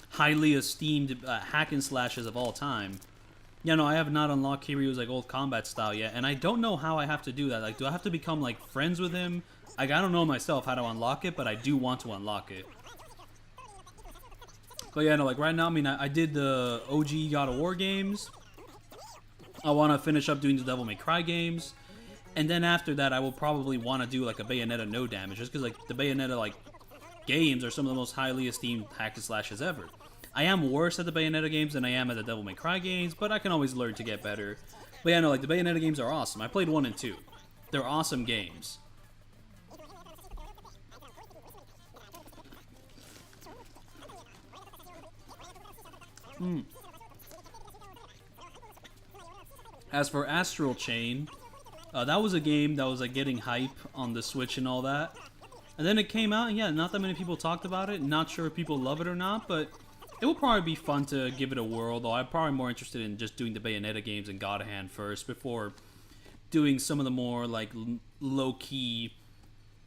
S1: highly esteemed hack and slashes of all time. Yeah, no, I have not unlocked Kiryu's like old combat style yet, and I don't know how I have to do that. Like, do I have to become like friends with him? Like, I don't know myself how to unlock it, but I do want to unlock it. But yeah, no, like right now, I mean, I did the OG God of War games. I want to finish up doing the Devil May Cry games, and then after that, I will probably want to do like a Bayonetta no damage, just because like the Bayonetta like games are some of the most highly esteemed hack and slashes ever. I am worse at the Bayonetta games than I am at the Devil May Cry games, but I can always learn to get better. But yeah, no, like the Bayonetta games are awesome. I played 1 and 2. They're awesome games. As for Astral Chain, that was a game that was like getting hype on the Switch and all that. And then it came out, and yeah, not that many people talked about it. Not sure if people love it or not, but it will probably be fun to give it a whirl, though I'm probably more interested in just doing the Bayonetta games and God Hand first before doing some of the more, like, low-key...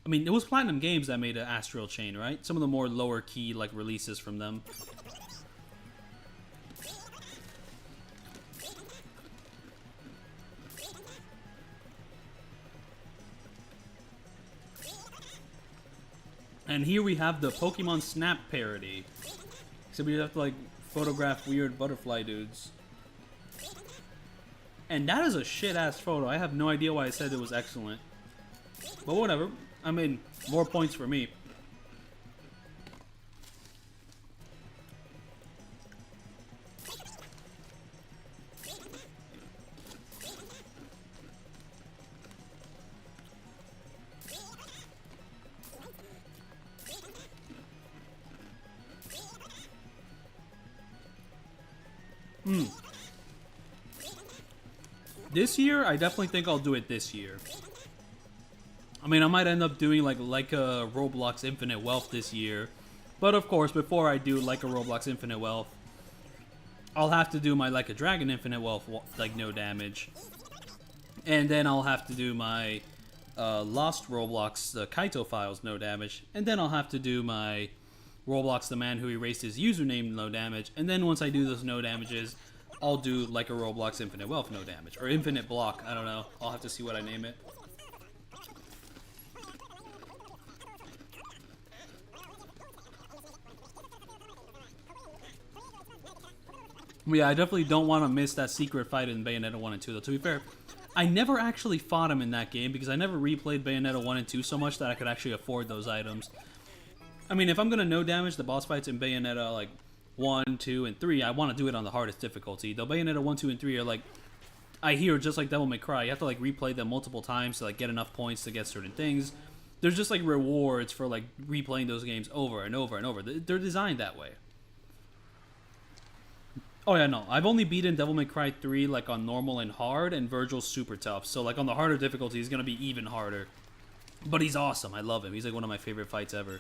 S1: I mean, it was Platinum Games that made Astral Chain, right? Some of the more lower-key, like, releases from them. And here we have the Pokemon Snap parody. Except we have to, like, photograph weird butterfly dudes. And that is a shit-ass photo. I have no idea why I said it was excellent. But whatever. I mean, more points for me. This year, I definitely think I'll do it this year. I mean, I might end up doing like a Roblox Infinite Wealth this year. But of course, before I do like a Roblox Infinite Wealth, I'll have to do my Like a Dragon Infinite Wealth, like no damage. And then I'll have to do my Lost Roblox Kaito Files no damage. And then I'll have to do my Roblox The Man Who Erased His Username no damage. And then once I do those no damages, I'll do like a Roblox Infinite Wealth no damage. Or Infinite Block, I don't know. I'll have to see what I name it. Yeah, I definitely don't want to miss that secret fight in Bayonetta 1 and 2, though. To be fair, I never actually fought him in that game because I never replayed Bayonetta 1 and 2 so much that I could actually afford those items. I mean, if I'm going to no damage the boss fights in Bayonetta, like, 1, 2, and 3, I want to do it on the hardest difficulty. Though Bayonetta 1, 2, and 3 are, like, I hear just like Devil May Cry, you have to, like, replay them multiple times to, like, get enough points to get certain things. There's just, like, rewards for, like, replaying those games over and over and over. They're designed that way. Oh yeah, no. I've only beaten Devil May Cry 3 like on normal and hard, and Virgil's super tough. So like on the harder difficulty, he's gonna be even harder. But he's awesome. I love him. He's like one of my favorite fights ever.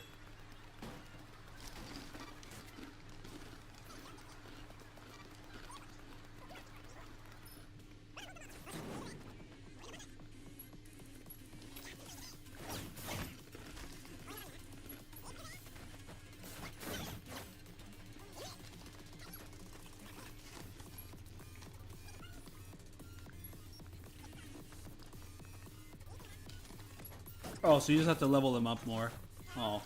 S1: Oh, so you just have to level them up more. Oh.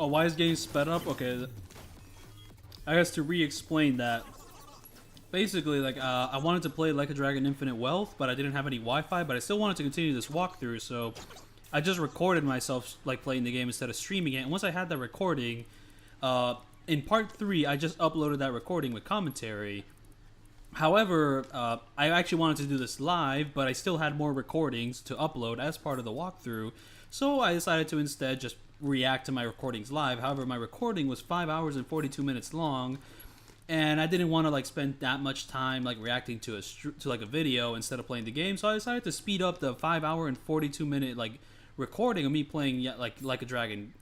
S1: Oh, why is getting sped up? Okay. I guess to re-explain that, Basically, like, I wanted to play Like a Dragon Infinite Wealth, but I didn't have any Wi-Fi, but I still wanted to continue this walkthrough, so I just recorded myself, like, playing the game instead of streaming it, and once I had that recording, in part 3, I just uploaded that recording with commentary. However, I actually wanted to do this live, but I still had more recordings to upload as part of the walkthrough, so I decided to instead just react to my recordings live. However, my recording was 5 hours and 42 minutes long, and I didn't want to like spend that much time like reacting to like a video instead of playing the game. So I decided to speed up the 5 hour and 42 minute like recording of me playing like a Dragon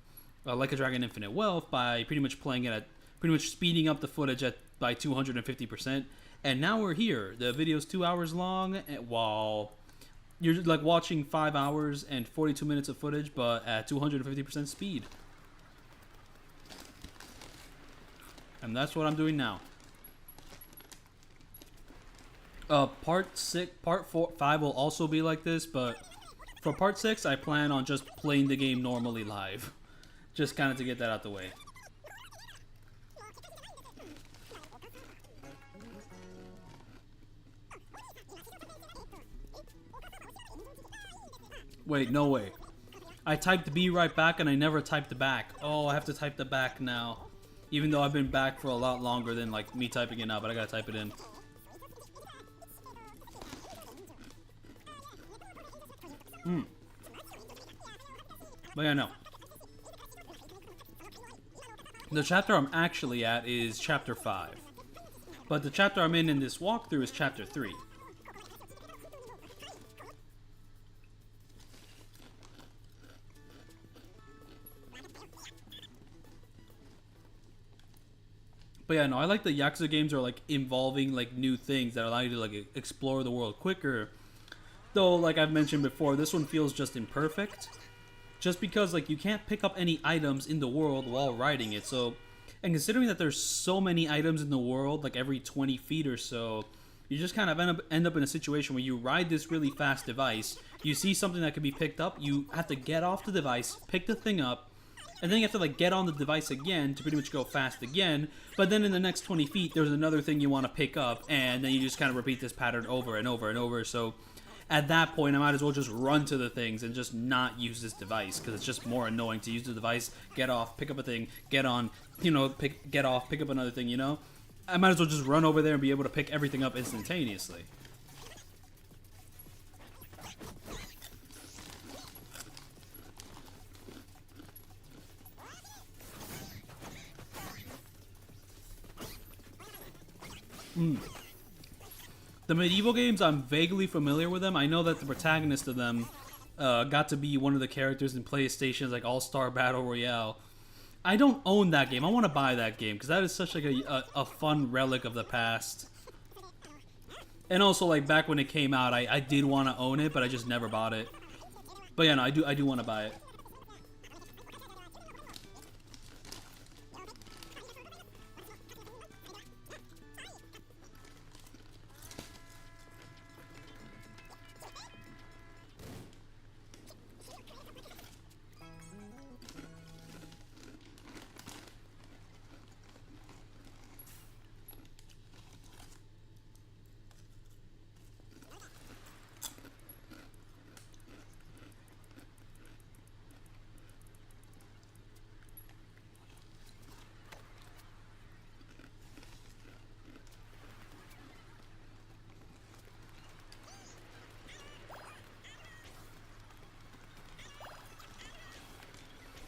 S1: Infinite Wealth by pretty much playing it at pretty much speeding up the footage at by 250%. And now we're here. The video's 2 hours long, while you're like watching 5 hours and 42 minutes of footage, but at 250% speed. And that's what I'm doing now. Part 5 will also be like this, but for part 6, I plan on just playing the game normally live. Just kind of to get that out the way. Wait, no way. I typed B right back and I never typed the back. Oh, I have to type the back now. Even though I've been back for a lot longer than like me typing it now, but I gotta type it in. But yeah, no. The chapter I'm actually at is chapter 5. But the chapter I'm in this walkthrough is chapter 3. But yeah, no, I like the Yakuza games are like involving like new things that allow you to like explore the world quicker. Though, like I've mentioned before, this one feels just imperfect. Just because like you can't pick up any items in the world while riding it. So, and considering that there's so many items in the world, like every 20 feet or so, you just kind of end up in a situation where you ride this really fast device, you see something that can be picked up, you have to get off the device, pick the thing up, and then you have to like get on the device again to pretty much go fast again. But then in the next 20 feet, there's another thing you want to pick up, and then you just kind of repeat this pattern over and over and over. So at that point, I might as well just run to the things and just not use this device, because it's just more annoying to use the device, get off, pick up a thing, get on, you know, get off, pick up another thing, you know? I might as well just run over there and be able to pick everything up instantaneously. The medieval games, I'm vaguely familiar with them. I know that the protagonist of them got to be one of the characters in PlayStation's like All-Star Battle Royale. I don't own that game. I want to buy that game because that is such like a fun relic of the past. And also like back when it came out, I did want to own it, but I just never bought it. But yeah, no, I do want to buy it.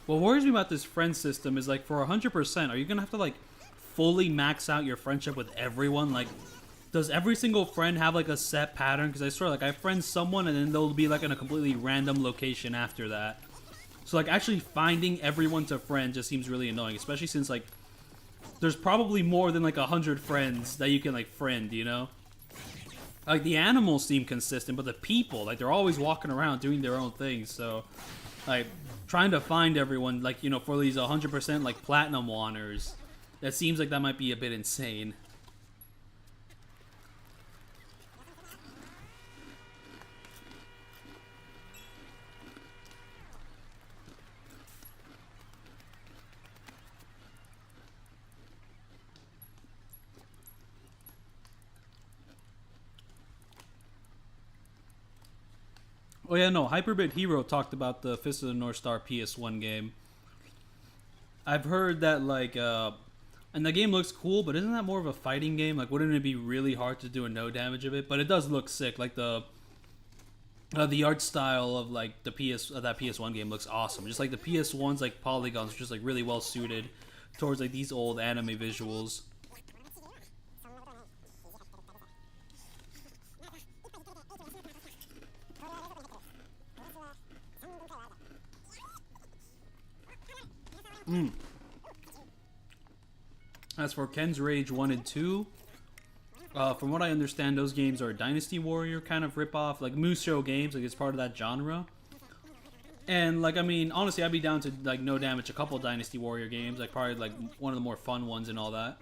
S1: What worries me about this friend system is like for 100%, are you gonna have to like fully max out your friendship with everyone? Like, does every single friend have like a set pattern? Because I swear, like I friend someone and then they'll be like in a completely random location after that. So like actually finding everyone to friend just seems really annoying, especially since like there's probably more than like 100 friends that you can like friend, you know? Like the animals seem consistent, but the people, like they're always walking around doing their own things. So like trying to find everyone, like, you know, for these 100% like platinum wanners, that seems like that might be a bit insane. Oh yeah, no. Hyperbit Hero talked about the Fist of the North Star PS1 game. I've heard that and the game looks cool, but isn't that more of a fighting game? Like, wouldn't it be really hard to do a no damage of it? But it does look sick. Like the art style of like the that PS1 game looks awesome. Just like the PS1's like polygons, are just like really well suited towards like these old anime visuals. As for Ken's Rage 1 and 2, from what I understand, those games are Dynasty Warrior kind of ripoff, like Musou games, like it's part of that genre. And like, I mean, honestly, I'd be down to like no damage a couple Dynasty Warrior games, like probably like one of the more fun ones and all that.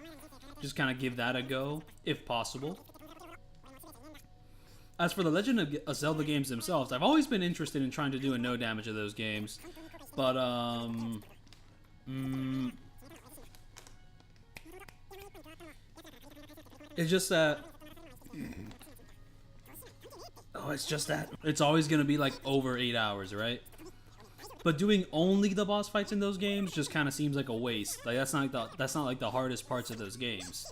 S1: Just kind of give that a go, if possible. As for the Legend of Zelda games themselves, I've always been interested in trying to do a no damage of those games, but it's just that. Oh, it's just that it's always gonna be like over 8 hours, right? But doing only the boss fights in those games just kind of seems like a waste. Like that's not like the hardest parts of those games.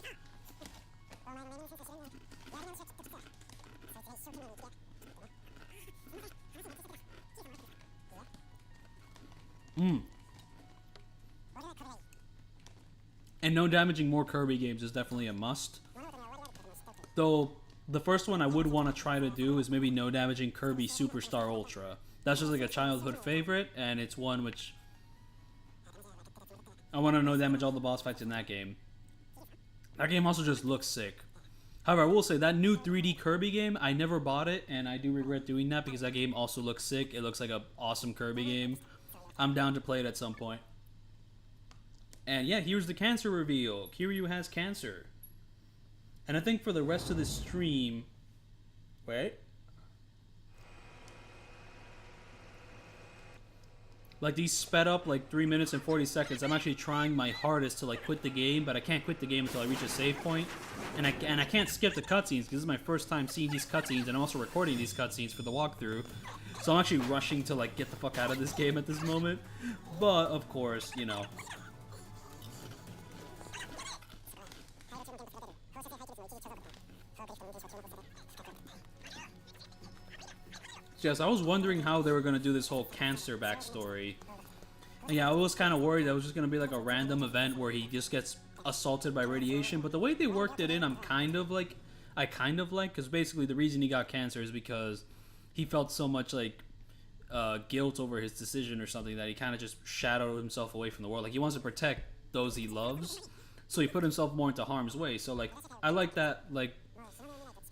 S1: And no damaging more Kirby games is definitely a must. Though the first one I would want to try to do is maybe no damaging Kirby Superstar Ultra. That's just like a childhood favorite, and it's one which I want to no damage all the boss fights in that game. That game also just looks sick. However, I will say that new 3D Kirby game, I never bought it, and I do regret doing that because that game also looks sick. It looks like an awesome Kirby game. I'm down to play it at some point. And yeah, here's the cancer reveal. Kiryu has cancer. And I think for the rest of the stream... Wait. Like these sped up like 3 minutes and 40 seconds. I'm actually trying my hardest to like quit the game, but I can't quit the game until I reach a save point. And I can't skip the cutscenes because this is my first time seeing these cutscenes, and I'm also recording these cutscenes for the walkthrough. So I'm actually rushing to like get the fuck out of this game at this moment. But of course, you know. Yes, I was wondering how they were going to do this whole cancer backstory. And yeah, I was kind of worried that it was just going to be like a random event where he just gets assaulted by radiation. But the way they worked it in, I kind of like, because basically the reason he got cancer is because he felt so much like guilt over his decision or something that he kind of just shadowed himself away from the world. Like he wants to protect those he loves, so he put himself more into harm's way. So like, I like that, like.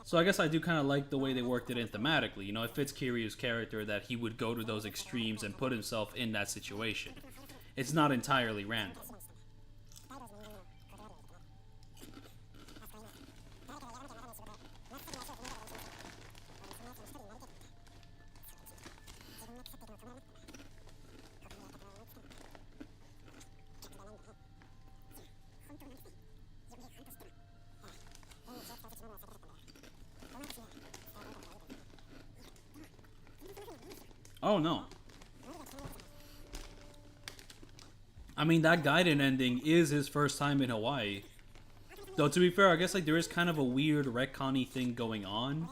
S1: So I guess I do kind of like the way they worked it in thematically. You know, it fits Kiryu's character that he would go to those extremes and put himself in that situation. It's not entirely random. Oh no. I mean, that Gaiden ending is his first time in Hawaii. Though, to be fair, I guess like there is kind of a weird retcon-y thing going on.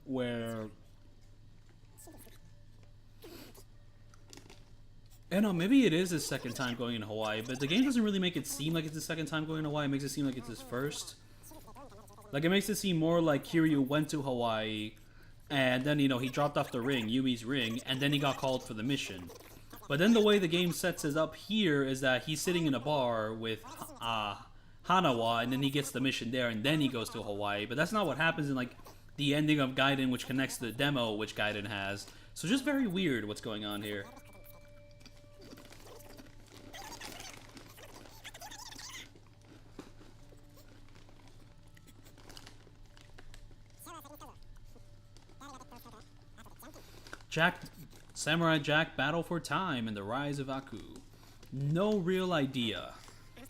S1: Where... I don't know, maybe it is his second time going in Hawaii, but the game doesn't really make it seem like it's his second time going in Hawaii. It makes it seem like it's his first. Like, it makes it seem more like Kiryu went to Hawaii, and then, you know, he dropped off the ring, Yumi's ring, and then he got called for the mission. But then the way the game sets it up here is that he's sitting in a bar with Hanawa, and then he gets the mission there, and then he goes to Hawaii. But that's not what happens in, like, the ending of Gaiden, which connects to the demo, which Gaiden has. So just very weird what's going on here. Samurai Jack Battle for Time and the Rise of Aku. No real idea.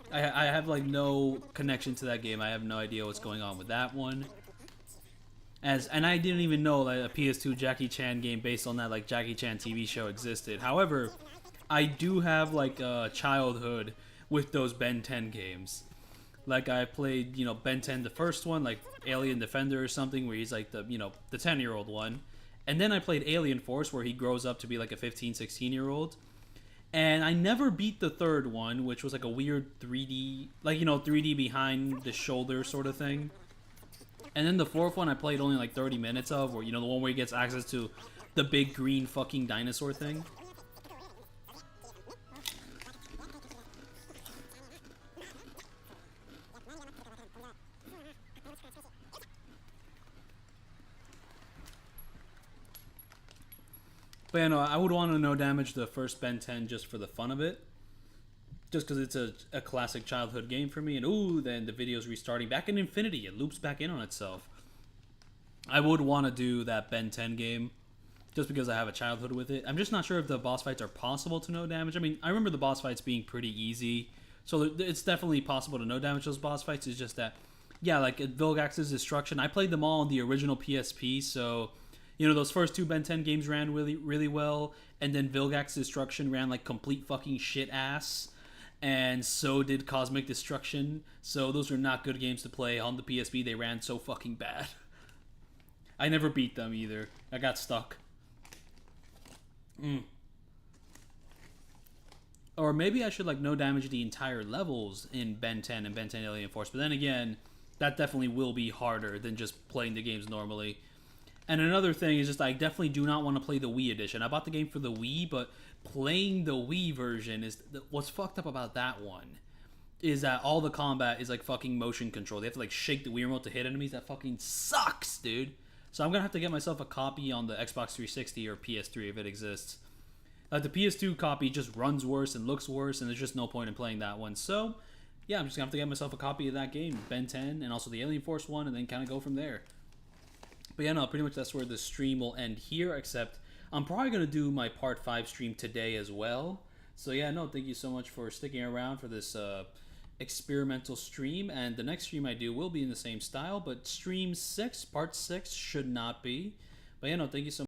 S1: I have like no connection to that game. I have no idea what's going on with that one. And I didn't even know that a PS2 Jackie Chan game based on that like Jackie Chan TV show existed. However, I do have like a childhood with those Ben 10 games. Like I played, Ben 10 the first one, like Alien Defender or something, where he's like the 10-year-old one. And then I played Alien Force, where he grows up to be like a 15, 16-year-old. And I never beat the third one, which was like a weird 3D, like 3D behind the shoulder sort of thing. And then the fourth one I played only like 30 minutes of, or the one where he gets access to the big green fucking dinosaur thing. But I would want to no damage the first Ben 10 just for the fun of it. Just because it's a classic childhood game for me. And ooh, then the video's restarting back in infinity. It loops back in on itself. I would want to do that Ben 10 game just because I have a childhood with it. I'm just not sure if the boss fights are possible to no damage. I mean, I remember the boss fights being pretty easy. So it's definitely possible to no damage those boss fights. It's just that, yeah, like Vilgax's Destruction. I played them all on the original PSP, so those first two Ben 10 games ran really, really well, and then Vilgax's Destruction ran like complete fucking shit ass, and so did Cosmic Destruction. So those are not good games to play on the PSP. They ran so fucking bad. I never beat them either. I got stuck. Or maybe I should like no damage the entire levels in Ben 10 and Ben 10 Alien Force. But then again, that definitely will be harder than just playing the games normally. And another thing is just I definitely do not want to play the Wii edition. I bought the game for the Wii, but playing the Wii version is what's fucked up about that one is that all the combat is like fucking motion control. They have to like shake the Wii remote to hit enemies. That fucking sucks, dude. So I'm gonna have to get myself a copy on the Xbox 360 or PS3 if it exists. The PS2 copy just runs worse and looks worse, and there's just no point in playing that one. So yeah, I'm just gonna have to get myself a copy of that game, Ben 10, and also the Alien Force one, and then kind of go from there. But yeah, no, pretty much that's where the stream will end here, except I'm probably going to do my part 5 stream today as well. So yeah, no, thank you so much for sticking around for this experimental stream, and the next stream I do will be in the same style, but stream 6, part 6, should not be. But yeah, no, thank you so much.